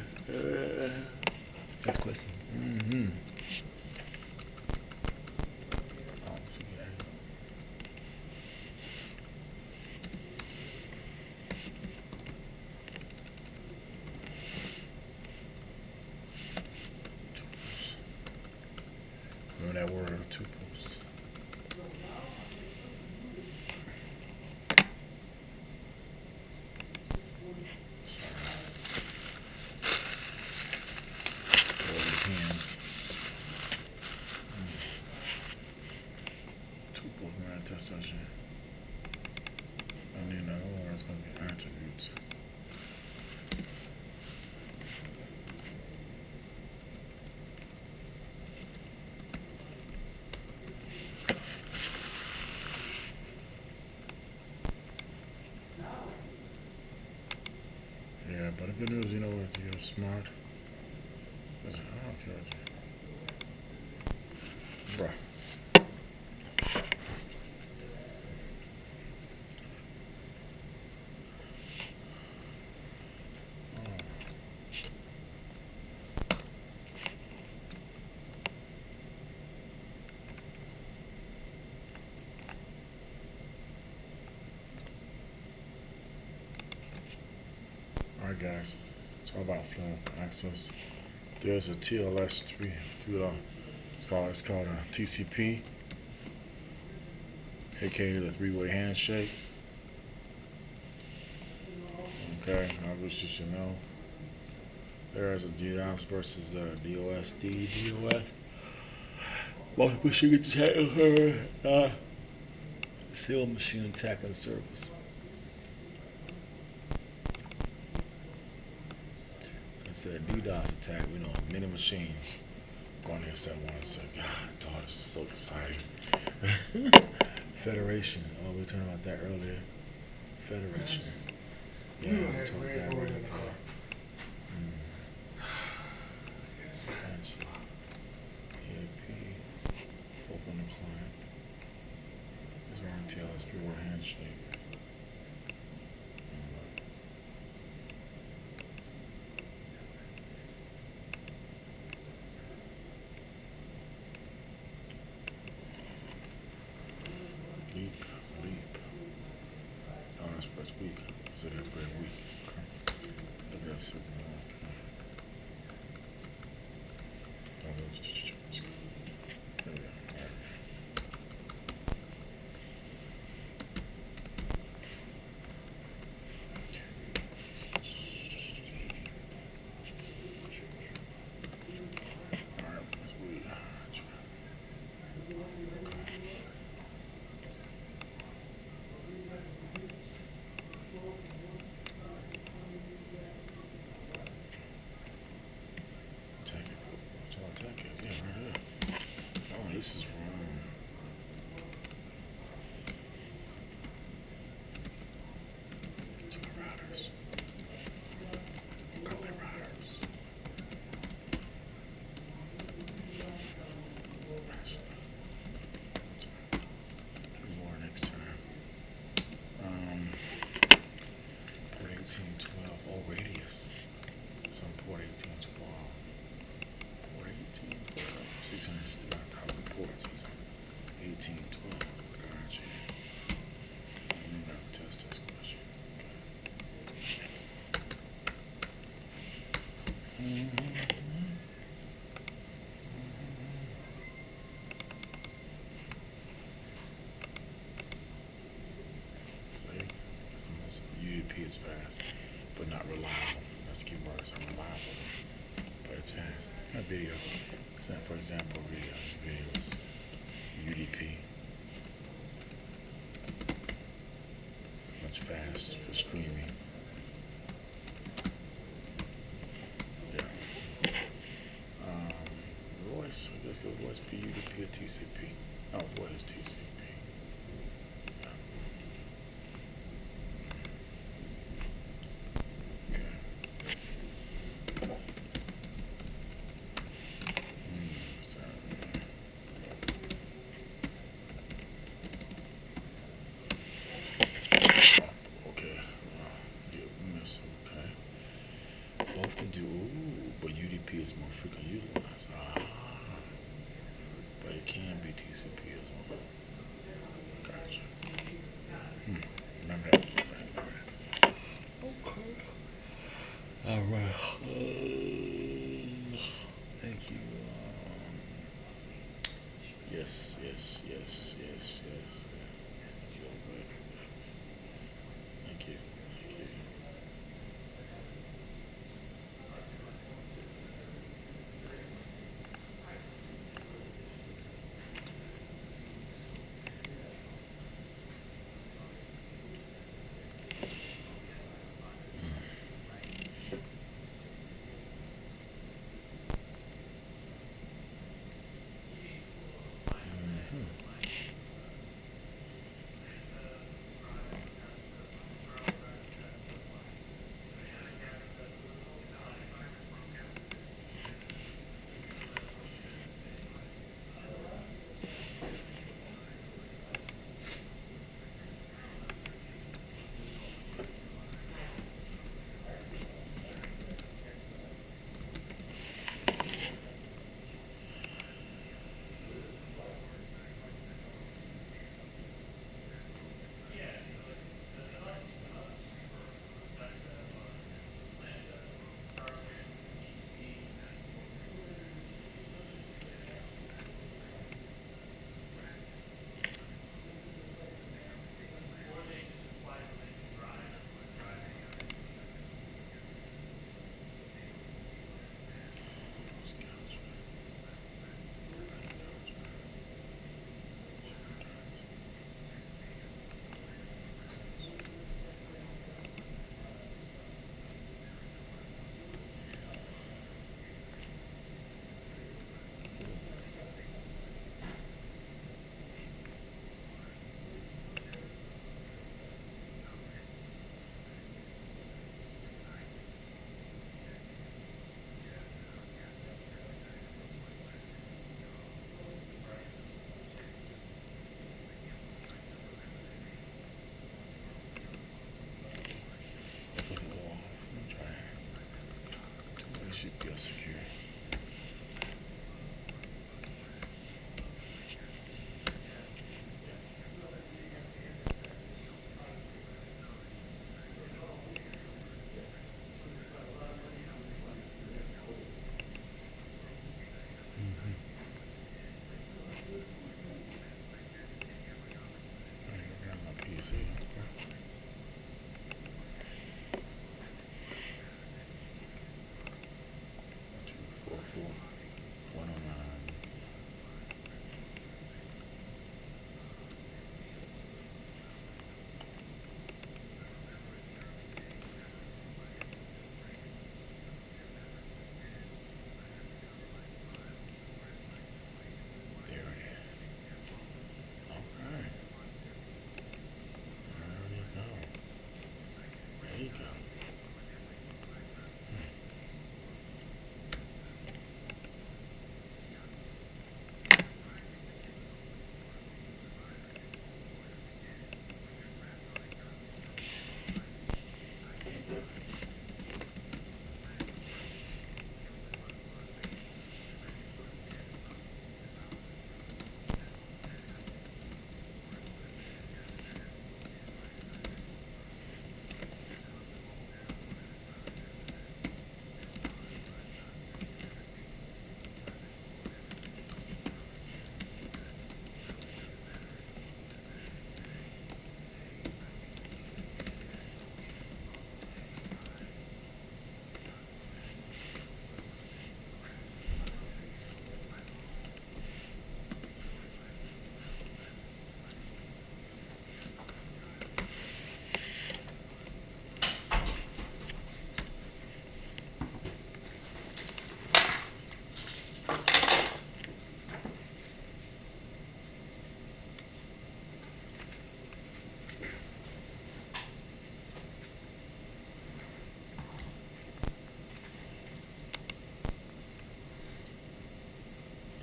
That's question. Mm-hmm. Remember that word, tuples. Hands. Tuples, man, that's that shit. And then the other one is going to be attributes. Yeah, but the good news, you know, if you're smart, I don't care. Bruh. Alright guys, it's all about flow access. There's a TLS 3 it's called a TCP, aka the three-way handshake. Okay, obviously you should know. There's a DDoS versus DOS. Multiple machine attack, single machine attack on service. So I said DDoS attack, we know many machines. Going there said one, so God, I thought this is so exciting. Federation. Oh, we were talking about that earlier. Federation. Yeah, we talked about that earlier. Open the client. This is our TLS pure handshake. Leap. Oh, that's press weak. So they're very weak. Okay. Look at that signal. Okay. Let's go. There we go. All right. All right, let's wait. Attack is, yeah, right here. Oh, this is wrong. To the routers. Call it routers. Do more next time. Port 1812. Oh, radius. So port 1812. 665,000 ports. It's 1812. Gotcha. Let me not test this question. Okay. See, UDP is fast, but not reliable. That's the key words. Unreliable, but it's fast. A video. So for example, videos, UDP, much fast for streaming. Yeah. Voice, I guess go voice be UDP or TCP. Oh, voice TCP. Yeah. Okay. can be TCP as well. Gotcha. Remember that. Okay. All right. Thank you. Yes. Thank you. Put it off. Let me try. It should be secure. My PC. Okay. 244-109. There it is. Okay. There you go. There you go.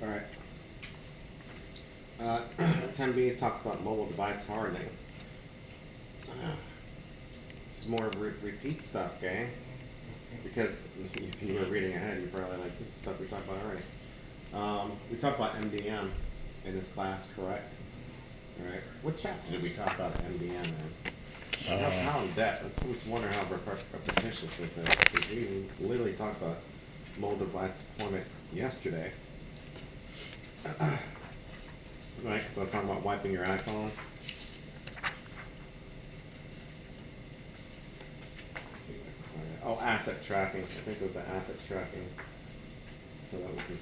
All right. 10Bs talks about mobile device hardening. This is more repeat stuff, okay? Because if you were reading ahead, you're probably like, this is stuff we talked about already. We talked about MDM in this class, correct? All right. What chapter did we talk about MDM in? How in depth? I was wondering how repetitious this is, because we literally talked about mobile device deployment yesterday. Right, so I was talking about wiping your iPhone. Let's see if I can find it. Oh, asset tracking. I think it was the asset tracking. So that was in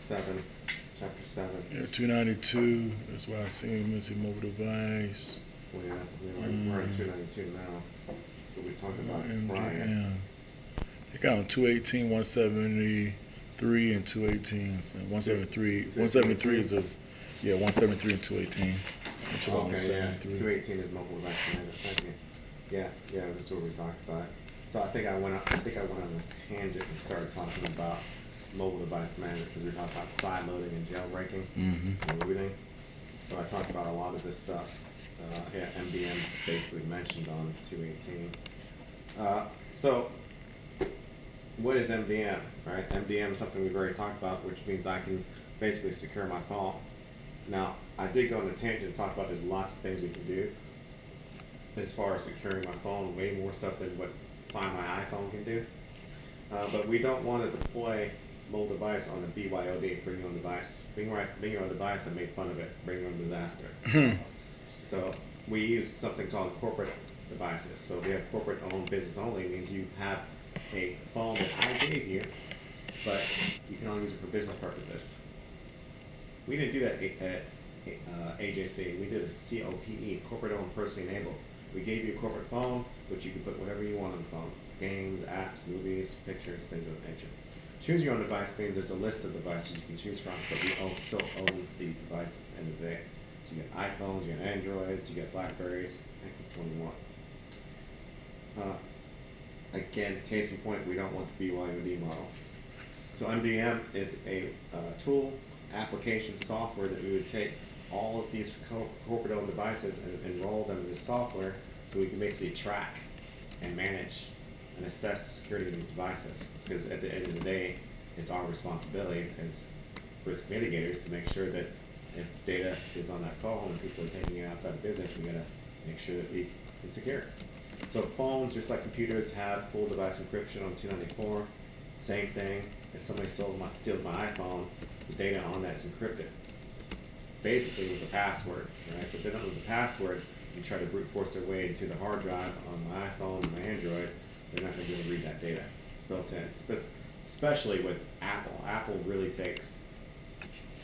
chapter 7. Yeah, 292. That's why I see missing mobile device. Well, yeah, we're in 292 now. But we talked about prior. Yeah. They got on 218, 173, and 218. So 173 is a 173 and 218. Which about Okay, yeah. 173. 218 is mobile device management. Thank you. Yeah, that's what we talked about. So I think I went on a tangent and started talking about mobile device management because we were talking about side loading and jailbreaking and everything. So I talked about a lot of this stuff. MDM's basically mentioned on 218. So what is MDM, right? MDM is something we've already talked about, which means I can basically secure my phone. Now, I did go on a tangent and talk about there's lots of things we can do as far as securing my phone, way more stuff than what Find My iPhone can do. But we don't want to deploy mobile device on a BYOD, bring your own device. Bring your own device and make fun of it, bring your own disaster. So we use something called corporate devices. So if you have corporate owned business only, it means you have a phone that I gave you, but you can only use it for business purposes. We didn't do that at AJC. We did a COPE, corporate owned, personally enabled. We gave you a corporate phone, but you can put whatever you want on the phone. Games, apps, movies, pictures, things of that nature. Choose your own device means there's a list of devices you can choose from, but we still own these devices at the end of the day. So you get iPhones, you get Androids, you get Blackberries, pick which one you want. Again, case in point, we don't want the BYOD model. So MDM is a tool, application, software that we would take all of these corporate owned devices and enroll them in this software so we can basically track and manage and assess the security of these devices. Because at the end of the day, it's our responsibility as risk mitigators to make sure that if data is on that phone and people are taking it outside of business, we gotta make sure that we can secure it. So phones, just like computers, have full device encryption on 294. Same thing. If somebody steals my iPhone, the data on that is encrypted. Basically with a password, right? So if they don't know the password, you try to brute force their way into the hard drive on my iPhone and my Android, they're not going to be able to read that data. It's built in, especially with Apple. Apple really takes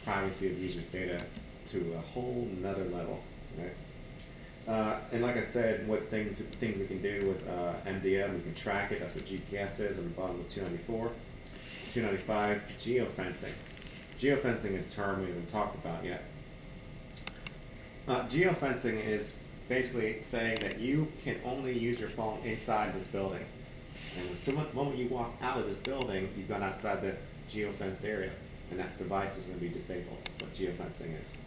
privacy of users' data to a whole nother level, right? And like I said, what things we can do with MDM, we can track it. That's what GPS is on the bottom of 294. 295, geofencing. Geofencing is a term we haven't talked about yet. Geofencing is basically saying that you can only use your phone inside this building. And the moment you walk out of this building, you've gone outside the geofenced area, and that device is going to be disabled. That's what geofencing is.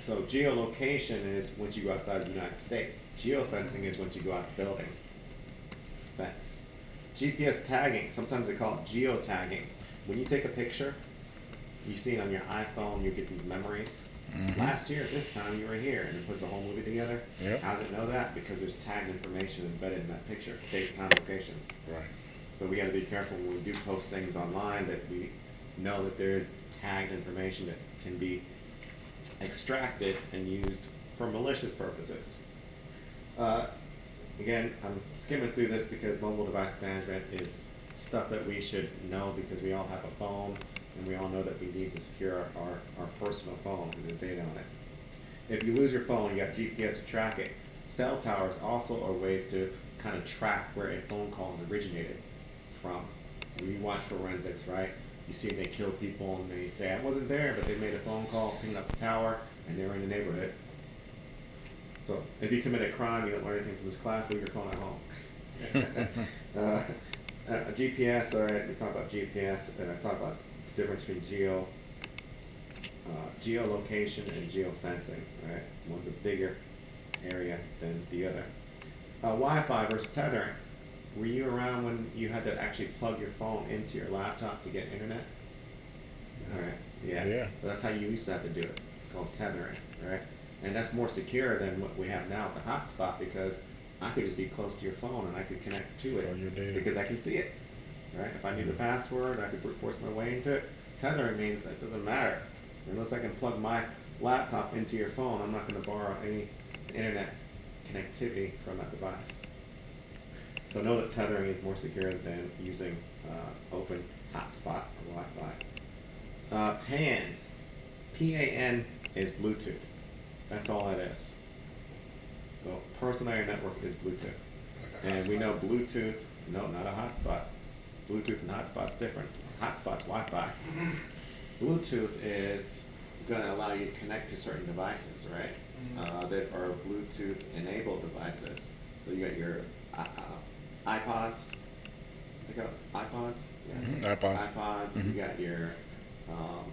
So geolocation is once you go outside the United States. Geofencing is once you go out the building. Fence. GPS tagging, sometimes they call it geotagging. When you take a picture, you see it on your iPhone, you get these memories. Last year at this time you were here, and it puts the whole movie together. Yep. How does it know that? Because there's tagged information embedded in that picture, date, time, location. Right. So we got to be careful when we do post things online that we know that there is tagged information that can be extracted and used for malicious purposes. Again, I'm skimming through this because mobile device management is stuff that we should know because we all have a phone and we all know that we need to secure our personal phone because there's data on it. If you lose your phone, you got GPS to track it. Cell towers also are ways to kind of track where a phone call has originated from. When you watch forensics, right? You see they kill people and they say, I wasn't there, but they made a phone call, pinged up the tower, and they were in the neighborhood. So if you commit a crime, you don't learn anything from this class, leave your phone at home. GPS, all right, we talk about GPS, and I talk about the difference between geolocation and geofencing, right? One's a bigger area than the other. Wi-Fi versus tethering. Were you around when you had to actually plug your phone into your laptop to get internet? All right, yeah. Yeah. So that's how you used to have to do it. called tethering, right? And that's more secure than what we have now with the hotspot because I could just be close to your phone and I could connect to Store your it data. because I can see it, right? If I need the password, I could brute force my way into it. Tethering means it doesn't matter. Unless I can plug my laptop into your phone, I'm not going to borrow any internet connectivity from that device. So know that tethering is more secure than using open hotspot or Wi-Fi. PANs, PAN is Bluetooth. That's all it is. So personal area network is Bluetooth. Like a And we hotspot. know Bluetooth, no, not a hotspot. Bluetooth and hotspot's different. Hotspot's Wi-Fi. Bluetooth is going to allow you to connect to certain devices, right? That are Bluetooth enabled devices. So you got your iPods. Think of iPods. iPods, iPods. You got your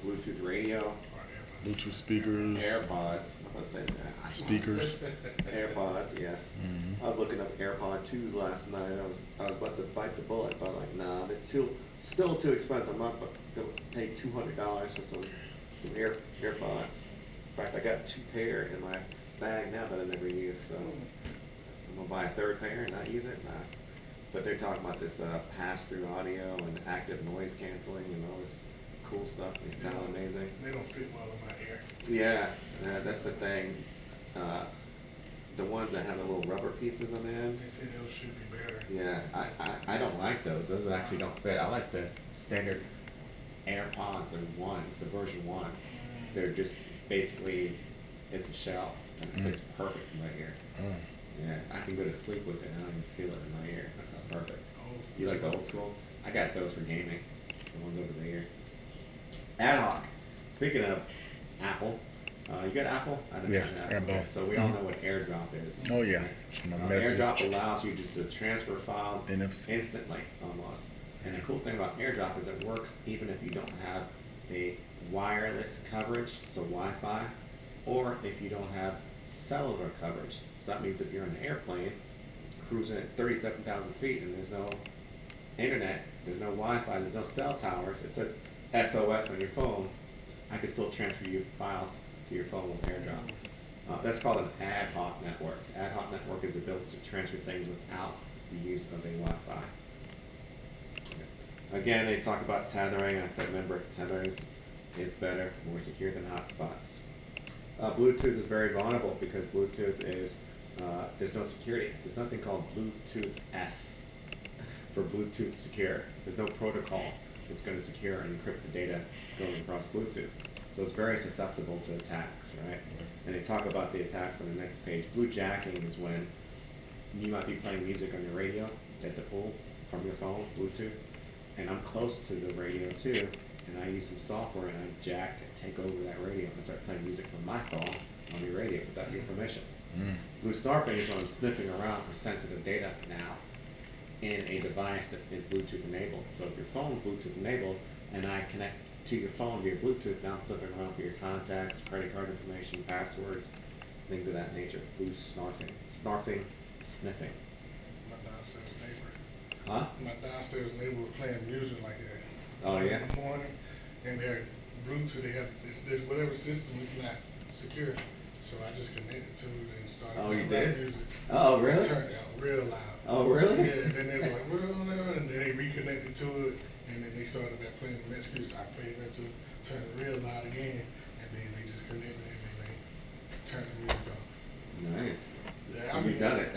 Bluetooth radio, Or AirPods. Bluetooth speakers, AirPods. I'm gonna say that. iPods. speakers. AirPods, yes. I was looking up AirPod 2s last night. I was about to bite the bullet, but I'm like, nah, they're still too expensive. I'm not gonna pay $200 for some AirPods. In fact, I got 2 pair in my bag now that I never use, so I'm gonna buy a 3rd pair and not use it. Nah. But they're talking about this pass-through audio and active noise canceling and all this cool stuff. They sound amazing. They don't fit well in my ear. Yeah, that's the thing. The ones that have the little rubber pieces on the end. They say those should be better. Yeah, I don't like those. Those actually don't fit. I like the standard AirPods or ones, the version ones. They're just basically, it's a shell and it fits perfect in my ear. Yeah, I can go to sleep with it and I don't even feel it in my ear. That's not perfect. Old You like the old school? I got those for gaming. The ones over the ear. Ad hoc. Speaking of Apple, you got Apple? I don't Yes, have Apple. Okay, so we all know what AirDrop is. Oh yeah, it's my messages. AirDrop allows you just to transfer files NFC. instantly, almost. And the cool thing about AirDrop is it works even if you don't have a wireless coverage, so Wi-Fi, or if you don't have cellular coverage. So that means if you're in an airplane cruising at 37,000 feet and there's no internet, there's no Wi-Fi, there's no cell towers, it says SOS on your phone, I can still transfer your files to your phone with AirDrop. That's called an ad hoc network. Ad hoc network is the ability to transfer things without the use of a Wi-Fi. Again, they talk about tethering. I said, remember, tethering is better, more secure than hotspots. Bluetooth is very vulnerable because Bluetooth is, there's no security. There's nothing called Bluetooth S for Bluetooth secure. There's no protocol that's going to secure and encrypt the data going across Bluetooth. So it's very susceptible to attacks, right? And they talk about the attacks on the next page. Bluejacking is when you might be playing music on your radio at the pool from your phone, Bluetooth, and I'm close to the radio too, and I use some software and I take over that radio and I start playing music from my phone on your radio without your permission. Blue snarfing is when I'm sniffing around for sensitive data now in a device that is Bluetooth enabled. So if your phone is Bluetooth enabled and I connect to your phone via Bluetooth, now I'm sniffing around for your contacts, credit card information, passwords, things of that nature. Blue snarfing. Snarfing, sniffing. My downstairs neighbor. Huh? My downstairs neighbor was playing music like that. Oh, yeah? In the morning, and they're Bluetooth. They have this whatever system is not secure. So I just connected to it and started Oh, you playing rap did? music. Oh, really? It turned out real loud. Oh, really? Yeah, and then they were like, well, and then they reconnected to it, and then they started back playing the next music. I played that to turn it real loud again, and then they just connected and then they turned the music off. Nice. Yeah, I You've mean, done it.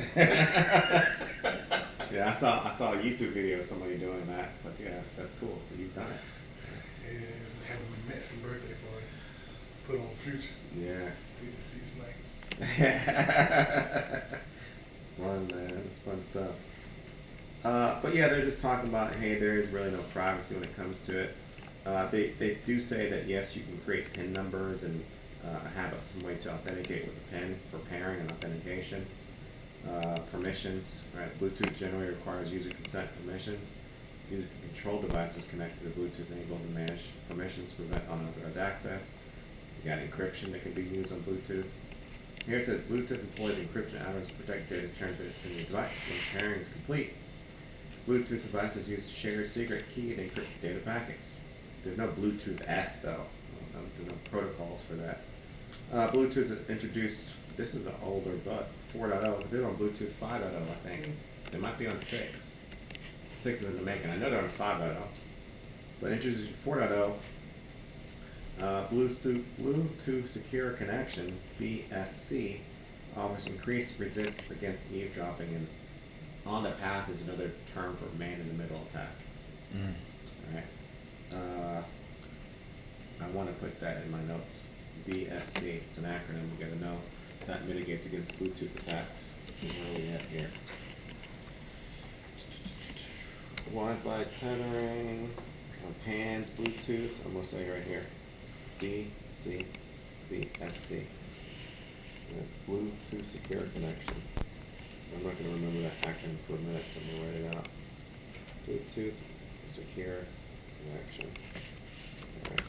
Yeah, I saw a YouTube video of somebody doing that, but yeah, that's cool. So you've done it. and having a Mexican birthday party, put on Future, Yeah. 56 nights. Fun, man. It's fun stuff. But yeah, they're just talking about, hey, there is really no privacy when it comes to it. They do say that yes, you can create PIN numbers and have some way to authenticate with a PIN for pairing and authentication. Permissions, right? Bluetooth generally requires user consent permissions. User control devices connect to the Bluetooth enabled to manage permissions to prevent unauthorized access. You got encryption that can be used on Bluetooth. Here it says Bluetooth employs encryption algorithms to protect data transmitted to the device when pairing is complete. Bluetooth devices use shared secret key to encrypt data packets. There's no Bluetooth S though. There's no protocols for that. Bluetooth introduced. This is an older, but 4.0. They're on Bluetooth 5.0, I think. They might be on 6. 6 is in the making. I know they're on 5.0. But introduced 4.0. Bluetooth Secure Connection (BSC) offers increased resistance against eavesdropping, and on the path is another term for man-in-the-middle attack. All right. I want to put that in my notes. BSC. It's an acronym. We got to know that mitigates against Bluetooth attacks. So where are we at here? Wi-Fi tethering, PANs, Bluetooth. I'm gonna say right here. BSC. Bluetooth Secure Connection. I'm not gonna remember that acronym for a minute, so I'm gonna write it out. Bluetooth Secure Connection. Alright.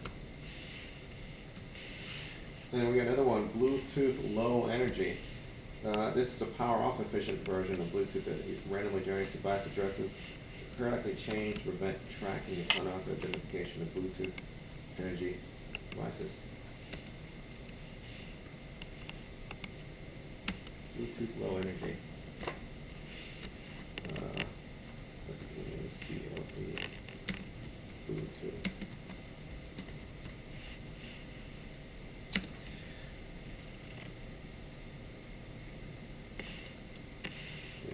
And then we got another one, Bluetooth Low Energy. This is a power off efficient version of Bluetooth that randomly generates device addresses, periodically change to prevent tracking and unauthorized identification of Bluetooth energy devices. Bluetooth Low Energy. BLE. Bluetooth.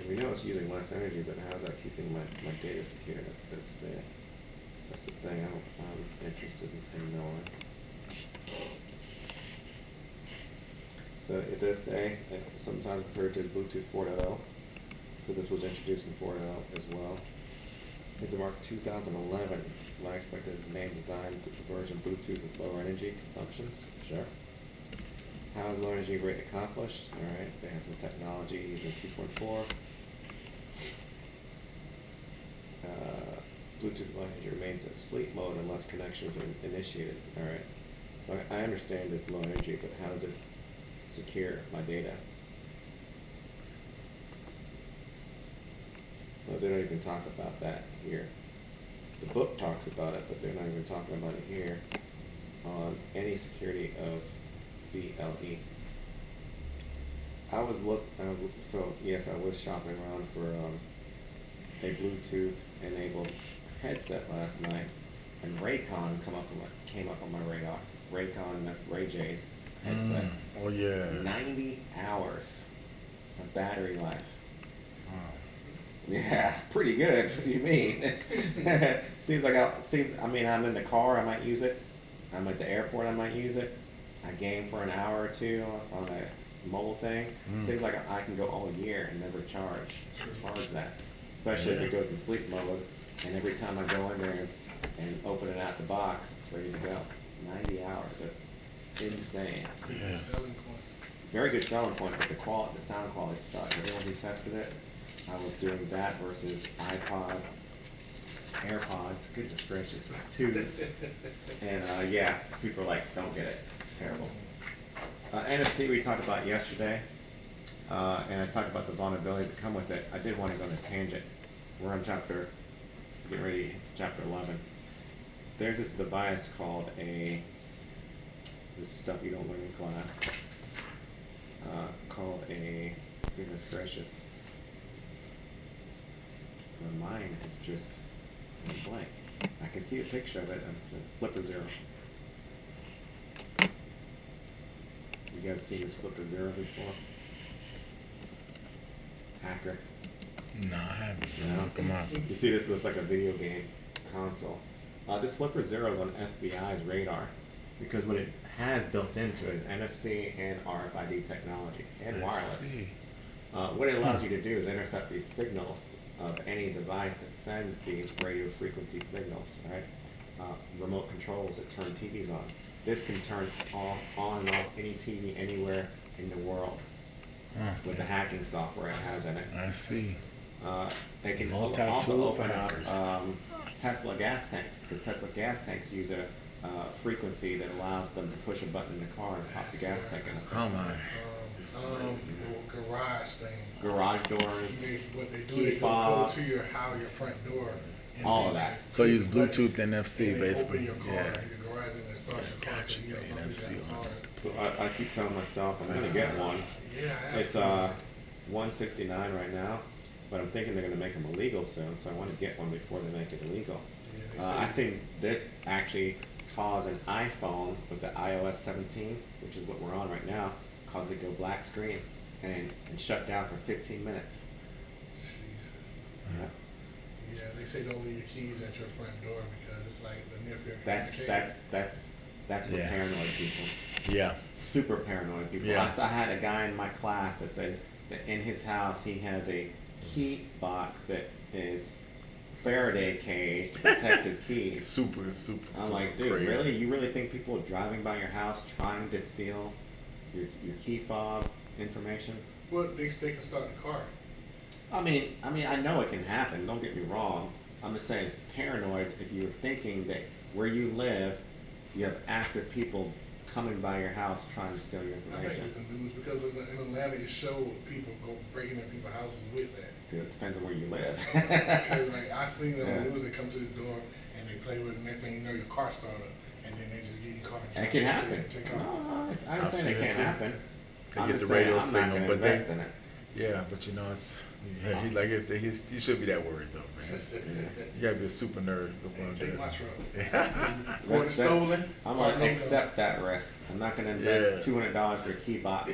We know it's using less energy, but how's that keeping my data secure? That's the thing I'm interested in knowing. So it does say that sometimes referred to as Bluetooth 4.0. So this was introduced in 4.0 as well. It's marked 2011. I expect this name designed to version Bluetooth with lower energy consumptions. Sure. How is low energy rate accomplished? Alright, they have the technology using 2.4. Bluetooth low energy remains in sleep mode unless connections are initiated. Alright. So I understand this low energy, but how does it secure my data? So they don't even talk about that here. The book talks about it, but they're not even talking about it here on any security of BLE. I was shopping around for a Bluetooth enabled headset last night, and Raycon came up on my radar. Raycon, that's Ray J's headset. Oh yeah. 90 hours of battery life. Wow. Yeah, pretty good. What do you mean? Seems like I'm in the car, I might use it. I'm at the airport, I might use it. I game for an hour or two on a mobile thing. Seems like I can go all year and never charge that. Especially if it goes in sleep mode, and every time I go in there and open it out the box, it's ready to go. 90 hours, that's insane. Yes. Selling point. Very good selling point, but the sound quality sucks. Everyone who tested it, I was doing that versus iPod, AirPods, goodness gracious, twos. And yeah, people are like, don't get it, it's terrible. NFC we talked about yesterday, and I talked about the vulnerabilities that come with it. I did want to go on a tangent. We're on getting ready to hit chapter 11. There's this device called this is stuff you don't learn in class, called goodness gracious, my mind is just blank. I can see a picture of it, Flipper Zero. You guys seen this Flipper Zero before? Hacker. No, I haven't. No? Come on. You see, this looks like a video game console. This Flipper Zero is on FBI's radar because what it has built into it is NFC and RFID technology and wireless. What it allows you to do is intercept these signals of any device that sends these radio frequency signals, right? Remote controls that turn TVs on. This can turn on and off any TV anywhere in the world with the hacking software it has in it. I see. They can Multi-tool also open hackers. up Tesla gas tanks, because Tesla gas tanks use a frequency that allows them to push a button in the car and pop the gas tank in the car. Oh my. The garage thing. Garage doors, What they do, key they go fobs, to your front door. And all then of that. So use push the button, Bluetooth NFC and they basically. Open your car, Yeah. and you go garage and then start your car. 'Cause, you know, some NFC people on have it. cars. So I keep telling myself I'm gonna get one. Yeah, I have It's some. $169 right now, but I'm thinking they're gonna make them illegal soon, so I want to get one before they make it illegal. Yeah, I they say seen this actually cause an iPhone with the iOS 17, which is what we're on right now, cause it to go black screen and shut down for 15 minutes. Jesus. Yeah. Yeah, they say don't leave your keys at your front door because it's like the near field That's communication. that's for Yeah. paranoid people. Yeah. Super paranoid people. Yeah. I had a guy in my class that said that in his house he has a key box that is Faraday cage to protect his keys. Super. I'm like, dude, crazy. really? You really think people are driving by your house trying to steal your key fob information? Well, they can start the car. I mean, I know it can happen. Don't get me wrong. I'm just saying it's paranoid if you're thinking that where you live, you have active people coming by your house trying to steal your I think information. it's the news because in Atlanta it showed people go breaking in people's houses with that. See, it depends on where you live. Okay, like I seen it on Yeah. the news. They come to the door and they play with it. Next thing you know, your car started, and then they just get your car. And It can drive happen. and take off. No, I'm I've saying seen it it can't too. happen. They I'm get just the saying radio I'm signal, not gonna but they- invest in it. Yeah, but you know, it's he like it's you should be that worried though, man. You gotta be a super nerd to Hey, want take to. my truck. That's- Or it's that's- stolen. I'm car gonna don't accept that risk. I'm not gonna invest Yeah. $200 for a key lock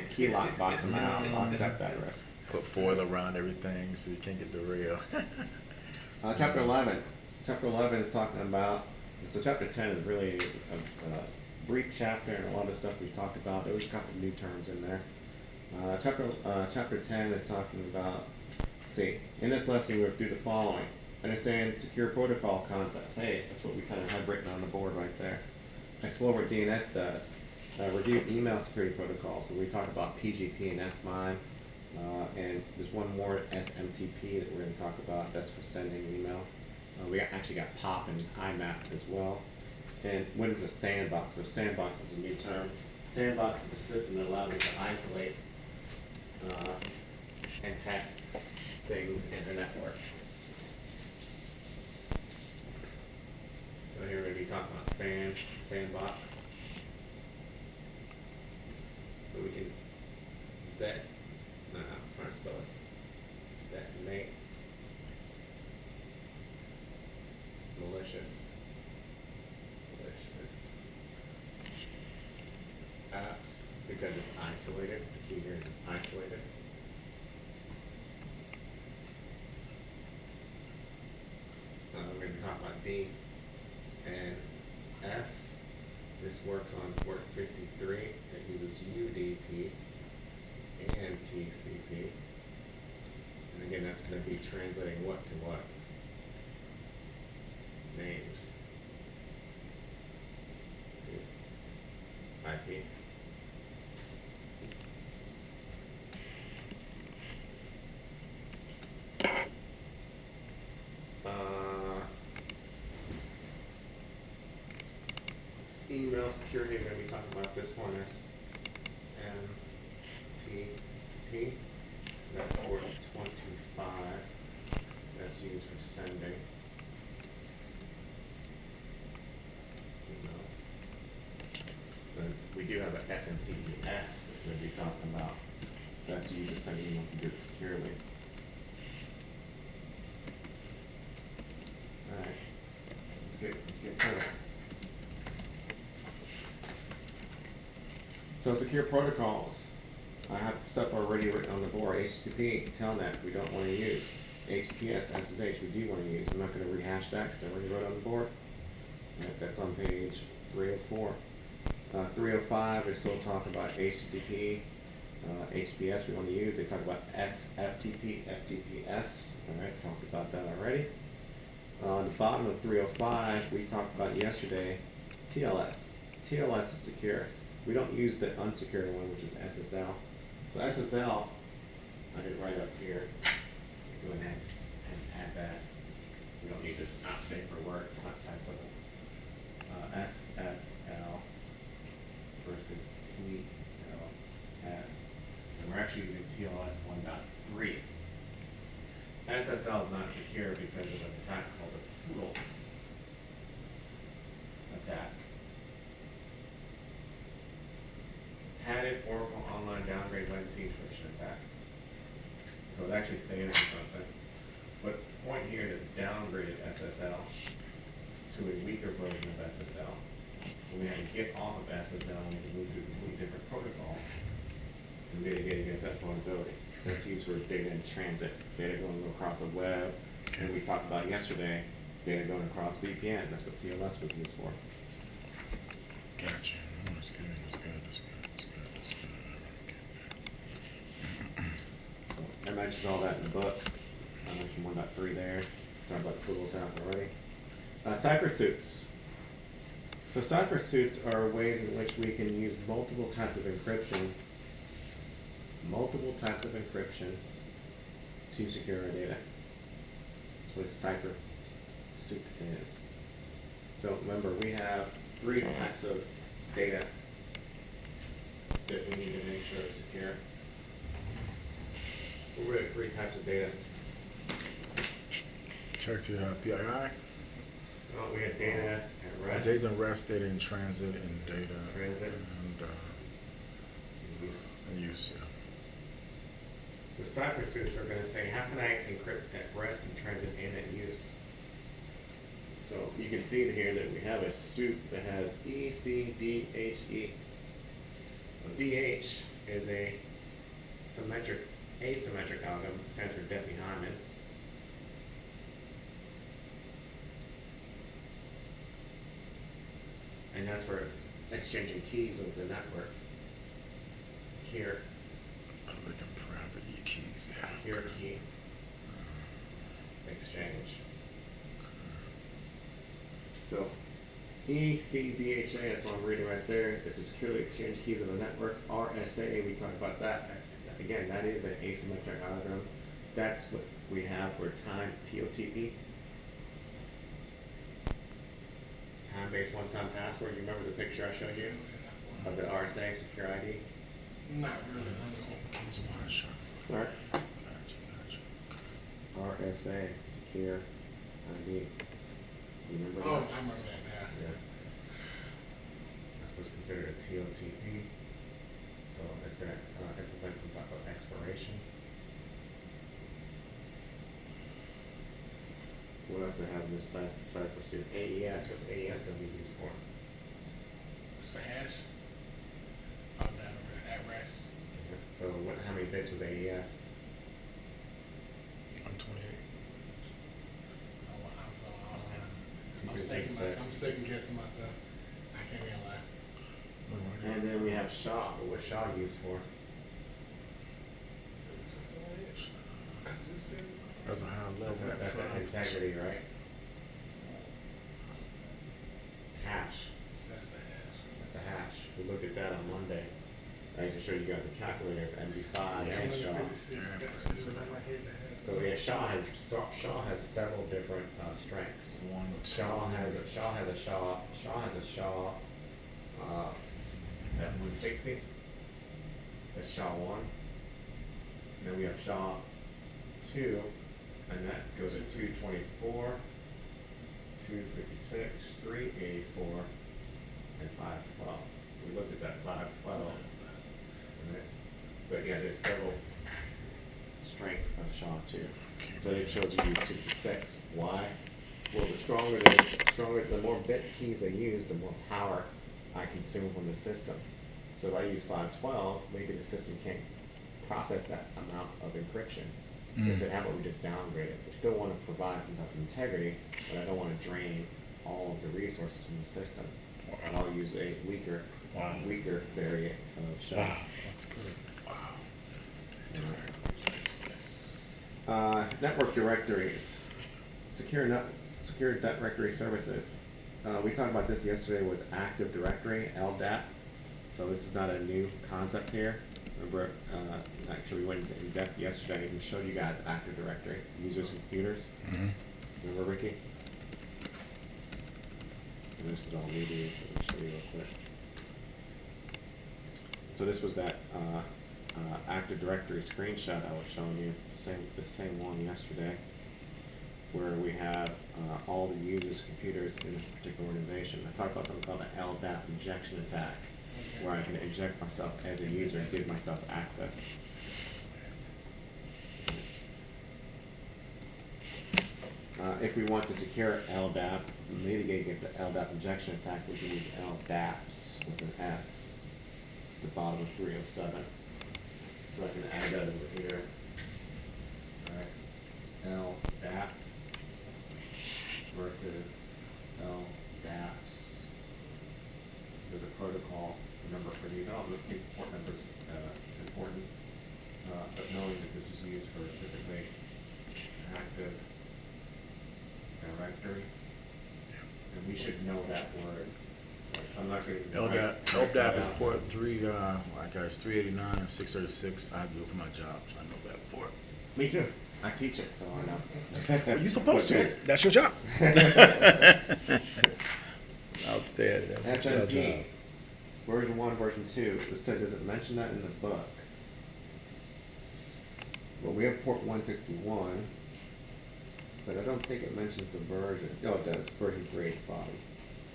box in my house. I'll accept that risk. Put foil around everything so you can't get derailed. Chapter 11. Chapter 11 is talking about. So chapter 10 is really a brief chapter and a lot of stuff we've talked about. There was a couple of new terms in there. Chapter 10 is talking about. See, in this lesson we will do the following: understand secure protocol concepts. Hey, that's what we kind of have written on the board right there. Explore what DNS does. Review email security protocols. So we talk about PGP and SMIME. And there's one more SMTP that we're going to talk about. That's for sending email. We actually got POP and IMAP as well. And what is a sandbox? So sandbox is a new term. Sandbox is a system that allows us to isolate and test things in the network. So here we're going to be talking about sandbox. So we can I'm trying to spell this. Detonate malicious apps because it's isolated. The key here is it's isolated. We're going to talk about D and S. This works on port 53. It uses UDP and TCP. And again, that's going to be translating what to what? Names. See? IP. Email security, we're going to be talking about this one as MTP. That's port 25. That's used for sending emails. Then we do have an SMTPS that we're going to be talking about. That's used to send emails and do it securely. Alright. Let's get to it. So secure protocols. I have stuff already written on the board. HTTP, Telnet, we don't want to use. HTTPS, SSH, we do want to use. I'm not going to rehash that because I already wrote it on the board. Right, that's on page 304. 305, they're still talking about HTTP, HTTPS we want to use. They talk about SFTP, FTPS. Alright, talked about that already. On the bottom of 305, we talked about yesterday TLS. TLS is secure. We don't use the unsecured one, which is SSL. So SSL, I did right up here. Go ahead and add that. We don't need this, not safe for work, it's not test level. SSL versus TLS. And we're actually using TLS 1.3. SSL is not secure because of an attack called a poodle attack. padded Oracle Online downgrade legacy encryption attack. So it actually stands for something. But the point here is it downgraded SSL to a weaker version of SSL. So we had to get off of SSL and we can move to a completely different protocol to mitigate against that vulnerability. That's used for data in transit, data going across the web. And we talked about yesterday, data going across VPN. That's what TLS was used for. Gotcha. Oh, that's good. That's good. That's good. That's good. That's good. So I mentioned all that in the book. I mentioned 1.3 there. Talked about the Google tab already. Cipher suits. So cipher suits are ways in which we can use multiple types of encryption to secure our data. That's what a cipher suit is. So remember, we have 3 types of data that we need to make sure is secure. We have 3 types of data. Protected PII. We have data at rest. Data in rest, data in transit, and data Transit. and Use. use. Yeah. So cipher suits are going to say, how can I encrypt at rest, in transit, and at use? So you can see here that we have a suit that has E, C, D, H, E. Well, DH is a asymmetric algorithm, stands for Deppy-Hyman. And that's for exchanging keys over the network. Secure Public and private keys. Yeah. secure key exchange. So ECDHA, that's what I'm reading right there, is the securely exchange keys of the network. RSA, we talked about that. Again, that is an asymmetric algorithm. That's what we have for time TOTP. Time-based one-time password. You remember the picture I showed you of the RSA secure ID? Not really, honestly. Keys one shot. All right. Gotcha. Okay. RSA secure ID. You remember Oh, that? I remember that now. Yeah. That's what's considered a TOTP. So it's going to implement some type of expiration. What else they have in this cipher suit? AES. What's AES going to be used for? It's a hash. Oh, down at rest. So how many bits was AES? 128. I'm second guessing myself. I can't even lie. And then we have SHA. What was SHA used for? I just said. That's a high level. That's an integrity, right? It's hash. That's the hash. That's the hash. We looked at that on Monday. I can show you guys a calculator of MD5 and SHA. 256. That's what I hit that. So yeah, SHA has several different strengths. SHA has a SHA at 160. That's SHA-1. And then we have SHA-2, and that goes at 224, 256, 384, and 512. We looked at that 512. Right? But yeah, there's several strengths of SHA-2. So it shows you use 256. Why? Well, the more bit keys I use, the more power I consume from the system. So if I use 512, maybe the system can't process that amount of encryption. So I said, how about we just downgrade it? We still want to provide some type of integrity, but I don't want to drain all of the resources from the system. And I'll use a weaker variant of SHA. Wow, that's good. Wow. Network directories, secure directory services. We talked about this yesterday with Active Directory, LDAP. So this is not a new concept here. Remember, actually we went into in depth yesterday. I even showed you guys Active Directory, users and computers. Mm-hmm. Remember, Ricky? And this is all new to you, so let me show you real quick. So this was that Active Directory screenshot I was showing you, the same one yesterday, where we have all the users' computers in this particular organization. I talked about something called an LDAP injection attack. where I can inject myself as a user and give myself access. If we want to secure LDAP, mitigate against an LDAP injection attack, we can use LDAPs with an S. It's at the bottom of 307. So I can add that over here. Alright, LDAP versus LDAPs. There's a protocol number for these. I don't know if the port numbers important, but knowing that this is used for typically active directory, and we should know that word. Like, I'm not going to. LDAP is port 3, I guess 389 and 636. I have to do it for my job, so I know that port. Me too. I teach it, so I know. Well, you're supposed to. That's your job. Outstanding. That's your SMP, job. version 1, version 2. It said, does it mention that in the book? Well, we have port 161, but I don't think it mentions the version. No, it does. Version 3 at the bottom.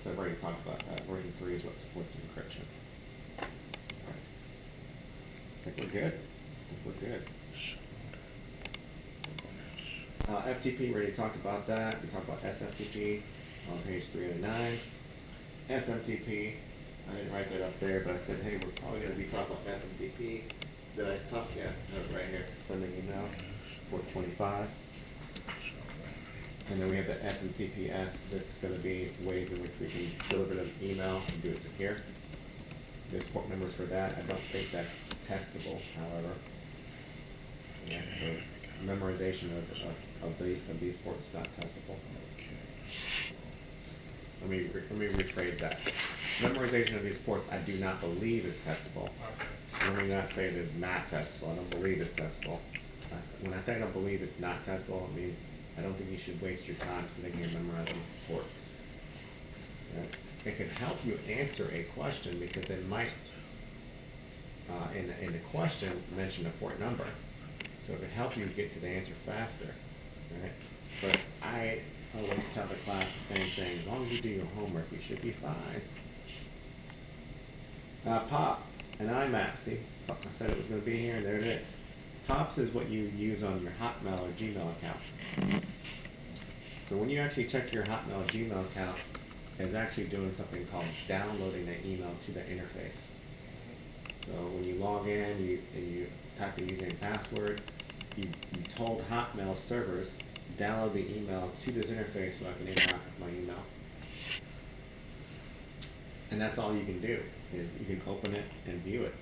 So I've already talked about that. Version 3 is what supports encryption. Alright. I think we're good. We're good. FTP, we already talked about that. We talked about SFTP on page 309. SMTP, I didn't write that up there, but I said, hey, we're probably going to be talking about SMTP. Did I talk? Yeah, right here. Sending emails, port 25. And then we have the SMTPS that's going to be ways in which we can deliver the email and do it secure. There's port numbers for that. I don't think that's testable, however. Yeah, so memorization of these ports is not testable. Let me rephrase that. Memorization of these ports I do not believe is testable. Let me not say it is not testable. I don't believe it's testable. When I say I don't believe it's not testable, it means I don't think you should waste your time sitting here memorizing ports. It can help you answer a question because it might, in the question, mention a port number. So it can help you get to the answer faster, right? But I always tell the class the same thing. As long as you do your homework, you should be fine. POP and IMAP. See, I said it was going to be here, and there it is. POPs is what you use on your Hotmail or Gmail account. So when you actually check your Hotmail or Gmail account, it's actually doing something called downloading the email to the interface. So when you log in and you type the username and password, you told Hotmail servers, download the email to this interface so I can interact with my email. And that's all you can do, is you can open it and view it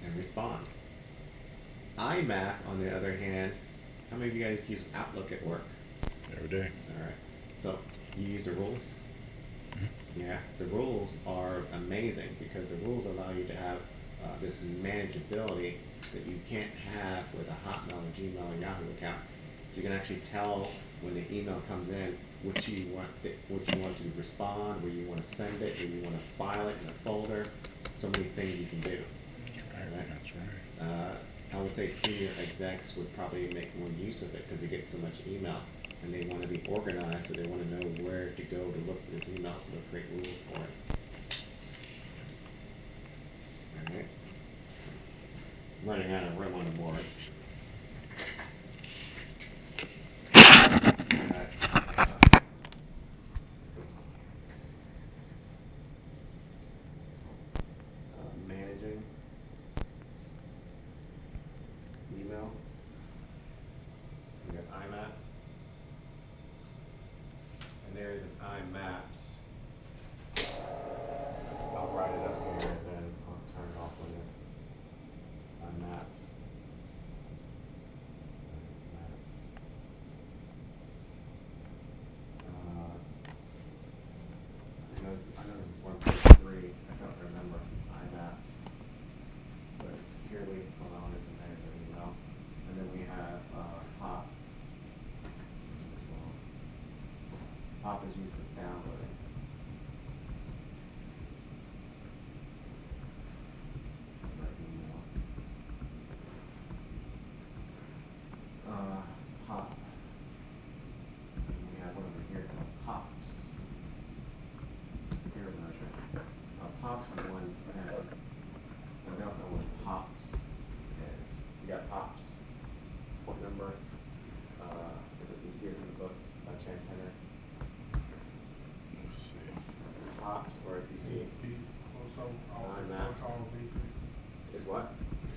and respond. IMAP, on the other hand, how many of you guys use Outlook at work? Every day. All right. So you use the rules? Mm-hmm. Yeah. The rules are amazing because the rules allow you to have this manageability that you can't have with a Hotmail or Gmail or Yahoo account. So you can actually tell when the email comes in which you want to respond, where you want to send it, where you want to file it in a folder. So many things you can do. Right. That's right. I would say senior execs would probably make more use of it because they get so much email and they want to be organized, so they want to know where to go to look for this email, so they'll create rules for it. Alright. Running out of room on the board. Oops. Managing email. We got IMAP. And there is an IMAPS. I'll write it up here and then I'll turn it off when it IMAPS. I know this is 1.3. I don't remember IMAPS. But it's securely, hold on, it's a manager email. And then we have POP. POP is used for downloading. That email. POP. And we have one over here called POPs. Secure version. POPs 110.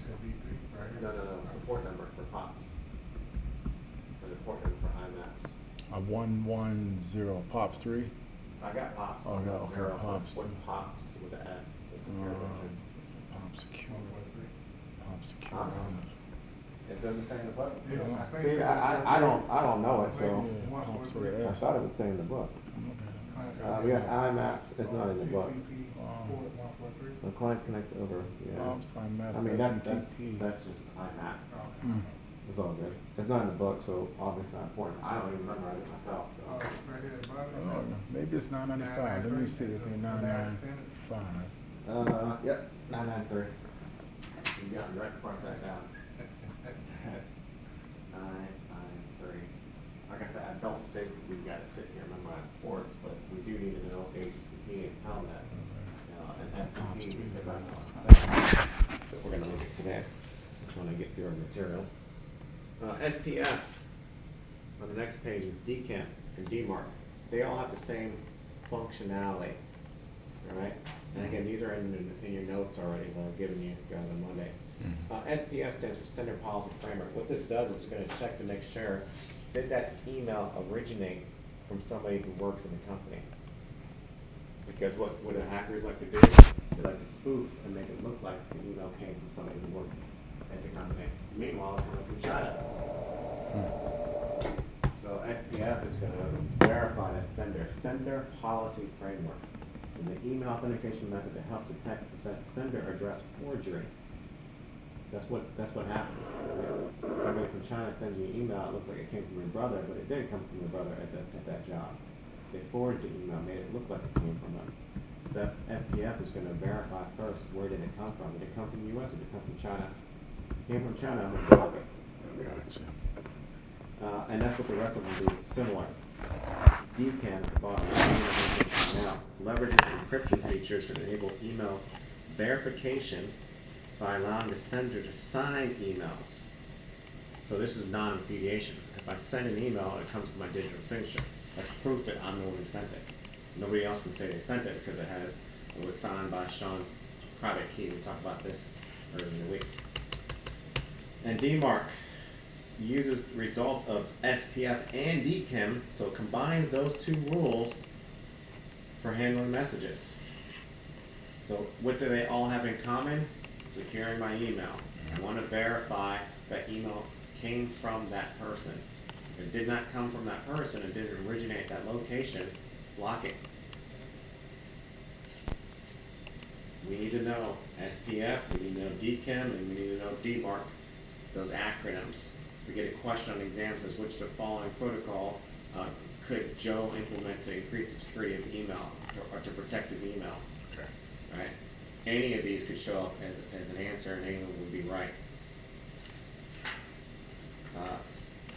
said V3, right? No, the port number for POPs. Or the port number for IMAPs. 110 pops 3. I got POPs. Oh, no, okay, 110. POPs. What's POPs with the S? The secure version. Pop secure. 143. Pop secure. It doesn't say in the book. Yes, I think See, so. I don't know it, so Yeah, One, pops four, with three. an I S. thought it would say in the book. Clients We got IMAPs. It's not in the book. TCP port 143. The clients connect over. Yeah. Pops, IMAP, I mean that's SCTP. just IMAP. Okay. It's all good. It's not in the book, so obviously not important. I don't even memorize it myself. Oh, So. right here at the bottom. Oh, maybe it's 995. Let me see if they're 995. Yep, 993. You got me right before I sat down. 993. Like I said, I don't think we've got to sit here and memorize ports, but we do need to know HTTP and Telnet and FTP because that's all that we're going to look at today. Just want to get through our material. SPF on the next page is DCAM and DMARC. They all have the same functionality. All right, and again, these are in your notes already that I've given you guys on Monday. SPF stands for Sender Policy Framework. What this does is it's going to check to make sure did that email originate from somebody who works in the company. Because what the hackers like to do, they like to spoof and make it look like the email came from somebody who worked at the company. Meanwhile, it's coming from China. So SPF is going to verify that Sender Policy Framework. The email authentication method that helps detect that sender address forgery. That's what happens. Somebody from China sends you an email, it looks like it came from your brother, but it didn't come from your brother at that job. They forwarded the email, made it look like it came from them. So SPF is going to verify first where did it come from. Did it come from the US or did it come from China? If it came from China, I'm going to block it. Gotcha. And that's what the rest of them do, similar. DCAM at the bottom now leverages encryption features to enable email verification by allowing the sender to sign emails. So this is non-impediation. If I send an email, it comes to my digital signature. That's proof that I'm the one who sent it. Nobody else can say they sent it because it was signed by Sean's private key. We talked about this earlier in the week. And DMARC uses results of SPF and DKIM, so it combines those two rules for handling messages. So what do they all have in common? Securing my email. I want to verify that email came from that person. If it did not come from that person and didn't originate that location, block it. We need to know SPF, we need to know DKIM, and we need to know DMARC, those acronyms. We get a question on exam says which of the following protocols could Joe implement to increase the security of email or to protect his email? Okay. Right? Any of these could show up as an answer and any of them would be right.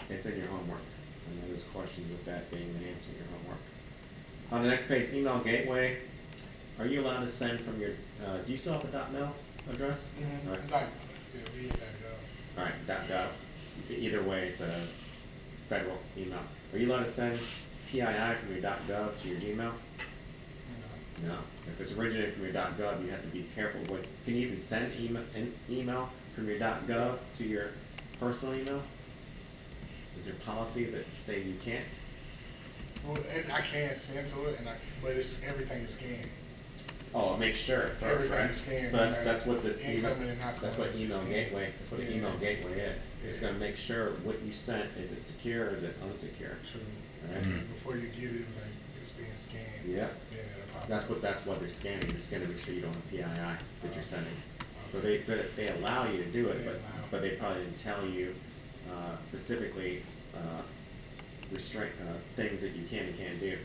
It's in your homework. I know there's questions with that being an answer in your homework. On the next page, email gateway. Are you allowed to send from your, do you still have a .mil address? Mm-hmm. All right. Like, yeah, we ain't that All right, .gov. Either way, it's a federal email. Are you allowed to send PII from your .gov to your Gmail? No. If it's originated from your .gov, you have to be careful. Can you even send an email from your .gov to your personal email? Is there policies that say you can't? Well, and I can send to it, but it's everything is scanned. Oh, make sure first, Everything right? is scanned. So that's what this email. Incoming and outgoing That's what is email scanned. gateway. That's what Yeah. email gateway is. It's Yeah. going to make sure what you sent is it secure or is it unsecure. True. Right? Before you get it, like it's being scanned. Yep. Then it'll pop That's up. what they're scanning. They're scanning to make sure you don't have PII that you're sending. So they allow you to do it, They allow. but they probably didn't tell you specifically things that you can and can't do. True.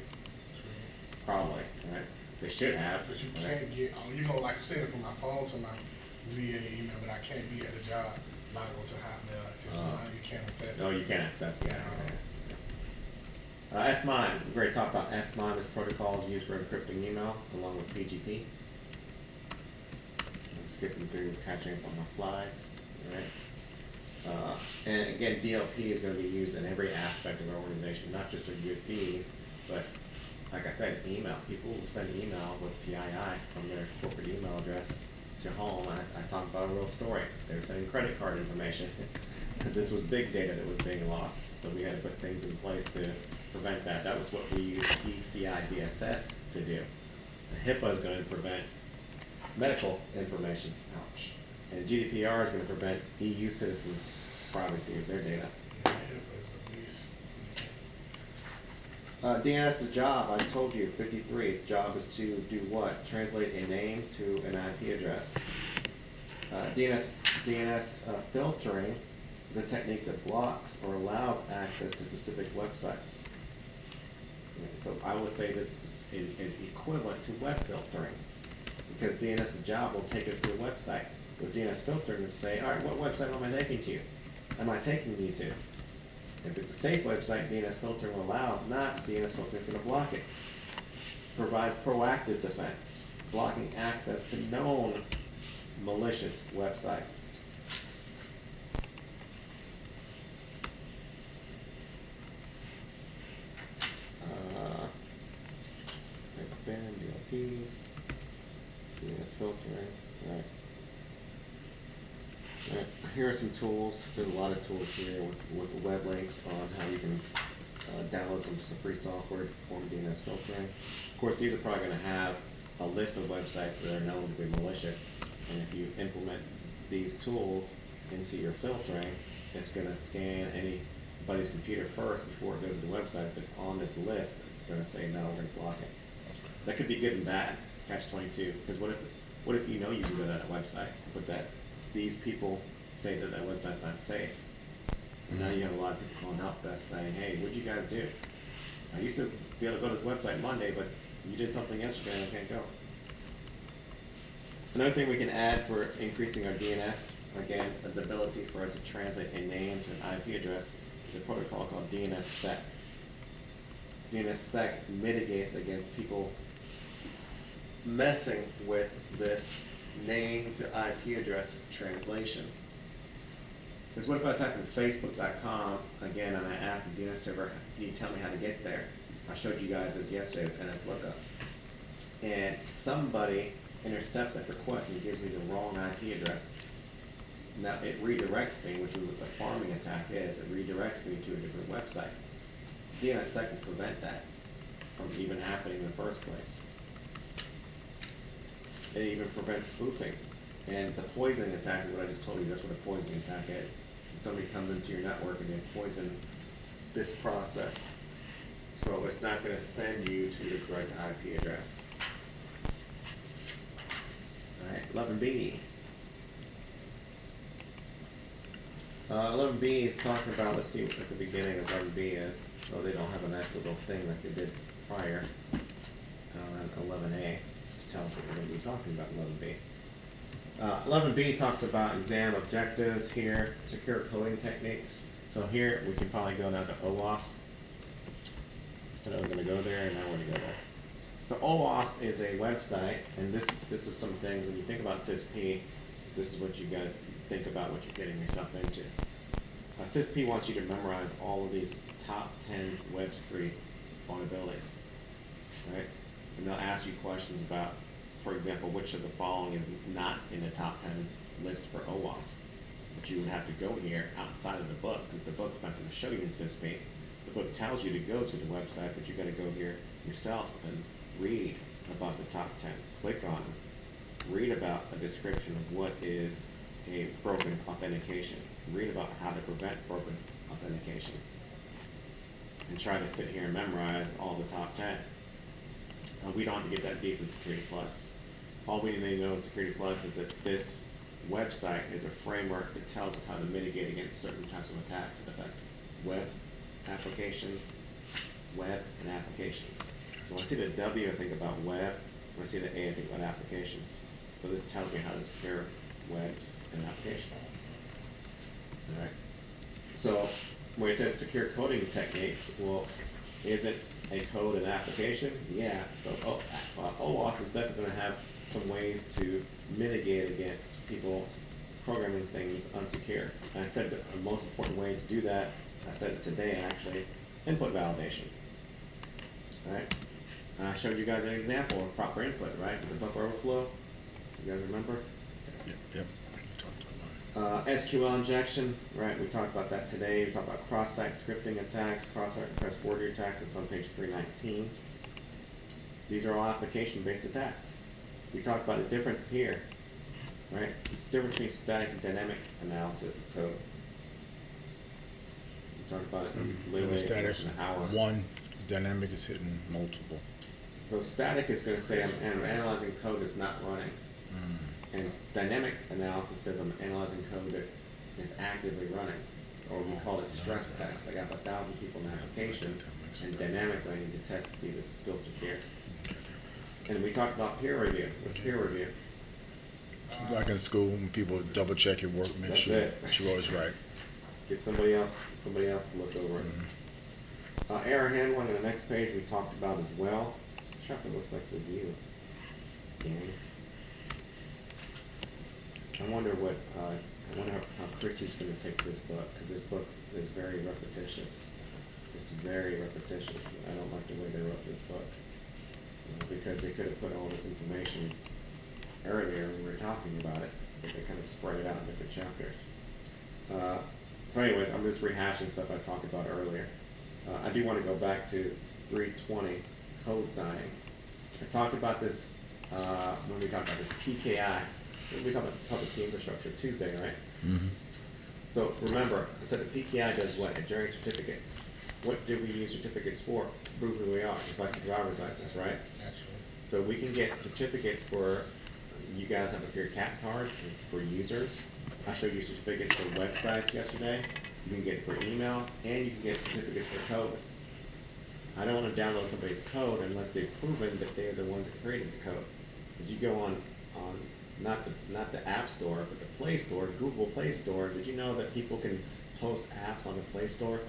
Probably, right? They should have. But you right? can't get, you know, like send it from my phone to my VA email, but I can't be at the job, log on to Hotmail, because you can't access No, it. you can't access it. No. S-MIME. We've already talked about S-MIME as protocols used for encrypting email along with PGP. I'm skipping through, catching up on my slides. All right. And again, DLP is going to be used in every aspect of our organization, not just with USBs, but like I said, email. People will send email with PII from their corporate email address to home, I talked about a real story. They were sending credit card information. This was big data that was being lost, so we had to put things in place to prevent that. That was what we used PCI DSS to do. HIPAA is going to prevent medical information. Ouch. And GDPR is going to prevent EU citizens' privacy of their data. Yeah, it's a beast. DNS's job, I told you, 53, its job is to do what? Translate a name to an IP address. DNS filtering is a technique that blocks or allows access to specific websites. So I would say this is equivalent to web filtering, because DNS's job will take us to a website. So DNS filtering is to say, all right, what website am I taking to? Am I taking you to? If it's a safe website, DNS filtering will allow. If not, DNS filtering is going to block it. Provides proactive defense, blocking access to known malicious websites. BAM, DLP, DNS filtering, right. Right. Here are some tools. There's a lot of tools here with the web links on how you can download some free software to perform DNS filtering. Of course, these are probably going to have a list of websites that are known to be malicious, and if you implement these tools into your filtering, it's going to scan anybody's computer first before it goes to the website. If it's on this list, it's going to say no, we're going to block it. That could be good and bad, catch-22, because what if you know you can go to that website, but that these people say that website's not safe? And now you have a lot of people calling help desk saying, hey, what'd you guys do? I used to be able to go to this website Monday, but you did something yesterday and I can't go. Another thing we can add for increasing our DNS, again, the ability for us to translate a name to an IP address, is a protocol called DNSSEC. DNSSEC mitigates against people messing with this name to IP address translation. Because what if I type in facebook.com again and I ask the DNS server, can you tell me how to get there? I showed you guys this yesterday with NSLookup. And somebody intercepts that request and gives me the wrong IP address. Now it redirects me, which is what the farming attack is. It redirects me to a different website. DNSSEC will prevent that from even happening in the first place. It even prevents spoofing. And the poisoning attack is what I just told you. That's what a poisoning attack is. And somebody comes into your network and they poison this process. So it's not going to send you to the correct IP address. Alright, 11B. 11B is talking about, let's see what at the beginning of 11B is. Oh, they don't have a nice little thing like they did prior on 11A to tell us what we're going to be talking about in 11B. 11B talks about exam objectives here, secure coding techniques. So here we can finally go now to OWASP. Said I was going to go there, and now we're going to go there. So OWASP is a website, and this is some things when you think about CISP. This is what you got to think about what you're getting yourself into. CISP wants you to memorize all of these top 10 web security vulnerabilities, right? And they'll ask you questions about, for example, which of the following is not in the top 10 list for OWASP. But you would have to go here outside of the book, because the book's not going to show you in CISP. The book tells you to go to the website, but you got to go here yourself and read about the top 10. Click on them. Read about a description of what is a broken authentication. Read about how to prevent broken authentication. And try to sit here and memorize all the top 10. We don't have to get that deep in Security Plus. All we need to know in Security Plus is that this website is a framework that tells us how to mitigate against certain types of attacks that affect web applications, web and applications. So when I see the W, I think about web. When I see the A, I think about applications. So this tells me how to secure webs and applications. All right. So when it says secure coding techniques, well, is it a code and application? Yeah. So OWASP is definitely going to have some ways to mitigate against people programming things unsecure. And I said that the most important way to do that, I said it today actually, input validation. All right. I showed you guys an example of proper input, right? With the buffer overflow. You guys remember? Yep. We talked about it. SQL injection, right? We talked about that today. We talked about cross-site scripting attacks, cross-site request forgery attacks. That's on page 319. These are all application-based attacks. We talked about the difference here, right? It's the difference between static and dynamic analysis of code. We talked about it in In literally the status, an hour. one dynamic is hitting multiple. So static is going to say I'm analyzing code that's not running. And dynamic analysis says I'm analyzing code that is actively running, or we call it stress tests. I got 1,000 people in the application, and dynamically I need to test to see if this is still secure. And we talked about peer review. What's peer review? Back in school, when people double check your work, make That's sure it. that you're always right. Get somebody else to look over it. Error handling on the next page we talked about as well. This chapter looks like review. Gang. I wonder how Chrissy's going to take this book, because this book is very repetitious. It's very repetitious. I don't like the way they wrote this book, because they could have put all this information earlier when we were talking about it, but they kind of spread it out in different chapters. So anyways, I'm just rehashing stuff I talked about earlier. I do want to go back to 320 code signing. I talked about this when we talked about this PKI. We talked about public key infrastructure Tuesday, right? Mm-hmm. So remember, I said the PKI does what? It generates certificates. What do we use certificates for? Prove who we are, just like the driver's license, right? Actually. So we can get certificates for, you guys have your CAT cards for users. I showed you certificates for websites yesterday. You can get it for email, and you can get certificates for code. I don't want to download somebody's code unless they've proven that they're the ones that created the code. Because you go on not the App Store, but the Play Store, Google Play Store. Did you know that people can post apps on the Play Store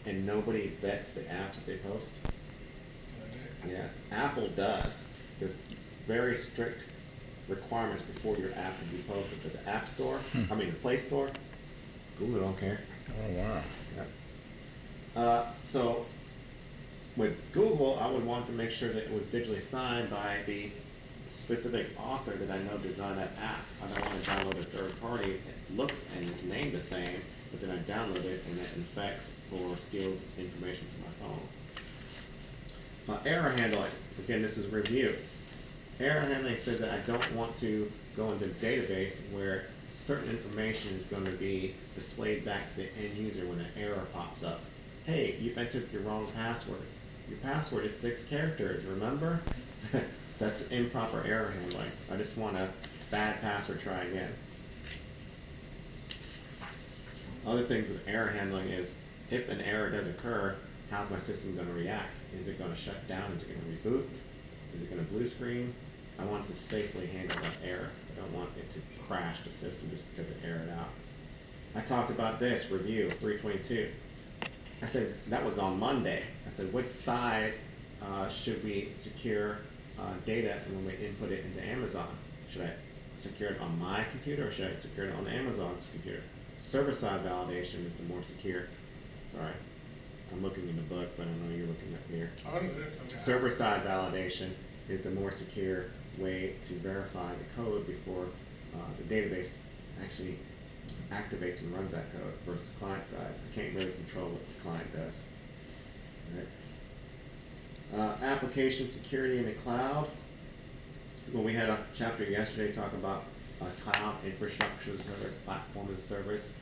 and nobody vets the apps that they post? Yeah, Apple does. There's very strict requirements before your app can be posted. But the App Store, I mean the Play Store, Google don't care. Oh, wow. Yeah. So with Google, I would want to make sure that it was digitally signed by the specific author that I know designed that app. I don't want to download a third party. It looks and it's named the same, but then I download it and it infects or steals information from my phone. Error handling. Again, this is review. Error handling says that I don't want to go into a database where certain information is going to be displayed back to the end user when an error pops up. Hey, you've entered your wrong password. Your password is 6 characters, remember? That's improper error handling. I just want a bad password, try again. Other things with error handling is, if an error does occur, how's my system going to react? Is it going to shut down? Is it going to reboot? Is it going to blue screen? I want to safely handle that error. I don't want it to crash the system just because it errored out. I talked about this, review 322. I said, that was on Monday. I said, which side should we secure data when we input it into Amazon? Should I secure it on my computer or should I secure it on Amazon's computer? Server-side validation is the more secure. Sorry, I'm looking in the book, but I know you're looking up here. Server-side validation is the more secure way to verify the code before the database actually activates and runs that code versus client side. I can't really control what the client does. Right. Application security in the cloud. Well, we had a chapter yesterday talking about cloud infrastructure as a service, platform as a service,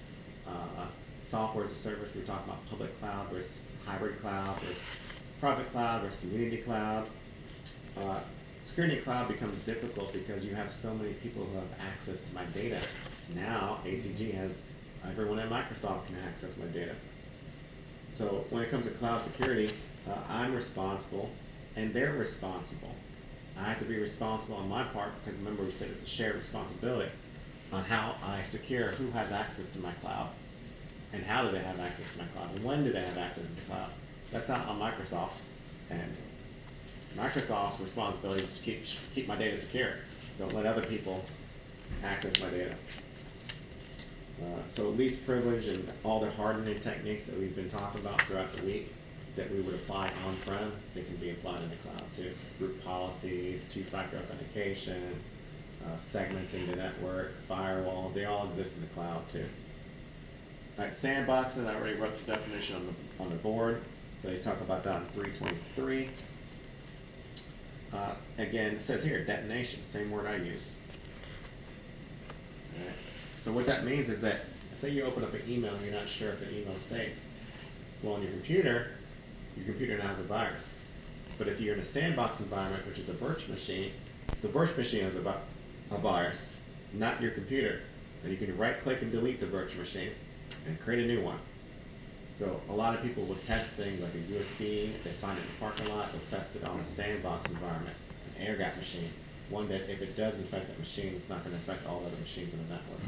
software as a service. We talked about public cloud versus hybrid cloud versus private cloud versus community cloud. Security in cloud becomes difficult because you have so many people who have access to my data. Now, ATG has everyone at Microsoft can access my data. So when it comes to cloud security, I'm responsible and they're responsible. I have to be responsible on my part because remember we said it's a shared responsibility on how I secure who has access to my cloud and how do they have access to my cloud and when do they have access to the cloud. That's not on Microsoft's end. Microsoft's responsibility is to keep my data secure. Don't let other people access my data. So least privilege and all the hardening techniques that we've been talking about throughout the week that we would apply on-prem, they can be applied in the cloud too. Group policies, 2-factor authentication, segmenting the network, firewalls, they all exist in the cloud too. Alright, sandboxing, I already wrote the definition on the board, so they talk about that in 323. Again, it says here, detonation, same word I use. Alright, so what that means is that, say you open up an email and you're not sure if the email's safe. Well, on your computer now has a virus. But if you're in a sandbox environment, which is a virtual machine, the virtual machine has a virus, not your computer. And you can right click and delete the virtual machine and create a new one. So a lot of people will test things like a USB, if they find it in the parking lot, they'll test it on a sandbox environment, an air gap machine. One that if it does infect that machine, it's not going to affect all other machines in the network.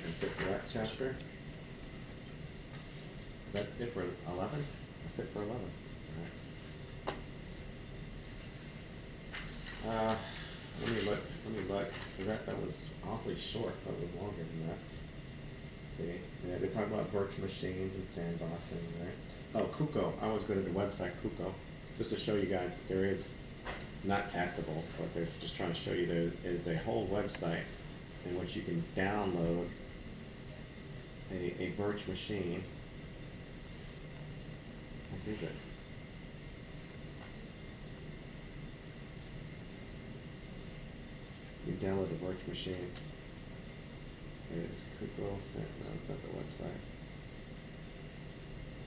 That's it for that chapter. Is that it for 11? That's it for 11. Alright. Let me look. That was awfully short, but it was longer than that. See, yeah, they talk about virtual machines and sandboxing, right? Oh, Kuko. I always go to the website Kuko, just to show you guys that there is, not testable, but they're just trying to show you there is a whole website in which you can download a virtual machine. What is it? You download a virtual machine. There it is. Kuko. No, it's not the website.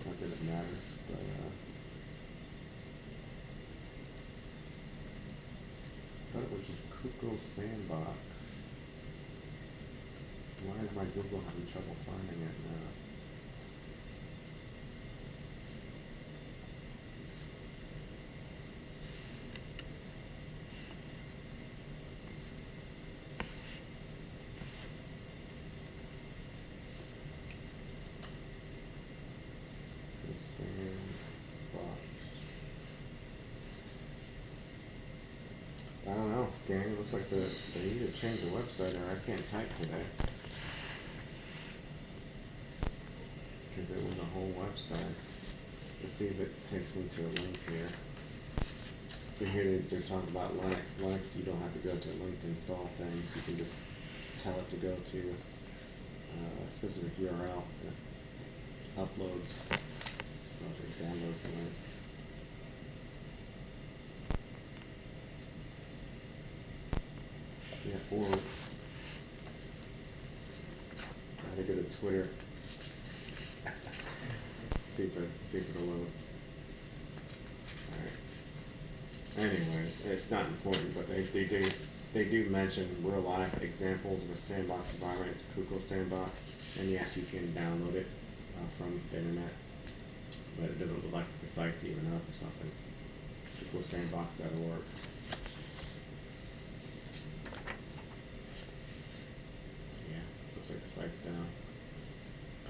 Not that it matters, but I thought it was just Kuko Sandbox. Why is my Google having trouble finding it now? I don't know, gang. Looks like they need to change the website or I can't type today. Because it was a whole website. Let's see if it takes me to a link here. So here they're talking about Linux. Linux, you don't have to go to a link to install things. You can just tell it to go to a specific URL. It uploads. So it downloads the link. Yeah, or I had to go to Twitter. see if it'll load. Alright. Anyways, it's not important, but they do mention real life examples of a sandbox environment. It's Kuko Sandbox, and yes, you can download it from the internet, but it doesn't look like the site's even up or something. KukoSandbox.org. Looks like the site's down.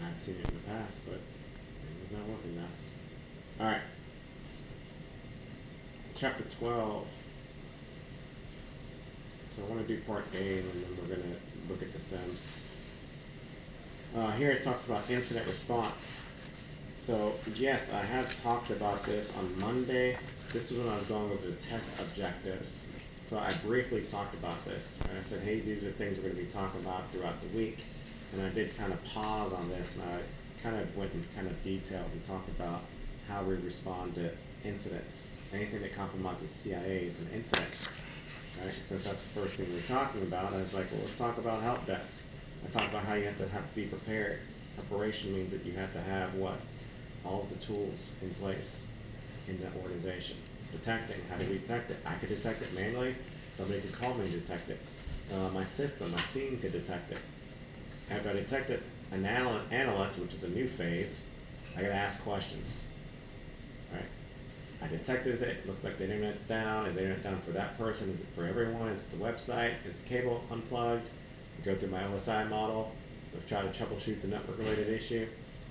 I've seen it in the past, but it's not working now. Alright. Chapter 12. So I want to do part A and then we're going to look at the SIMs. Here it talks about incident response. So yes, I have talked about this on Monday. This is when I was going over the test objectives. So I briefly talked about this. And I said, hey, these are things we're going to be talking about throughout the week. And I did kind of pause on this, and I kind of went in kind of detail and talked about how we respond to incidents. Anything that compromises CIA is an incident, right? Since that's the first thing we're talking about, I was like, well, let's talk about help desk. I talked about how you have to be prepared. Preparation means that you have to have what? All of the tools in place in that organization. Detecting, how do we detect it? I could detect it manually. Somebody could call me and detect it. My system, my scene could detect it. After I detect it, an analyst, which is a new phase, I gotta ask questions. Right? I detected it, looks like the internet's down. Is the internet down for that person? Is it for everyone? Is it the website? Is the cable unplugged? I go through my OSI model, I've tried to troubleshoot the network related issue,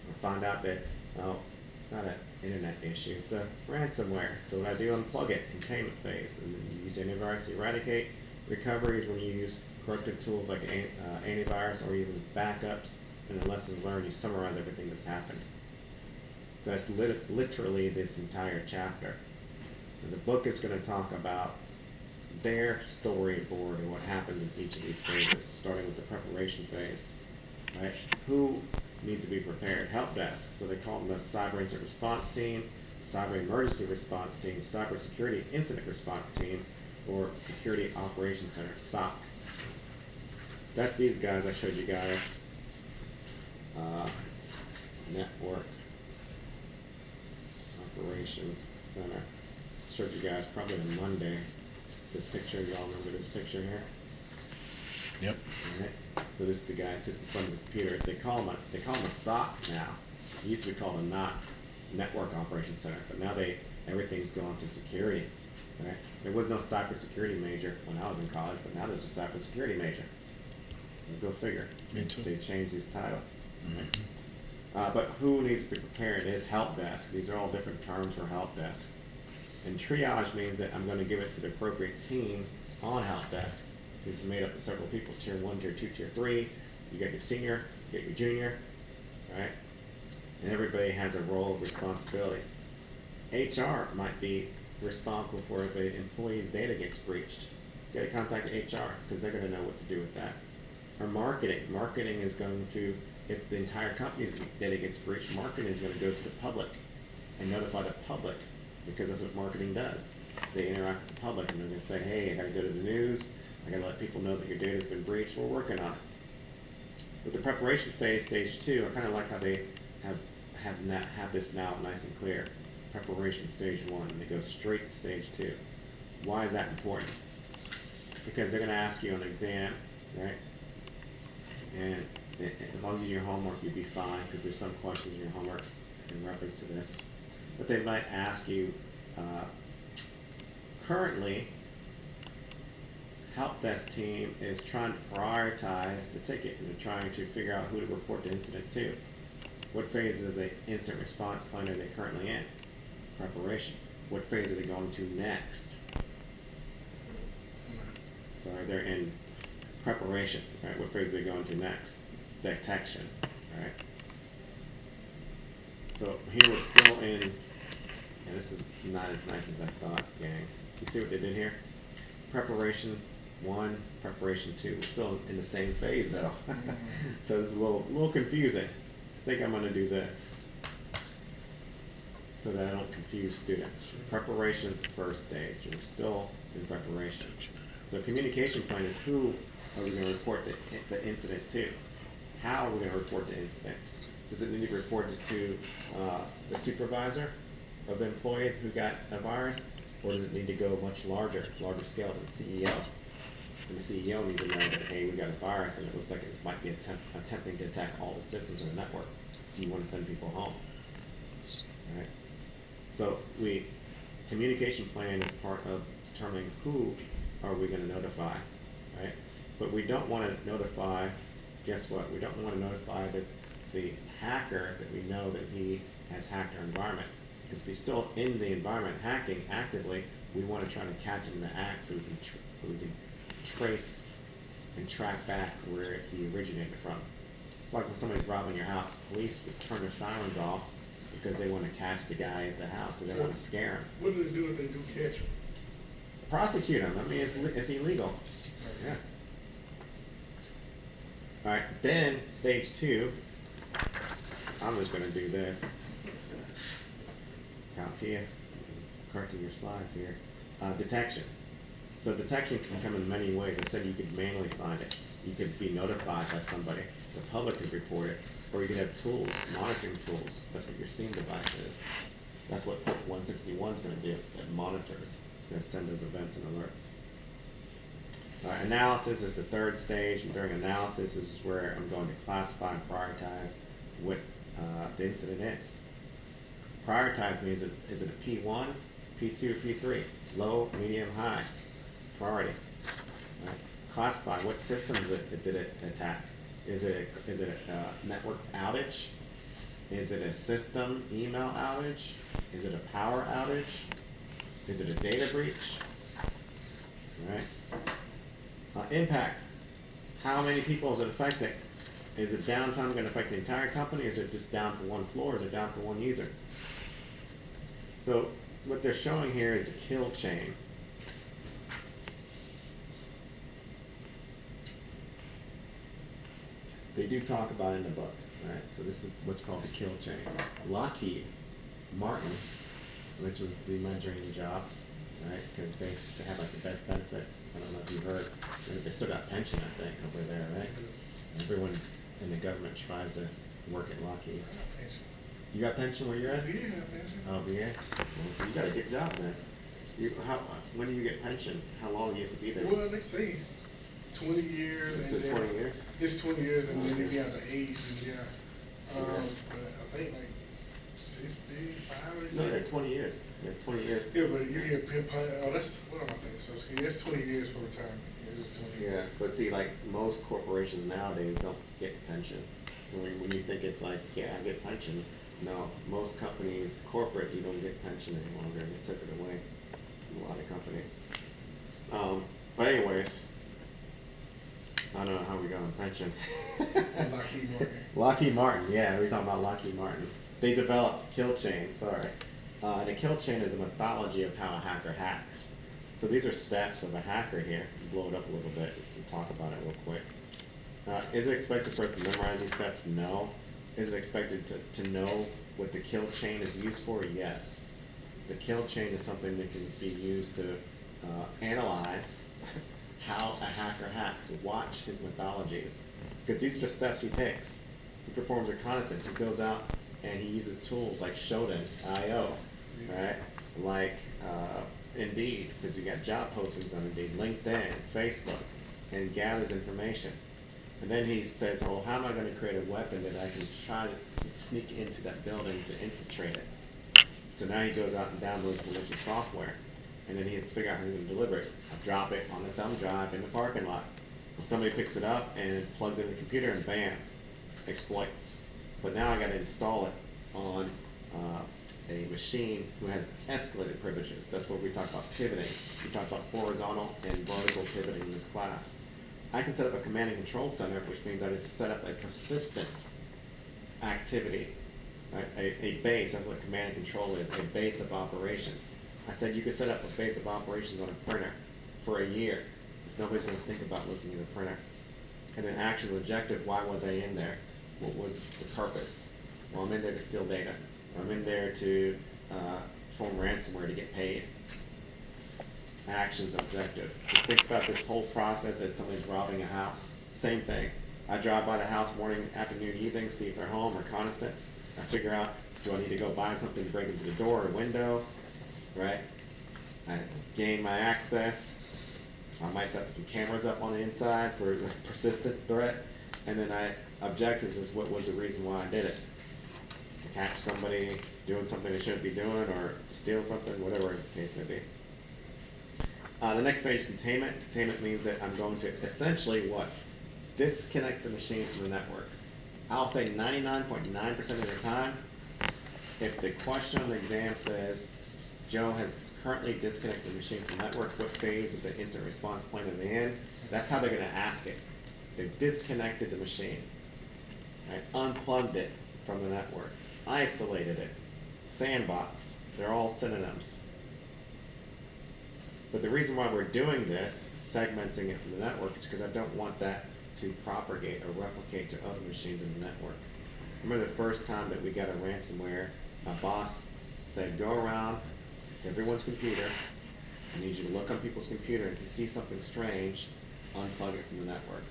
and find out that, well, it's not an internet issue, it's a ransomware. So what I do, unplug it, containment phase, and then you use antivirus to eradicate. Recovery is when you use corrective tools like antivirus or even backups, and in lessons learned, you summarize everything that's happened. So that's literally this entire chapter. And the book is going to talk about their storyboard of what happens in each of these phases, starting with the preparation phase, right? Who needs to be prepared? Help desk. So they call them the cyber incident response team, cyber emergency response team, cyber security incident response team, or security operations center, SOC. That's these guys I showed you guys. Network operations center. Showed you guys probably on Monday. This picture, y'all remember this picture here? Yep. Right. So this is the guy that sits in front of the computer. They call him a SOC now. It used to be called a NOC, Network Operations Center, but now everything's gone to security. Right? There was no cybersecurity major when I was in college, but now there's a cybersecurity major. So go figure. Me too. They changed his title. Mm-hmm. But who needs to be prepared is help desk. These are all different terms for help desk. And triage means that I'm going to give it to the appropriate team on help desk. This is made up of several people, tier 1, tier 2, tier 3. You got your senior, you got your junior, right? And everybody has a role of responsibility. HR might be responsible for if an employee's data gets breached. You got to contact HR because they're going to know what to do with that. Or marketing is going to, if the entire company's data gets breached, marketing is going to go to the public and notify the public because that's what marketing does. They interact with the public and they're going to say, hey, I got to go to the news. I got to let people know that your data's been breached. We're working on it. With the preparation phase, stage 2, I kind of like how they have this now nice and clear. Preparation stage 1, and they go straight to stage 2. Why is that important? Because they're going to ask you on an exam, right? And as long as you do your homework, you'd be fine, because there's some questions in your homework in reference to this. But they might ask you, currently, help desk team is trying to prioritize the ticket, and they're trying to figure out who to report the incident to. What phase of the incident response plan are they currently in? Preparation. What phase are they going to next? So they're in preparation, right? What phase are they going to next? Detection, right? So here we're still in, and this is not as nice as I thought, gang. You see what they did here? Preparation 1, preparation 2. We're still in the same phase though. So it's a little confusing. I think I'm gonna do this so that I don't confuse students. Preparation is the first stage, and we're still in preparation. So communication plan is who are we going to report the incident to? How are we going to report the incident? Does it need to be reported to the supervisor of the employee who got a virus, or does it need to go much larger scale to the CEO? And the CEO needs to know that, hey, we got a virus and it looks like it might be attempting to attack all the systems in the network. Do you want to send people home? All right. So communication plan is part of determining who are we going to notify, right? But we don't want to notify, guess what? We don't want to notify the hacker that we know that he has hacked our environment. Because if he's still in the environment hacking actively, we want to try to catch him in the act so we can trace and track back where he originated from. It's like when somebody's robbing your house, police would turn their sirens off because they want to catch the guy at the house. They don't want to scare him. What do they do if they do catch him? Prosecute him. I mean, it's illegal. Yeah. All right. Then stage 2. I'm just going to do this. Copy it. Correcting your slides here. Detection. So detection can come in many ways. Instead, you could manually find it. You could be notified by somebody. The public could report it. Or you could have tools, monitoring tools. That's what your SIEM device is. That's what port 161 is going to do. It monitors. It's going to send those events and alerts. All right, analysis is the third stage. And during analysis is where I'm going to classify and prioritize what the incident is. Prioritize means, is it a P1, P2, or P3? Low, medium, high. Priority. Right? Classify, what systems did it attack? Is it a network outage? Is it a system email outage? Is it a power outage? Is it a data breach? Right? Impact. How many people is it affecting? Is it downtime going to affect the entire company, or is it just down for one floor, or is it down for one user? So what they're showing here is a kill chain. they do talk about it in the book, right? So this is what's called the kill chain. Lockheed Martin, which would be my dream job, right? Because they have like the best benefits. I don't know if you heard, they still got pension, I think, over there, right? Everyone in the government tries to work at Lockheed. You got pension where you're at? Yeah, pension. Oh, yeah. Well, so you got a good job then. When do you get pension? How long do you have to be there? Well, they say 20 years. Is and it then 20 years? It's 20 years, and then if you have the age, then yeah. But I think like 65. No, you have 20 years. You have 20 years. Yeah, but you get oh, that's what am I thinking? So that's 20 years for retirement. Yeah, it's just 20 Yeah, years. but see, like most corporations nowadays don't get pension. So when you think it's like, yeah, I get pension, no, most companies, corporate, you don't get pension any longer. They took it away from a lot of companies. But anyways, I don't know how we got on pension. And Lockheed Martin. Lockheed Martin, yeah, we're talking about Lockheed Martin. They developed kill chains, sorry. And a kill chain is a methodology of how a hacker hacks. So these are steps of a hacker here. Blow it up a little bit. We'll talk about it real quick. Is it expected for us to memorize these steps? No. Is it expected to know what the kill chain is used for? Yes. The kill chain is something that can be used to analyze how a hacker hacks. Watch his methodologies. Because these are the steps he takes. He performs reconnaissance. He goes out and he uses tools like Shodan.io, right? Like Indeed, because you got job postings on Indeed, LinkedIn, Facebook, and gathers information. And then he says, oh, how am I going to create a weapon that I can try to sneak into that building to infiltrate it? So now he goes out and downloads a bunch of software. And then he has to figure out how he's going to deliver it. I drop it on a thumb drive in the parking lot. Well, somebody picks it up and plugs it in the computer and bam, exploits. But now I got to install it on a machine who has escalated privileges. That's what we talk about pivoting. We talk about horizontal and vertical pivoting in this class. I can set up a command and control center, which means I just set up a persistent activity, right? A base, that's what command and control is, a base of operations. I said you could set up a base of operations on a printer for a year, because nobody's going to think about looking at a printer. And then action objective, why was I in there? What was the purpose? Well, I'm in there to steal data. I'm in there to form ransomware to get paid. Actions objective. Just think about this whole process as somebody's robbing a house. Same thing. I drive by the house morning, afternoon, evening, see if they're home, reconnaissance. I figure out, do I need to go buy something to break into the door or window, right? I gain my access. I might set some cameras up on the inside for a persistent threat. And then objectives is what was the reason why I did it. To catch somebody doing something they shouldn't be doing or steal something, whatever the case may be. The next phase is containment. Containment means that I'm going to essentially what? Disconnect the machine from the network. I'll say 99.9% of the time, if the question on the exam says, Joe has currently disconnected the machine from the network, what phase of the incident response plan are they in? That's how they're going to ask it. They've disconnected the machine, right? Unplugged it from the network, isolated it, sandbox. They're all synonyms. But the reason why we're doing this, segmenting it from the network, is because I don't want that to propagate or replicate to other machines in the network. Remember the first time that we got a ransomware, my boss said, go around to everyone's computer. I need you to look on people's computer, and if you see something strange, unplug it from the network.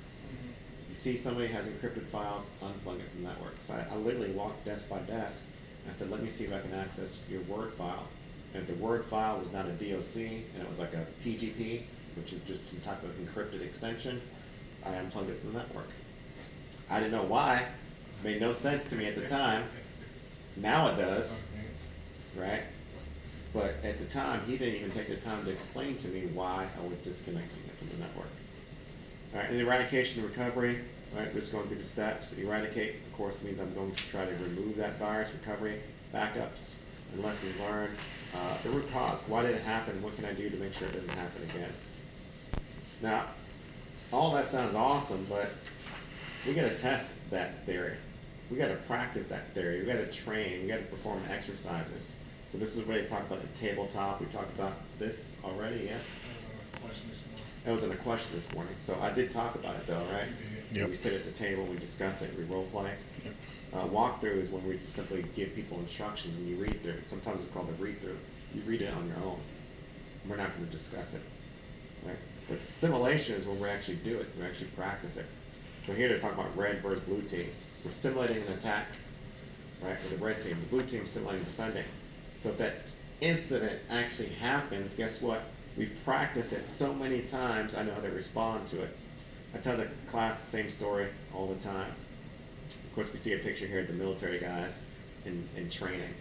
You see somebody has encrypted files, unplug it from the network. So I literally walked desk by desk, and I said, let me see if I can access your Word file. And if the Word file was not a DOC, and it was like a PGP, which is just some type of encrypted extension, I unplugged it from the network. I didn't know why. It made no sense to me at the time. Now it does, right? But at the time, he didn't even take the time to explain to me why I was disconnecting it from the network. All right, and eradication and recovery, right? Just going through the steps. Eradicate, of course, means I'm going to try to remove that virus. Recovery, backups, and lessons learned. The root cause, why did it happen? What can I do to make sure it doesn't happen again? Now, all that sounds awesome, but we got to test that theory. We got to practice that theory. We got to train. We got to perform exercises. So this is what they talk about the tabletop. We talked about this already, yes? Question this morning. That was in a question this morning. So I did talk about it though, right? You did. Yep. We sit at the table, we discuss it, we role play. Yep. Walkthrough is when we simply give people instructions and you read through. Sometimes it's called a read through. You read it on your own. We're not going to discuss it, right? But simulation is when we actually do it. We actually practice it. So here to talk about red versus blue team. We're simulating an attack, right, with the red team. The blue team simulating defending. So if that incident actually happens, guess what? We've practiced it so many times, I know how to respond to it. I tell the class the same story all the time. Of course, we see a picture here of the military guys in training.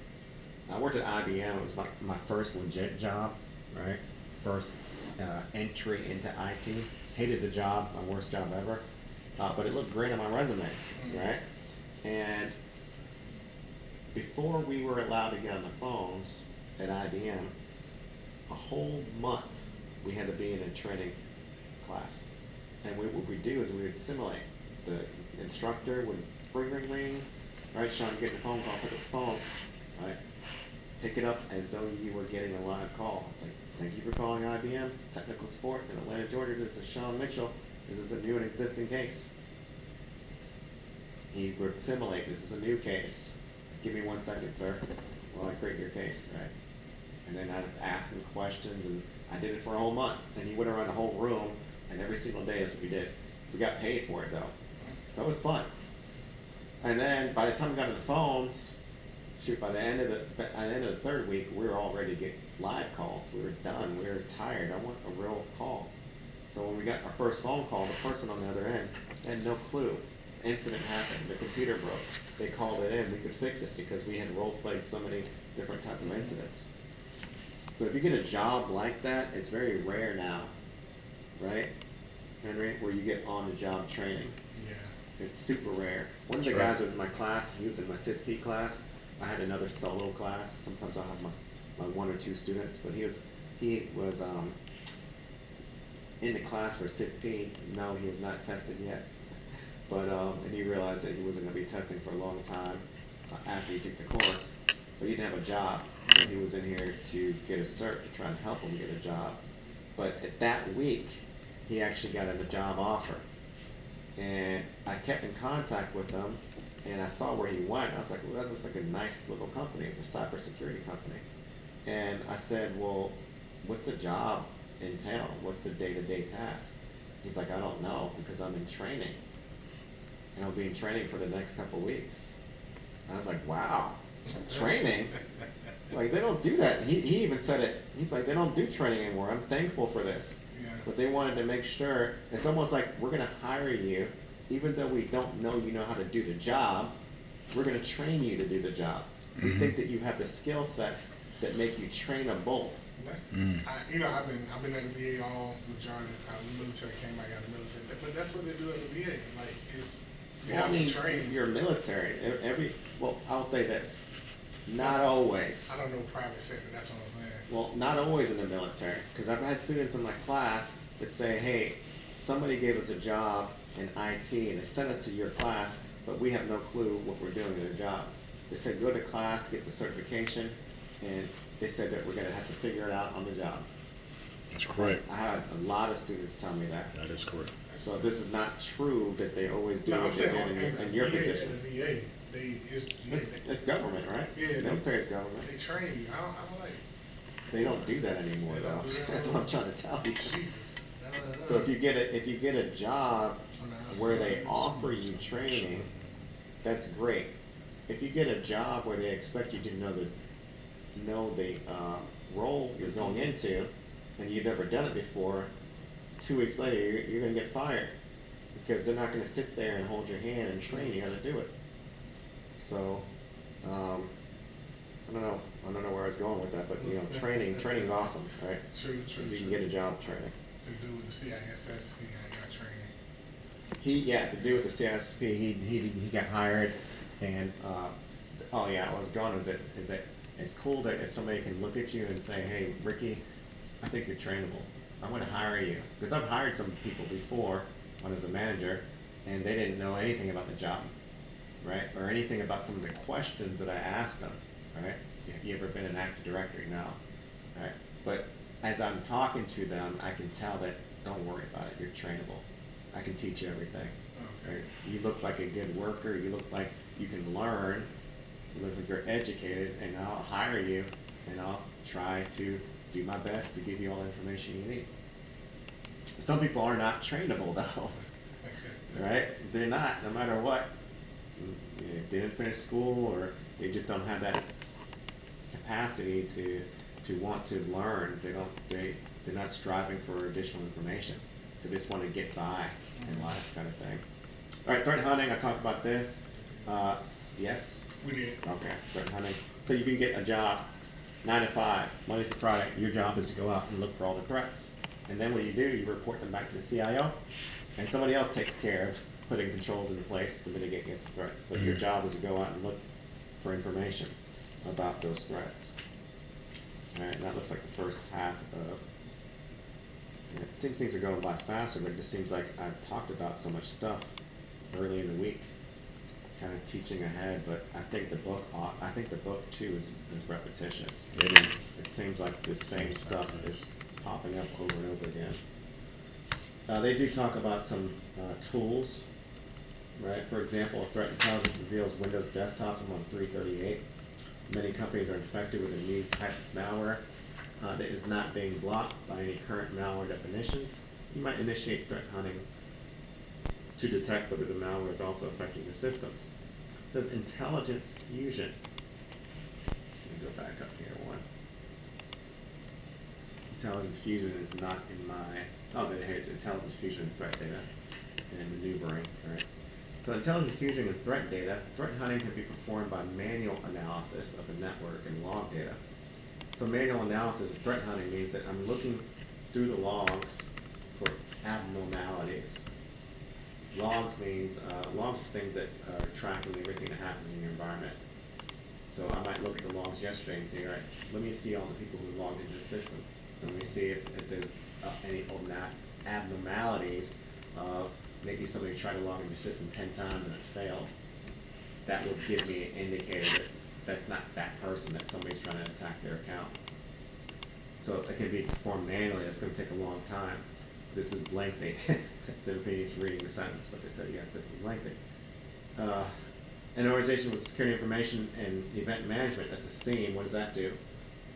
I worked at IBM. It was my first legit job, right? First entry into IT. Hated the job, my worst job ever. But it looked great on my resume, right? And before we were allowed to get on the phones at IBM, a whole month we had to be in a training class. And what we do is we would simulate. The instructor would ring, ring, right, Sean, you get the phone call, pick up the phone, right? Pick it up as though you were getting a live call. It's like, thank you for calling IBM, technical support in Atlanta, Georgia. This is Sean Mitchell. This is a new and existing case. He would simulate, this is a new case. Give me 1 second, sir, while I create your case, right? And then I'd ask him questions, and I did it for a whole month. And he went around the whole room, and every single day that's what we did. We got paid for it though. So it was fun. And then by the time we got on the phones, shoot, by the end of the third week, we were all ready to get live calls. We were done. We were tired. I want a real call. So when we got our first phone call, the person on the other end had no clue. Incident happened. The computer broke. They called it in. We could fix it because we had role played so many different types of incidents. So if you get a job like that, it's very rare now, right, Henry, where you get on-the-job training. Yeah. It's super rare. One of the That's right. guys that was in my class, he was in my CISP class. I had another solo class. Sometimes I'll have my 1 or 2 students, but he was in the class for CISP. No, he has not tested yet. But and he realized that he wasn't going to be testing for a long time after he took the course. But he didn't have a job, so he was in here to get a cert to try and help him get a job. But at that week, he actually got a job offer, and I kept in contact with him, and I saw where he went. I was like, well, that looks like a nice little company. It's a cybersecurity company, and I said, well, what's the job entail? What's the day-to-day task? He's like, I don't know because I'm in training, and I'll be in training for the next couple weeks. And I was like, wow. Training? Like, they don't do that. He even said it. He's like, they don't do training anymore. I'm thankful for this. Yeah. But they wanted to make sure, it's almost like we're going to hire you, even though we don't know you know how to do the job, we're going to train you to do the job. We think that you have the skill sets that make you trainable. That's, I've been at the VA all majority. The military came back out of the military, but that's what they do at the VA. Like, it's you Well, have I mean, to train. you're military. Well, I'll say this. Not always. I don't know private sector. That's what I'm saying. Well, not always in the military, because I've had students in my class that say, hey, somebody gave us a job in IT and they sent us to your class, but we have no clue what we're doing in the job. They said, go to class, get the certification, and they said that we're going to have to figure it out on the job. That's correct. I had a lot of students tell me that. That is correct. So this is not true that they always do No, I'm what they're saying doing in in your VA, position. At the VA, It's government, right? Yeah, Military is government. they train you. I'm like, They don't do that anymore, They though. don't do that That's what I'm trying to tell you. Jesus. No. So if you get a job Oh, no, that's where not- they that's offer not- you training, that's great. If you get a job where they expect you to know the role you're going into, and you've never done it before, 2 weeks later you're going to get fired because they're not going to sit there and hold your hand and train you how to do it. So, I don't know where I was going with that, but training is awesome, right? True. If you can get a job training. To do with the CISS, he got training. To do with the CSP, he got hired, and I was going is that it's cool that if somebody can look at you and say, hey, Ricky, I think you're trainable. I want to hire you, because I've hired some people before when I was a manager, and they didn't know anything about the job, right, or anything about some of the questions that I asked them, right? Have you ever been an active directory? No, right? But as I'm talking to them, I can tell that don't worry about it. You're trainable. I can teach you everything. you look like a good worker, you look like you can learn, you look like you're educated, and I'll hire you, and I'll try to do my best to give you all the information you need. Some people are not trainable though, right? They're not, no matter what. They didn't finish school, or they just don't have that capacity to want to learn. They're not striving for additional information. So they just want to get by in life, kind of thing. All right, threat hunting. I talked about this. Yes. We did. Okay, threat hunting. So you can get a job, 9 to 5, Monday through Friday. Your job is to go out and look for all the threats, and then what you do, you report them back to the CIO, and somebody else takes care of putting controls into place to mitigate against threats. But your job is to go out and look for information about those threats. All right, that looks like the first half of. And it seems things are going by faster, but it just seems like I've talked about so much stuff early in the week, kind of teaching ahead. But I think the book too is repetitious. It is. It seems like the same stuff is popping up over and over again. They do talk about some tools, right? For example, threat intelligence reveals Windows desktops on 338. Many companies are infected with a new type of malware that is not being blocked by any current malware definitions. You might initiate threat hunting to detect whether the malware is also affecting your systems. It says intelligence fusion. Let me go back up here one. Intelligence fusion is not in my. Oh, there it is. Intelligence fusion, threat data, and maneuvering. All right. So intelligence fusion and threat data. Threat hunting can be performed by manual analysis of the network and log data. So manual analysis of threat hunting means that I'm looking through the logs for abnormalities. Logs means logs are things that are tracking everything that happens in your environment. So I might look at the logs yesterday and say, all right, let me see all the people who logged into the system. And let me see if there's any abnormalities of maybe somebody tried to log into your system 10 times and it failed. That will give me an indicator that that's not that person, that somebody's trying to attack their account. So it can be performed manually. It's going to take a long time. This is lengthy. Didn't finish reading the sentence, but they said, yes, this is lengthy. An organization with security information and event management, that's a SIEM. What does that do?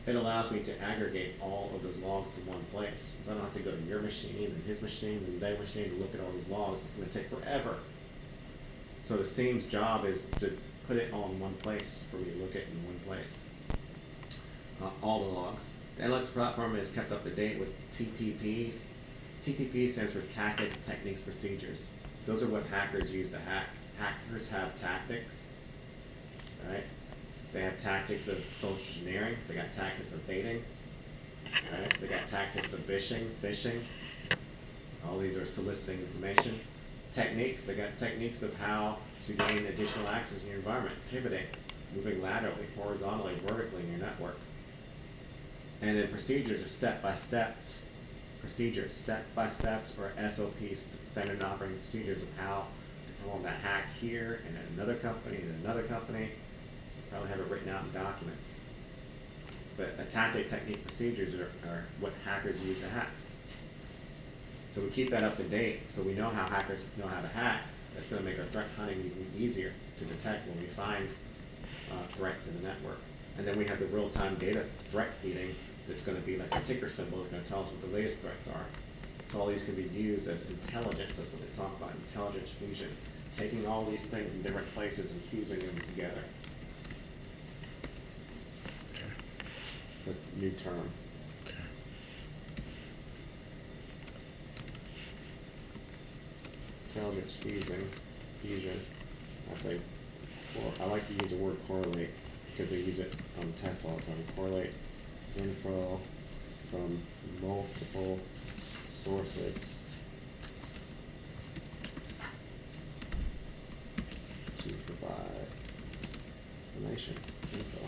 It allows me to aggregate all of those logs to one place. So I don't have to go to your machine and his machine and their machine to look at all these logs. It's going to take forever. So the SIEM's job is to put it all in one place for me to look at in one place. All the logs. The Analytics platform is kept up to date with TTPs. TTP stands for Tactics, Techniques, Procedures. Those are what hackers use to hack. Hackers have tactics, right? They have tactics of social engineering. They got tactics of baiting, right? They got tactics of phishing. All these are soliciting information. Techniques. They got techniques of how to gain additional access in your environment. Pivoting, moving laterally, horizontally, vertically in your network. And then procedures are step-by-steps. Procedures, step-by-steps, or SOPs, standard operating procedures of how to perform that hack here and in another company and another company. You probably have it written out in documents. But a tactic, technique, procedures are what hackers use to hack. So we keep that up to date, so we know how hackers know how to hack. That's going to make our threat hunting even easier to detect when we find threats in the network. And then we have the real-time data threat feeding that's going to be like a ticker symbol. It's going to tell us what the latest threats are. So all these can be used as intelligence. That's what they talk about, intelligence fusion. Taking all these things in different places and fusing them together. Okay. It's a new term. Okay. Intelligence fusion. I like to use the word correlate because they use it on tests all the time. Correlate info from multiple sources to provide information, info.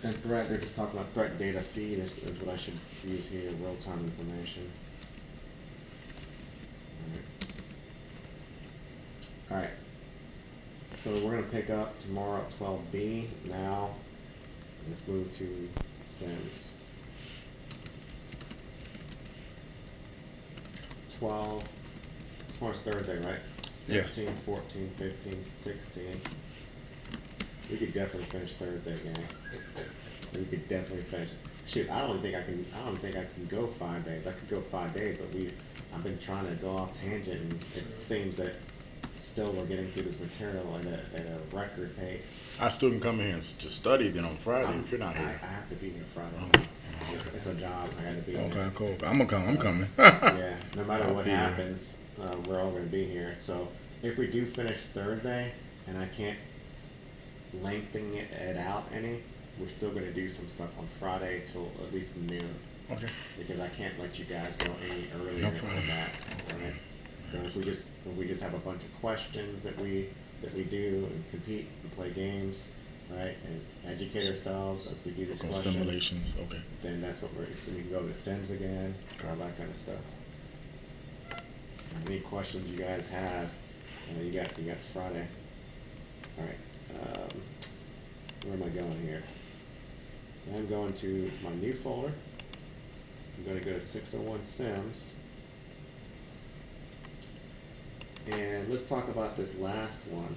And threat, they're just talking about threat data feed is what I should use here, real-time information. Alright. So we're going to pick up tomorrow at 12B. Now, Let's move to Sims. 12. Tomorrow's Thursday, right? Yes. 13, 14, 15, 16. We could definitely finish Thursday game. We could definitely finish. Shoot, I don't think I can go 5 days. I could go 5 days, but I've been trying to go off tangent, and it seems that still we're getting through this material at a record pace. I still can come here and just study then on Friday if you're not I here. have to be here Friday. It's a job. I got to be here. Okay, cool. I'm gonna come. I'm coming. Yeah, no matter I'll what be here. happens, we're all going to be here. So if we do finish Thursday and I can't lengthen it out any, we're still going to do some stuff on Friday till at least noon, Okay. because I can't let you guys go any earlier No than problem. that. Right? So if we just have a bunch of questions that we do and compete and play games, right, and educate ourselves as we do these On questions, simulations. Okay. then that's what so we can go to Sims again, all that kind of stuff. Any questions you guys have? You got Friday. All right. Where am I going here? I'm going to my new folder. I'm going to go to 601 Sims. And let's talk about this last one.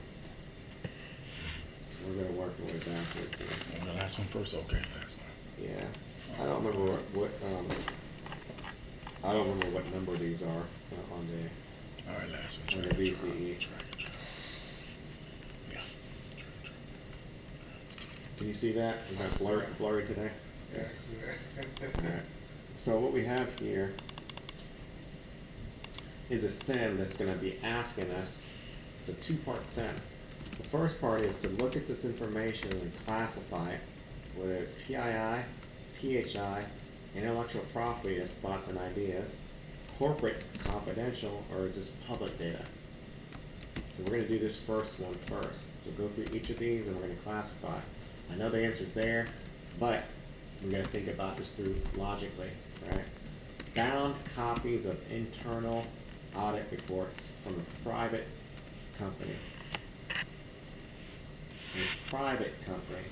We're going to work our way backwards here. The last one first. Okay. Last one. Yeah. I don't remember what number these are on the. All right. Last one. On Track the and VCE. track. Yeah. Track. Can you see that? Is that blurry today? Yeah, I can see that. Alright. So what we have here is a sim that's going to be asking us. It's a two-part sim. The first part is to look at this information and classify it, whether it's PII, PHI, intellectual property as thoughts and ideas, corporate confidential, or is this public data? So we're going to do this first one first. So go through each of these and we're going to classify. I know the answer's there, but we got to think about this through logically, right? Bound copies of internal audit reports from a private company. A private company,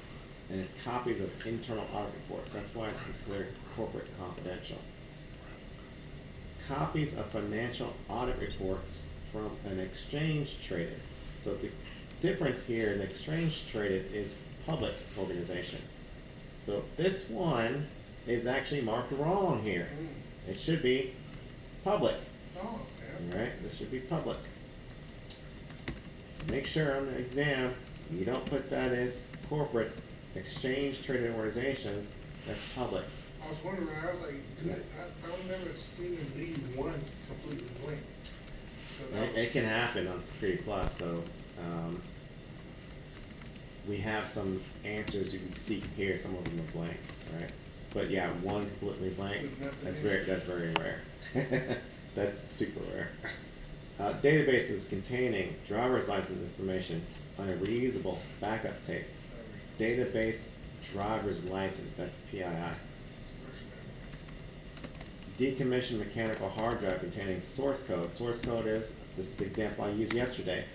and it's copies of internal audit reports. That's why it's considered corporate confidential. Copies of financial audit reports from an exchange traded. So the difference here is exchange traded is public organization. So this one is actually marked wrong here. It should be public. Oh, okay. Alright, this should be public. Make sure on the exam you don't put that as corporate exchange traded organizations. That's public. I was wondering, I was like, I don't never seen them leave one completely blank. So that It was, can happen on Security Plus, so we have some answers you can see here. Some of them are blank, right? But yeah, one completely blank. With nothing That's in very rare. That's super rare. Databases containing driver's license information on a reusable backup tape. Database driver's license. That's PII. Decommissioned mechanical hard drive containing source code. Source code is this is the example I used yesterday.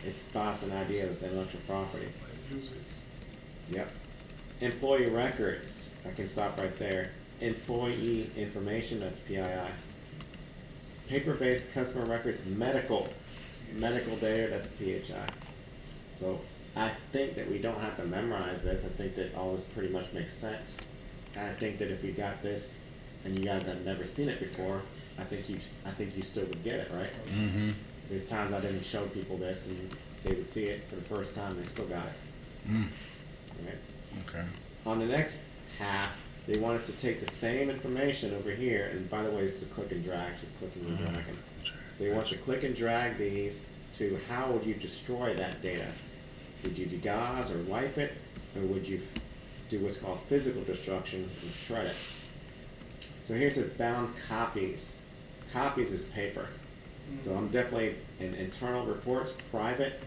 It's thoughts and ideas, intellectual property. like music. Yep. Employee records. I can stop right there. Employee information. That's PII. Paper-based customer records. Medical data. That's PHI. So I think that we don't have to memorize this. I think that all this pretty much makes sense. And I think that if we got this and you guys have never seen it before, I think you still would get it, right? Mm-hmm. There's times I didn't show people this and they would see it for the first time and they still got it. Mm. Right? Okay. On the next half, they want us to take the same information over here, and by the way, this is a click and drag, so clicking and dragging. They want us to click and drag these to how would you destroy that data? Would you degauss or wipe it, or would you do what's called physical destruction and shred it? So here it says bound copies. Copies is paper. So I'm definitely in internal reports, private.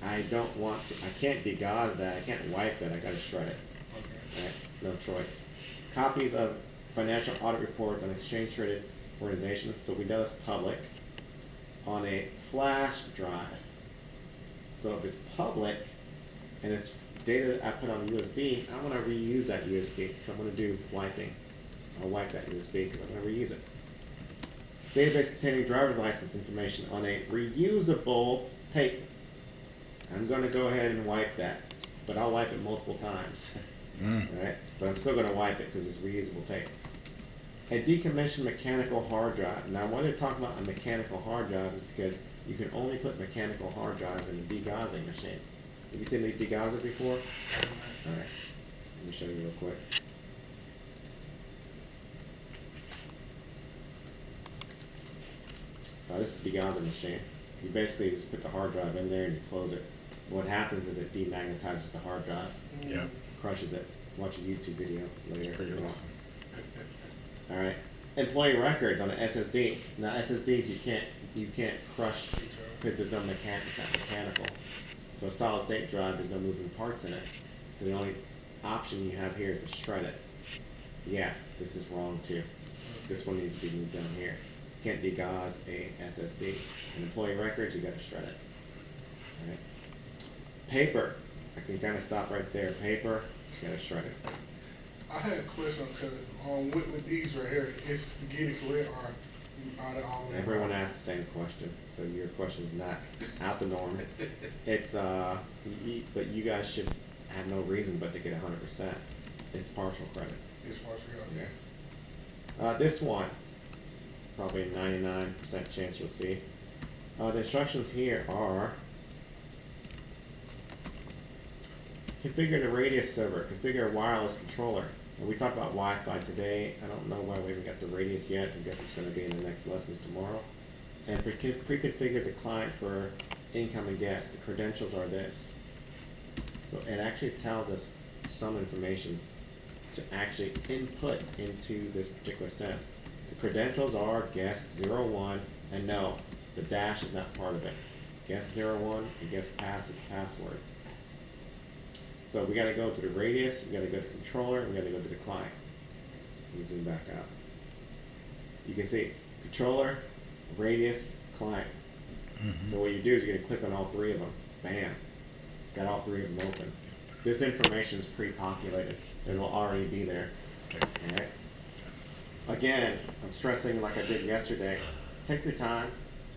I can't degauss that, I can't wipe that, I gotta shred it. Okay. Right? No choice. Copies of financial audit reports on exchange traded organization, so we know it's public, on a flash drive. So if it's public and it's data that I put on USB, I want to reuse that USB, so I'm going to do wiping. I'll wipe that USB because I'm going to reuse it. Database containing driver's license information on a reusable tape. I'm going to go ahead and wipe that, but I'll wipe it multiple times. Right? But I'm still going to wipe it because it's reusable tape. A decommissioned mechanical hard drive. Now, why they're talking about a mechanical hard drive is because you can only put mechanical hard drives in a degaussing machine. Have you seen the degausser before? Alright, let me show you real quick. This is the degaussing machine. You basically just put the hard drive in there and you close it. What happens is it demagnetizes the hard drive, Yep. crushes it. Watch a YouTube video later. It's pretty you know. awesome. Alright. Employee records on an SSD. Now SSDs you can't crush because there's no it's not mechanical. So a solid state drive, there's no moving parts in it. So the only option you have here is to shred it. Yeah, this is wrong too. This one needs to be moved down here. You can't degauss a SSD. In employee records, you gotta shred it. Alright. Paper. I can kind of stop right there. Paper, you gotta shred it. I had a question because with these right here, is get it correct or are they all Everyone asks the same question, so your question is not out the norm. It's but you guys should have no reason but to get 100%. It's partial credit. It's partially okay. This one, probably a 99% chance you'll see. The instructions here are: configure the Radius server, configure a wireless controller. And we talked about Wi-Fi today. I don't know why we haven't got the Radius yet. I guess it's going to be in the next lessons tomorrow. And pre-configure the client for incoming guests. The credentials are this. So it actually tells us some information to actually input into this particular sim. The credentials are guest 01, and no, the dash is not part of it. Guest 01 and guest pass is the password. So we gotta go to the Radius, we gotta go to the controller, and we gotta go to the client. Let me zoom back out. You can see controller, Radius, client. So what you do is you're gonna click on all three of them. Bam. Got all three of them open. This information is pre-populated. It will already be there. Okay. Alright? Again, I'm stressing like I did yesterday. Take your time.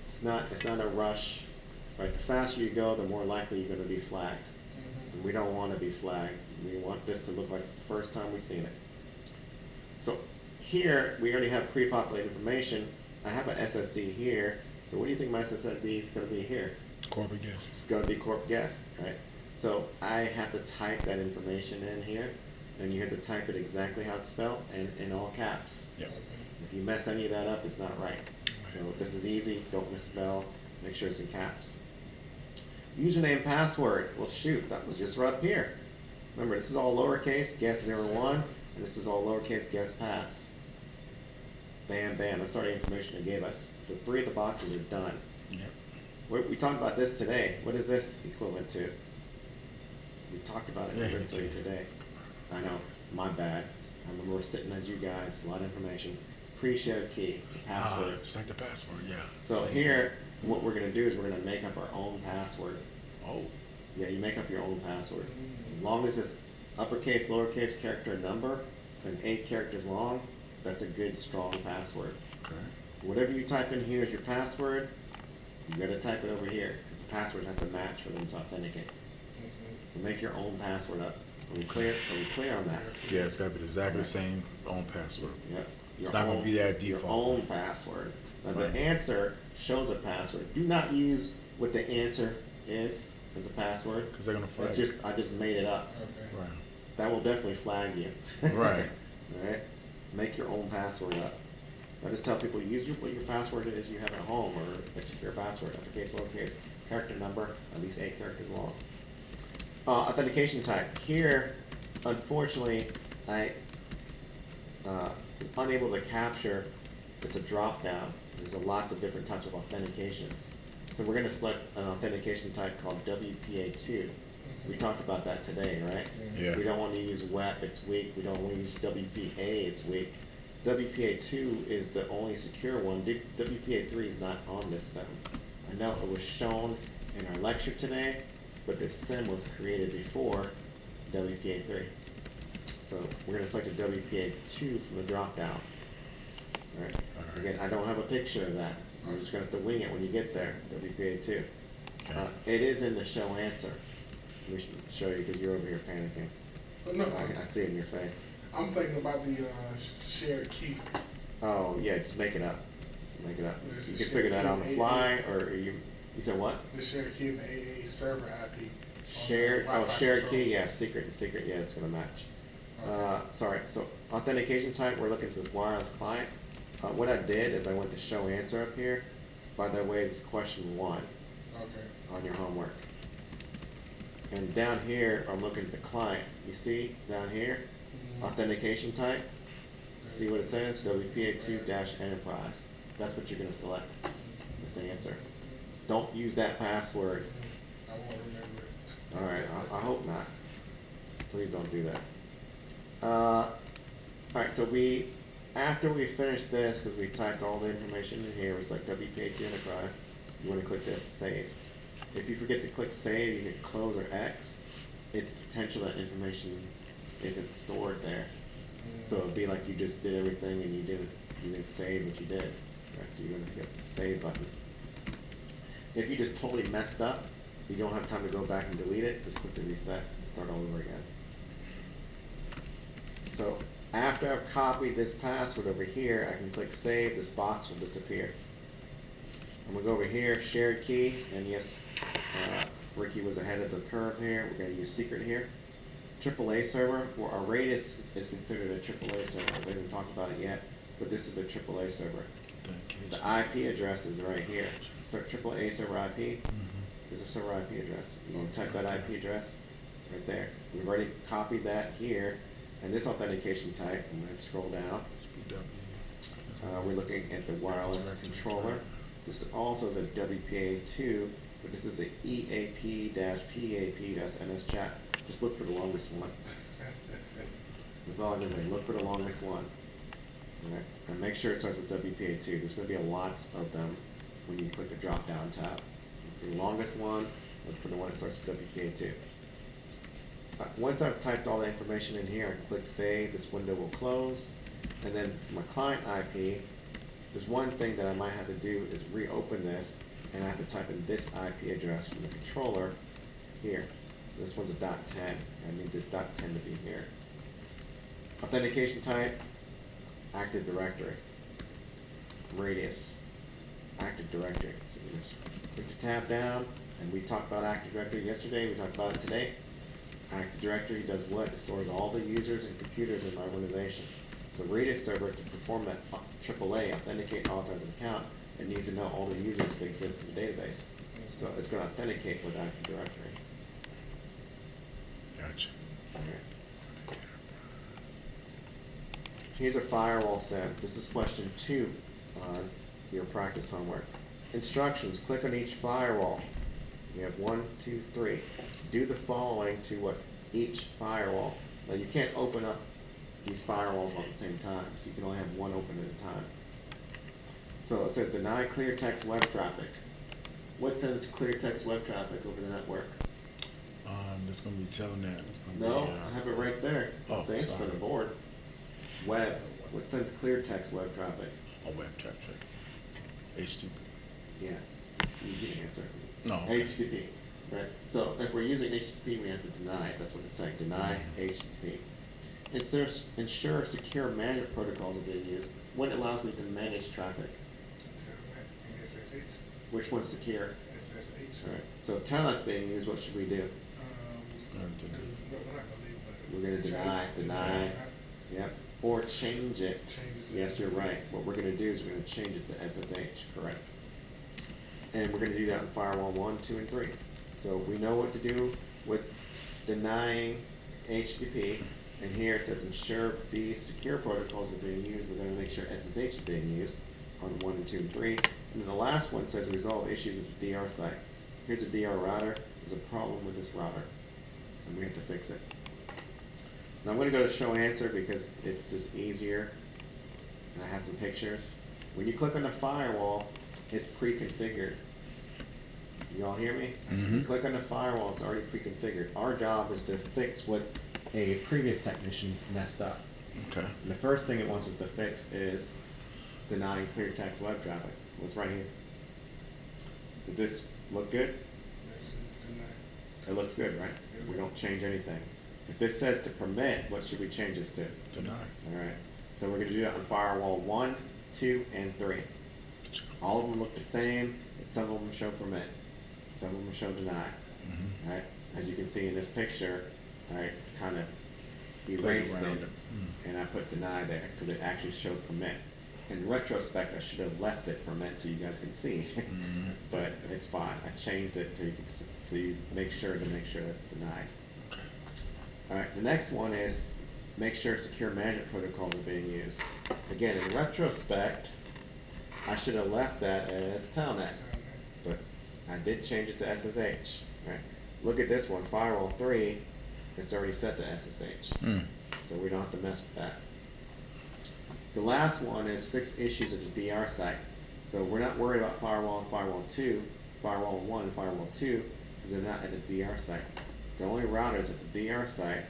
It's not a rush. Right? The faster you go, the more likely you're gonna be flagged. And we don't want to be flagged. We want this to look like it's the first time we've seen it. So here, we already have pre-populated information. I have an SSD here. So what do you think my SSD is going to be here? Corporate guest. It's going to be corp guest, right? So I have to type that information in here. And you have to type it exactly how it's spelled and in all caps. Yep. If you mess any of that up, it's not right. So this is easy. Don't misspell. Make sure it's in caps. Username, password. Well, shoot, that was just right up here. Remember, this is all lowercase, guest 01, and this is all lowercase, guest pass. Bam, bam. That's all the information they gave us. So 3 of the boxes are done. Yep. We talked about this today. What is this equivalent to? We talked about it briefly today. I know, my bad. I remember we're sitting as you guys, a lot of information. Pre-shared key, the password. Just like the password, yeah. So Same here, what we're gonna do is we're gonna make up our own password. Oh, Yeah, you make up your own password. As long as it's uppercase, lowercase, character, number, and 8 characters long, that's a good, strong password. okay. Whatever you type in here as your password, you gotta type it over here, because the passwords have to match for them to authenticate. So make your own password up. Are we clear? Are we clear on that? Yeah, it's gotta be exactly the same own password. Yep. It's not gonna be that Your default. own password. Now Right. the answer shows a password. Do not use what the answer is as a password. Cause they're gonna flag It's it. just I just made it up. Okay. Right. That will definitely flag you. Right. Alright? Make your own password up. I just tell people use what your password is you have at home or a secure password, uppercase, lowercase, character number, at least 8 characters long. Authentication type. Here, unfortunately, I unable to capture. It's a drop down. There's lots of different types of authentications. So we're going to select an authentication type called WPA2. We talked about that today, right? Yeah. We don't want to use WEP, it's weak. We don't want to use WPA, it's weak. WPA2 is the only secure one. WPA3 is not on this sim. I know it was shown in our lecture today, but this sim was created before WPA3. So we're going to select a WPA2 from the drop down. Alright. Alright. Again, I don't have a picture of that. You're just going to have to wing it when you get there, WPA2. Okay. It is in the show answer. We should show you because you're over here panicking. But no, I see it in your face. I'm thinking about the shared key. Oh, yeah, just make it up. Make it up. Yes, You it's can figure that out on the fly, AA. or you said what? The shared key in the AA server IP. on the Shared, oh, Wi-Fi shared control. key, yeah, secret and secret, yeah, it's gonna match. Okay. Sorry, so authentication type, we're looking for this wireless client. What I did is I went to show answer up here. By the way, it's question 1 Okay. on your homework. And down here, I'm looking at the client. You see down here, Mhm. authentication type. See what it says? WPA2-enterprise. That's what you're gonna select. This answer. Don't use that password. I won't remember it. Alright, I hope not. Please don't do that. Alright, so after we finish this, because we typed all the information in here, we select WPA2 Enterprise, you want to click this Save. If you forget to click Save, you hit Close or X, it's potential that information isn't stored there. So it'd be like you just did everything and you didn't save what you did. Right, so you're gonna hit the Save button. If you just totally messed up, you don't have time to go back and delete it, just click the reset, start all over again. So after I've copied this password over here, I can click Save, this box will disappear. I'm gonna go over here, shared key, and yes, Ricky was ahead of the curve here, we're gonna use secret here. AAA server, well, our Radius is considered a AAA server, we haven't talked about it yet, but this is a AAA server. The Authentication. IP address is right here, so AAA server IP, Mhm. there's a server IP address. You can type that IP address right there. We've already copied that here. And this authentication type, I'm going to scroll down. SPW. We're looking at the wireless controller. This also is a WPA2, but this is a EAP-PAP-NS chat. Just look for the longest one. That's all I'm going to say. Look for the longest one. Alright. And make sure it starts with WPA2. There's going to be lots of them when you click the drop down tab. Look for the longest one, look for the one that starts with WPA2. Once I've typed all the information in here, I can click Save, this window will close, and then for my client IP, there's one thing that I might have to do is reopen this, and I have to type in this IP address from the controller here. So this one's a .10, I need this .10 to be here. Authentication type, Active Directory. Radius, Active Directory. So you just click the tab down, and we talked about Active Directory yesterday, we talked about it today. Active Directory does what? It stores all the users and computers in my organization. So Radius server, to perform that AAA, authenticate and authorize an account, it needs to know all the users that exist in the database. So it's going to authenticate with Active Directory. Gotcha. Okay. Here's a firewall set. This is question 2 on your practice homework. Instructions, click on each firewall. We have 1, 2, 3. Do the following to what? Each firewall. Now you can't open up these firewalls all at the same time, so you can only have one open at a time. So it says deny clear text web traffic. What sends clear text web traffic over the network? It's gonna be telling that. It's gonna No, be, I have it right there. Oh, The answer's on sorry. the board. Web. What sends clear text web traffic? a web traffic. HTTP. Yeah, you get an answer. No. Okay. HTTP, right? So if we're using HTTP, we have to deny it. That's what it's saying. Deny HTTP. Ensure secure management protocols are being used. What allows me to manage traffic? SSH. Which one's secure? SSH. All right. So if Telnet's being used, what should we do? We're not gonna leave, but We're gonna deny. Yep. Or change it. Change it to Yes, you're SSH. right. What we're gonna do is we're gonna change it to SSH. Correct. And we're gonna do that in firewall 1, 2, and 3. So we know what to do with denying HTTP. And here it says ensure these secure protocols are being used. We're going to make sure SSH is being used on 1 and 2 and 3. And then the last one says resolve issues at the DR site. Here's a DR router. There's a problem with this router, and we have to fix it. Now I'm going to go to show answer because it's just easier, and I have some pictures. When you click on the firewall, it's pre-configured. You all hear me? So you click on the firewall, it's already pre-configured. Our job is to fix what a previous technician messed up. Okay. And the first thing it wants us to fix is denying clear text web traffic. What's right here? Does this look good? That's denied. It looks good, right? We don't change anything. If this says to permit, what should we change this to? Deny. Alright, so we're gonna do that on firewall 1, 2, and 3. All of them look the same, and some of them show permit. Some of them show deny. Right? As you can see in this picture, alright, kind of erased around it, it. and I put deny there, because it actually showed permit. In retrospect, I should have left it permit so you guys can see, but it's fine. I changed it so you can see, so you make sure that's denied. Okay. Alright, the next one is make sure secure management protocols are being used. Again, in retrospect, I should have left that as Telnet, but I did change it to SSH. Right? Look at this one, firewall 3, it's already set to SSH, so we don't have to mess with that. The last one is fix issues at the DR site. So we're not worried about firewall 2, firewall 1 and firewall 2, because they're not at the DR site. The only routers at the DR site,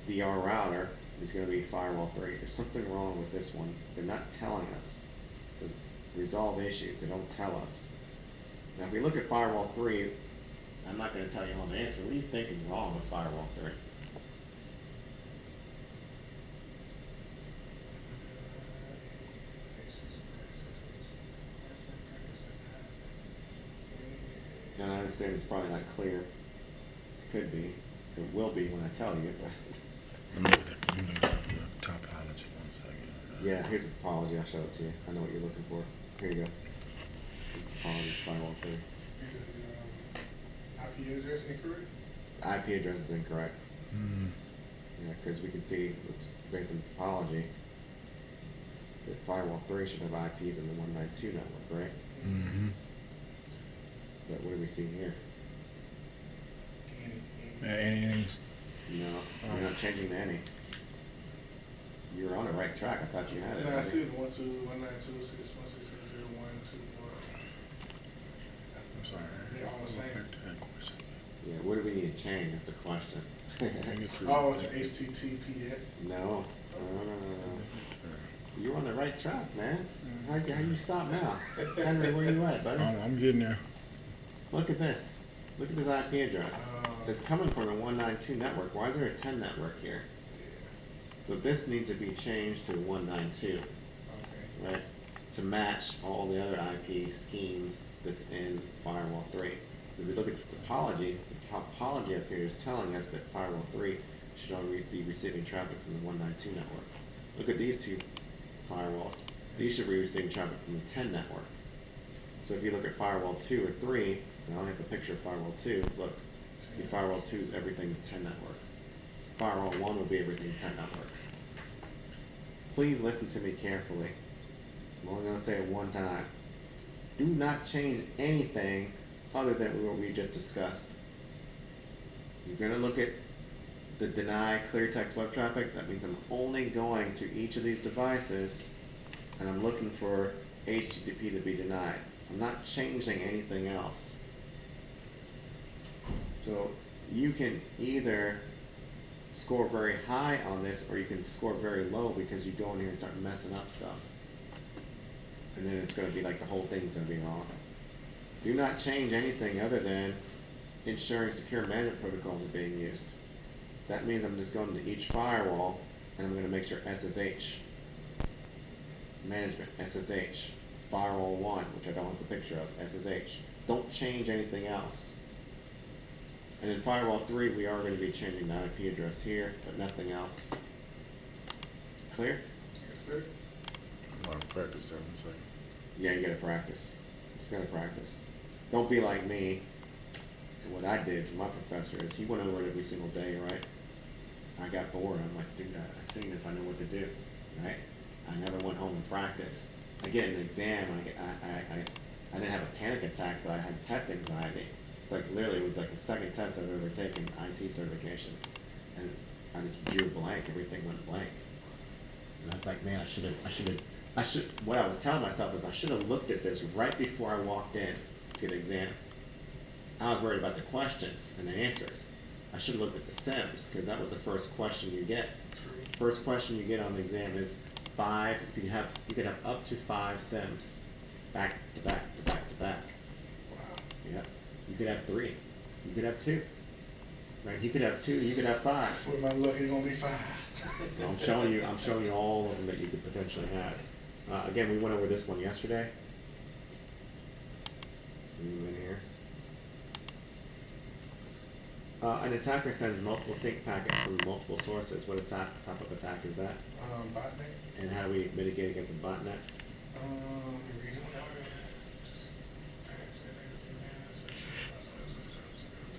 DR router, is going to be firewall 3. There's something wrong with this one. They're not telling us to resolve issues. They don't tell us. Now, if we look at firewall 3, I'm not going to tell you all the answer. What do you think is wrong with firewall 3? And I understand it's probably not clear. It could be. It will be when I tell you, but Let me look at the topology 1 second. yeah, here's the topology. I'll show it to you. I know what you're looking for. Here you go. Here's the topology, firewall 3. Is the IP address incorrect? The IP address is incorrect. Yeah, because we can see, based on topology, that firewall 3 should have IPs in the 192 network, right? But what do we see here? Any. No, we're not changing to any. You were on the right track. I thought you had it. And I already. see the 1, 2, 1, 9, 2, 6, 1, 6, 6, 0, 1, 2, 4. I'm sorry. They're all the same. Back to that question. Yeah, what do we need to change? That's the question. Bring it through. Oh, it's HTTPS. No. You're on the right track, man. How you stop now? Henry, where you at, buddy? I'm getting there. Look at this. Look at this IP address. It's coming from a 192 network. Why is there a 10 network here? So this needs to be changed to 192, Okay. right? To match all the other IP schemes that's in firewall 3. So if we look at the topology up here is telling us that firewall 3 should already be receiving traffic from the 192 network. Look at these two firewalls. These should be receiving traffic from the 10 network. So if you look at firewall 2 or 3, and I only have a picture of firewall 2, look, see firewall 2 is everything's 10 network. Firewall 1 will be everything 10 network. Please listen to me carefully. I'm only going to say it one time. Do not change anything other than what we just discussed. You're going to look at the deny clear text web traffic. That means I'm only going to each of these devices and I'm looking for HTTP to be denied. I'm not changing anything else. So you can either score very high on this or you can score very low because you go in here and start messing up stuff. And then it's going to be like the whole thing's going to be wrong. Do not change anything other than ensuring secure management protocols are being used. That means I'm just going to each firewall and I'm going to make sure SSH management, SSH, firewall 1, which I don't have a picture of, SSH. Don't change anything else. And in firewall 3, we are going to be changing the IP address here, but nothing else. Clear? Yes, sir. I'm going to practice that 1 second. Yeah, you gotta practice. Just gotta practice. Don't be like me. And what I did to my professor is he went over it every single day, right? I got bored. I'm like, dude, I've seen this. I know what to do, right? I never went home and practiced. I get an exam. I didn't have a panic attack, but I had test anxiety. It's like literally it was like the second test I've ever taken, IT certification, and I just drew blank. Everything went blank. And I was like, man, what I was telling myself is I should have looked at this right before I walked in. execute an exam. I was worried about the questions and the answers. I should have looked at the sims, because that was the first question you get. First question you get on the exam is 5. You could have up to 5 sims, back to back to back to back. Wow. Yeah. You could have 3. You could have 2. Right? You could have 2. You could have 5. With my luck, it's gonna be 5. Well, I'm showing you all of them that you could potentially have. Again, we went over this one yesterday. Zoom in here. An attacker sends multiple sync packets from multiple sources. What type of attack is that? Botnet. And how do we mitigate against a botnet? Read it whenever.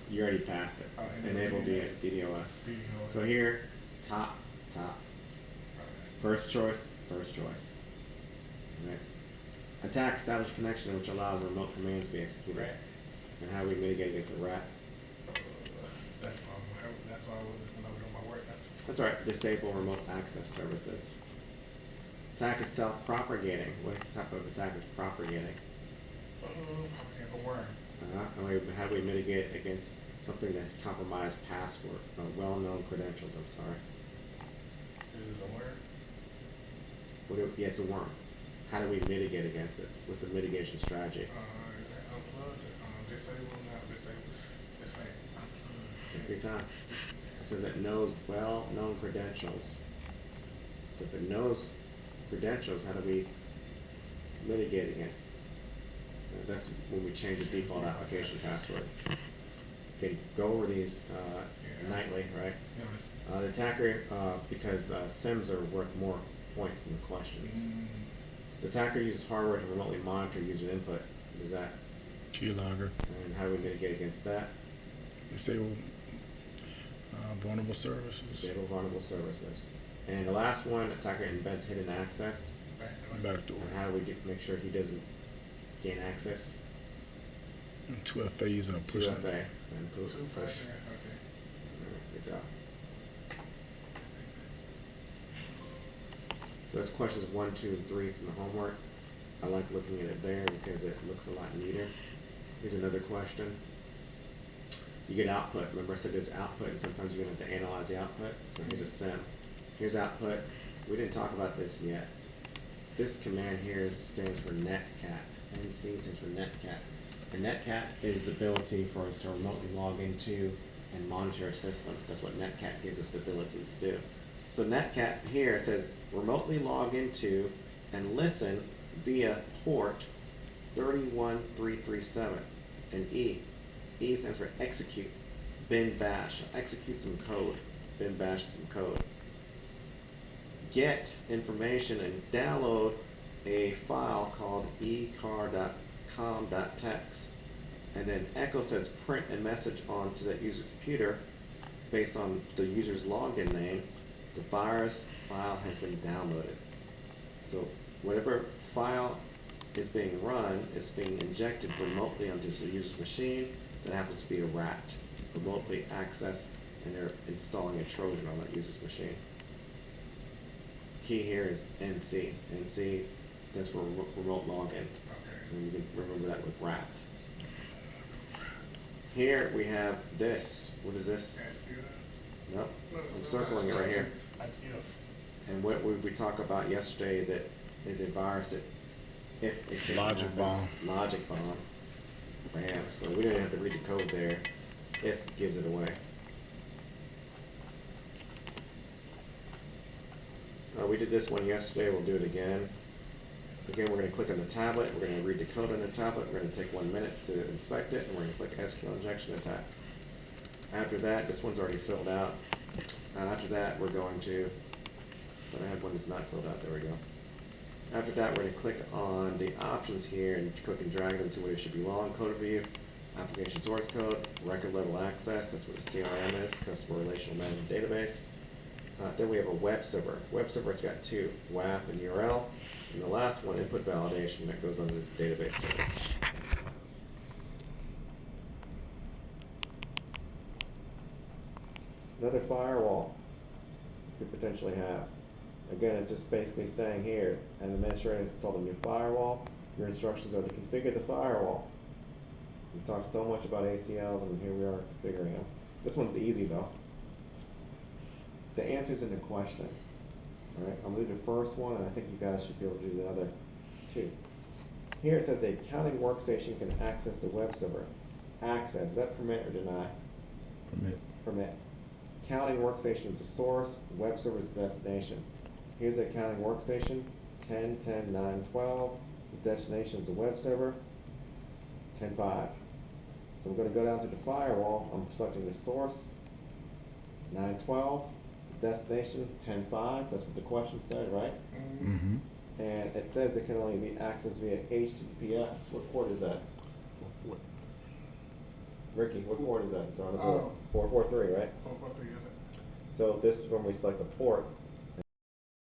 You already passed it. Enable Enable DDoS. DDoS. So here, top. First choice. Right. Attack established connection which allows remote commands to be executed. Rat. And how do we mitigate against a rat? That's why I wasn't when I was doing my work. That's right. Disable remote access services. Attack is self-propagating. What type of attack is propagating? Probably a worm. How do we mitigate against something that compromised password, well-known credentials? I'm sorry. Is it a worm? It's a worm. How do we mitigate against it? What's the mitigation strategy? Unplug it. Disable, not disable. This way. Take your time. It says it knows well-known credentials. So if it knows credentials, how do we mitigate against? That's when we change the default application password. Okay, go over these nightly, right? Yeah. The attacker, because sims are worth more points than the questions. The attacker uses hardware to remotely monitor user input. What is that? Keylogger. And how do we mitigate against that? Disable vulnerable services. Disable vulnerable services. And the last one, attacker embeds hidden access. Backdoor. And how do we make sure he doesn't gain access? And 2FAs and a push. 2FA and push. Two push. pressure. Okay. Good job. So that's questions 1, 2, and 3 from the homework. I like looking at it there because it looks a lot neater. Here's another question. You get output. Remember I said there's output and sometimes you're going to have to analyze the output. So here's a sim. Here's output. We didn't talk about this yet. This command here stands for netcat. NC stands for netcat. And netcat is the ability for us to remotely log into and monitor a system. That's what netcat gives us the ability to do. So netcat here, it says remotely log into and listen via port 31337 and E. E stands for execute. Bin bash. Execute some code. Bin bash some code. Get information and download a file called ecar.com.txt. And then echo says print a message onto that user computer based on the user's login name. The virus file has been downloaded. So whatever file is being run is being injected remotely onto the user's machine that happens to be a rat. Remotely accessed, and they're installing a Trojan on that user's machine. Key here is NC. NC stands for remote login. Okay. And you can remember that with rat. Here we have this. What is this? SQL. Nope. I'm circling it right here. And what we talked about yesterday that is a virus that if it's Logic bomb. Logic bomb. Bam. So we didn't have to read the code there. If gives it away. We did this one yesterday. We'll do it again. Again, we're going to click on the tablet. We're going to read the code on the tablet. We're going to take 1 minute to inspect it, and we're going to click SQL injection attack. After that, this one's already filled out. After that, we're going to. But I had one that's not filled out. There we go. After that, we're going to click on the options here and click and drag them to where it should belong. Code review, application source code, record level access. That's what the CRM is, customer relational management database. Then we have a web server. Web server's got 2, WAF and URL. And the last one, input validation, that goes under the database server. Another firewall you could potentially have. Again, it's just basically saying here, an administrator has installed a new firewall. Your instructions are to configure the firewall. We've talked so much about ACLs, and here we are figuring them. This one's easy though. The answer's in the question. Alright, I'm gonna do the first one, and I think you guys should be able to do the other two. Here it says the accounting workstation can access the web server. Access, is that permit or deny? Permit. Permit. Accounting workstation is the source, web server is the destination. Here's the accounting workstation, 10, 10, 9, 12. The destination is the web server, 10, 5. So I'm gonna go down to the firewall, I'm selecting the source, 9, 12. The destination, 10, 5, that's what the question said, right? Mm-hmm. And it says it can only be accessed via HTTPS. What port is that? Ricky, what port is that? It's on the board. 443, right? 443, yes, sir. So this is when we select the port.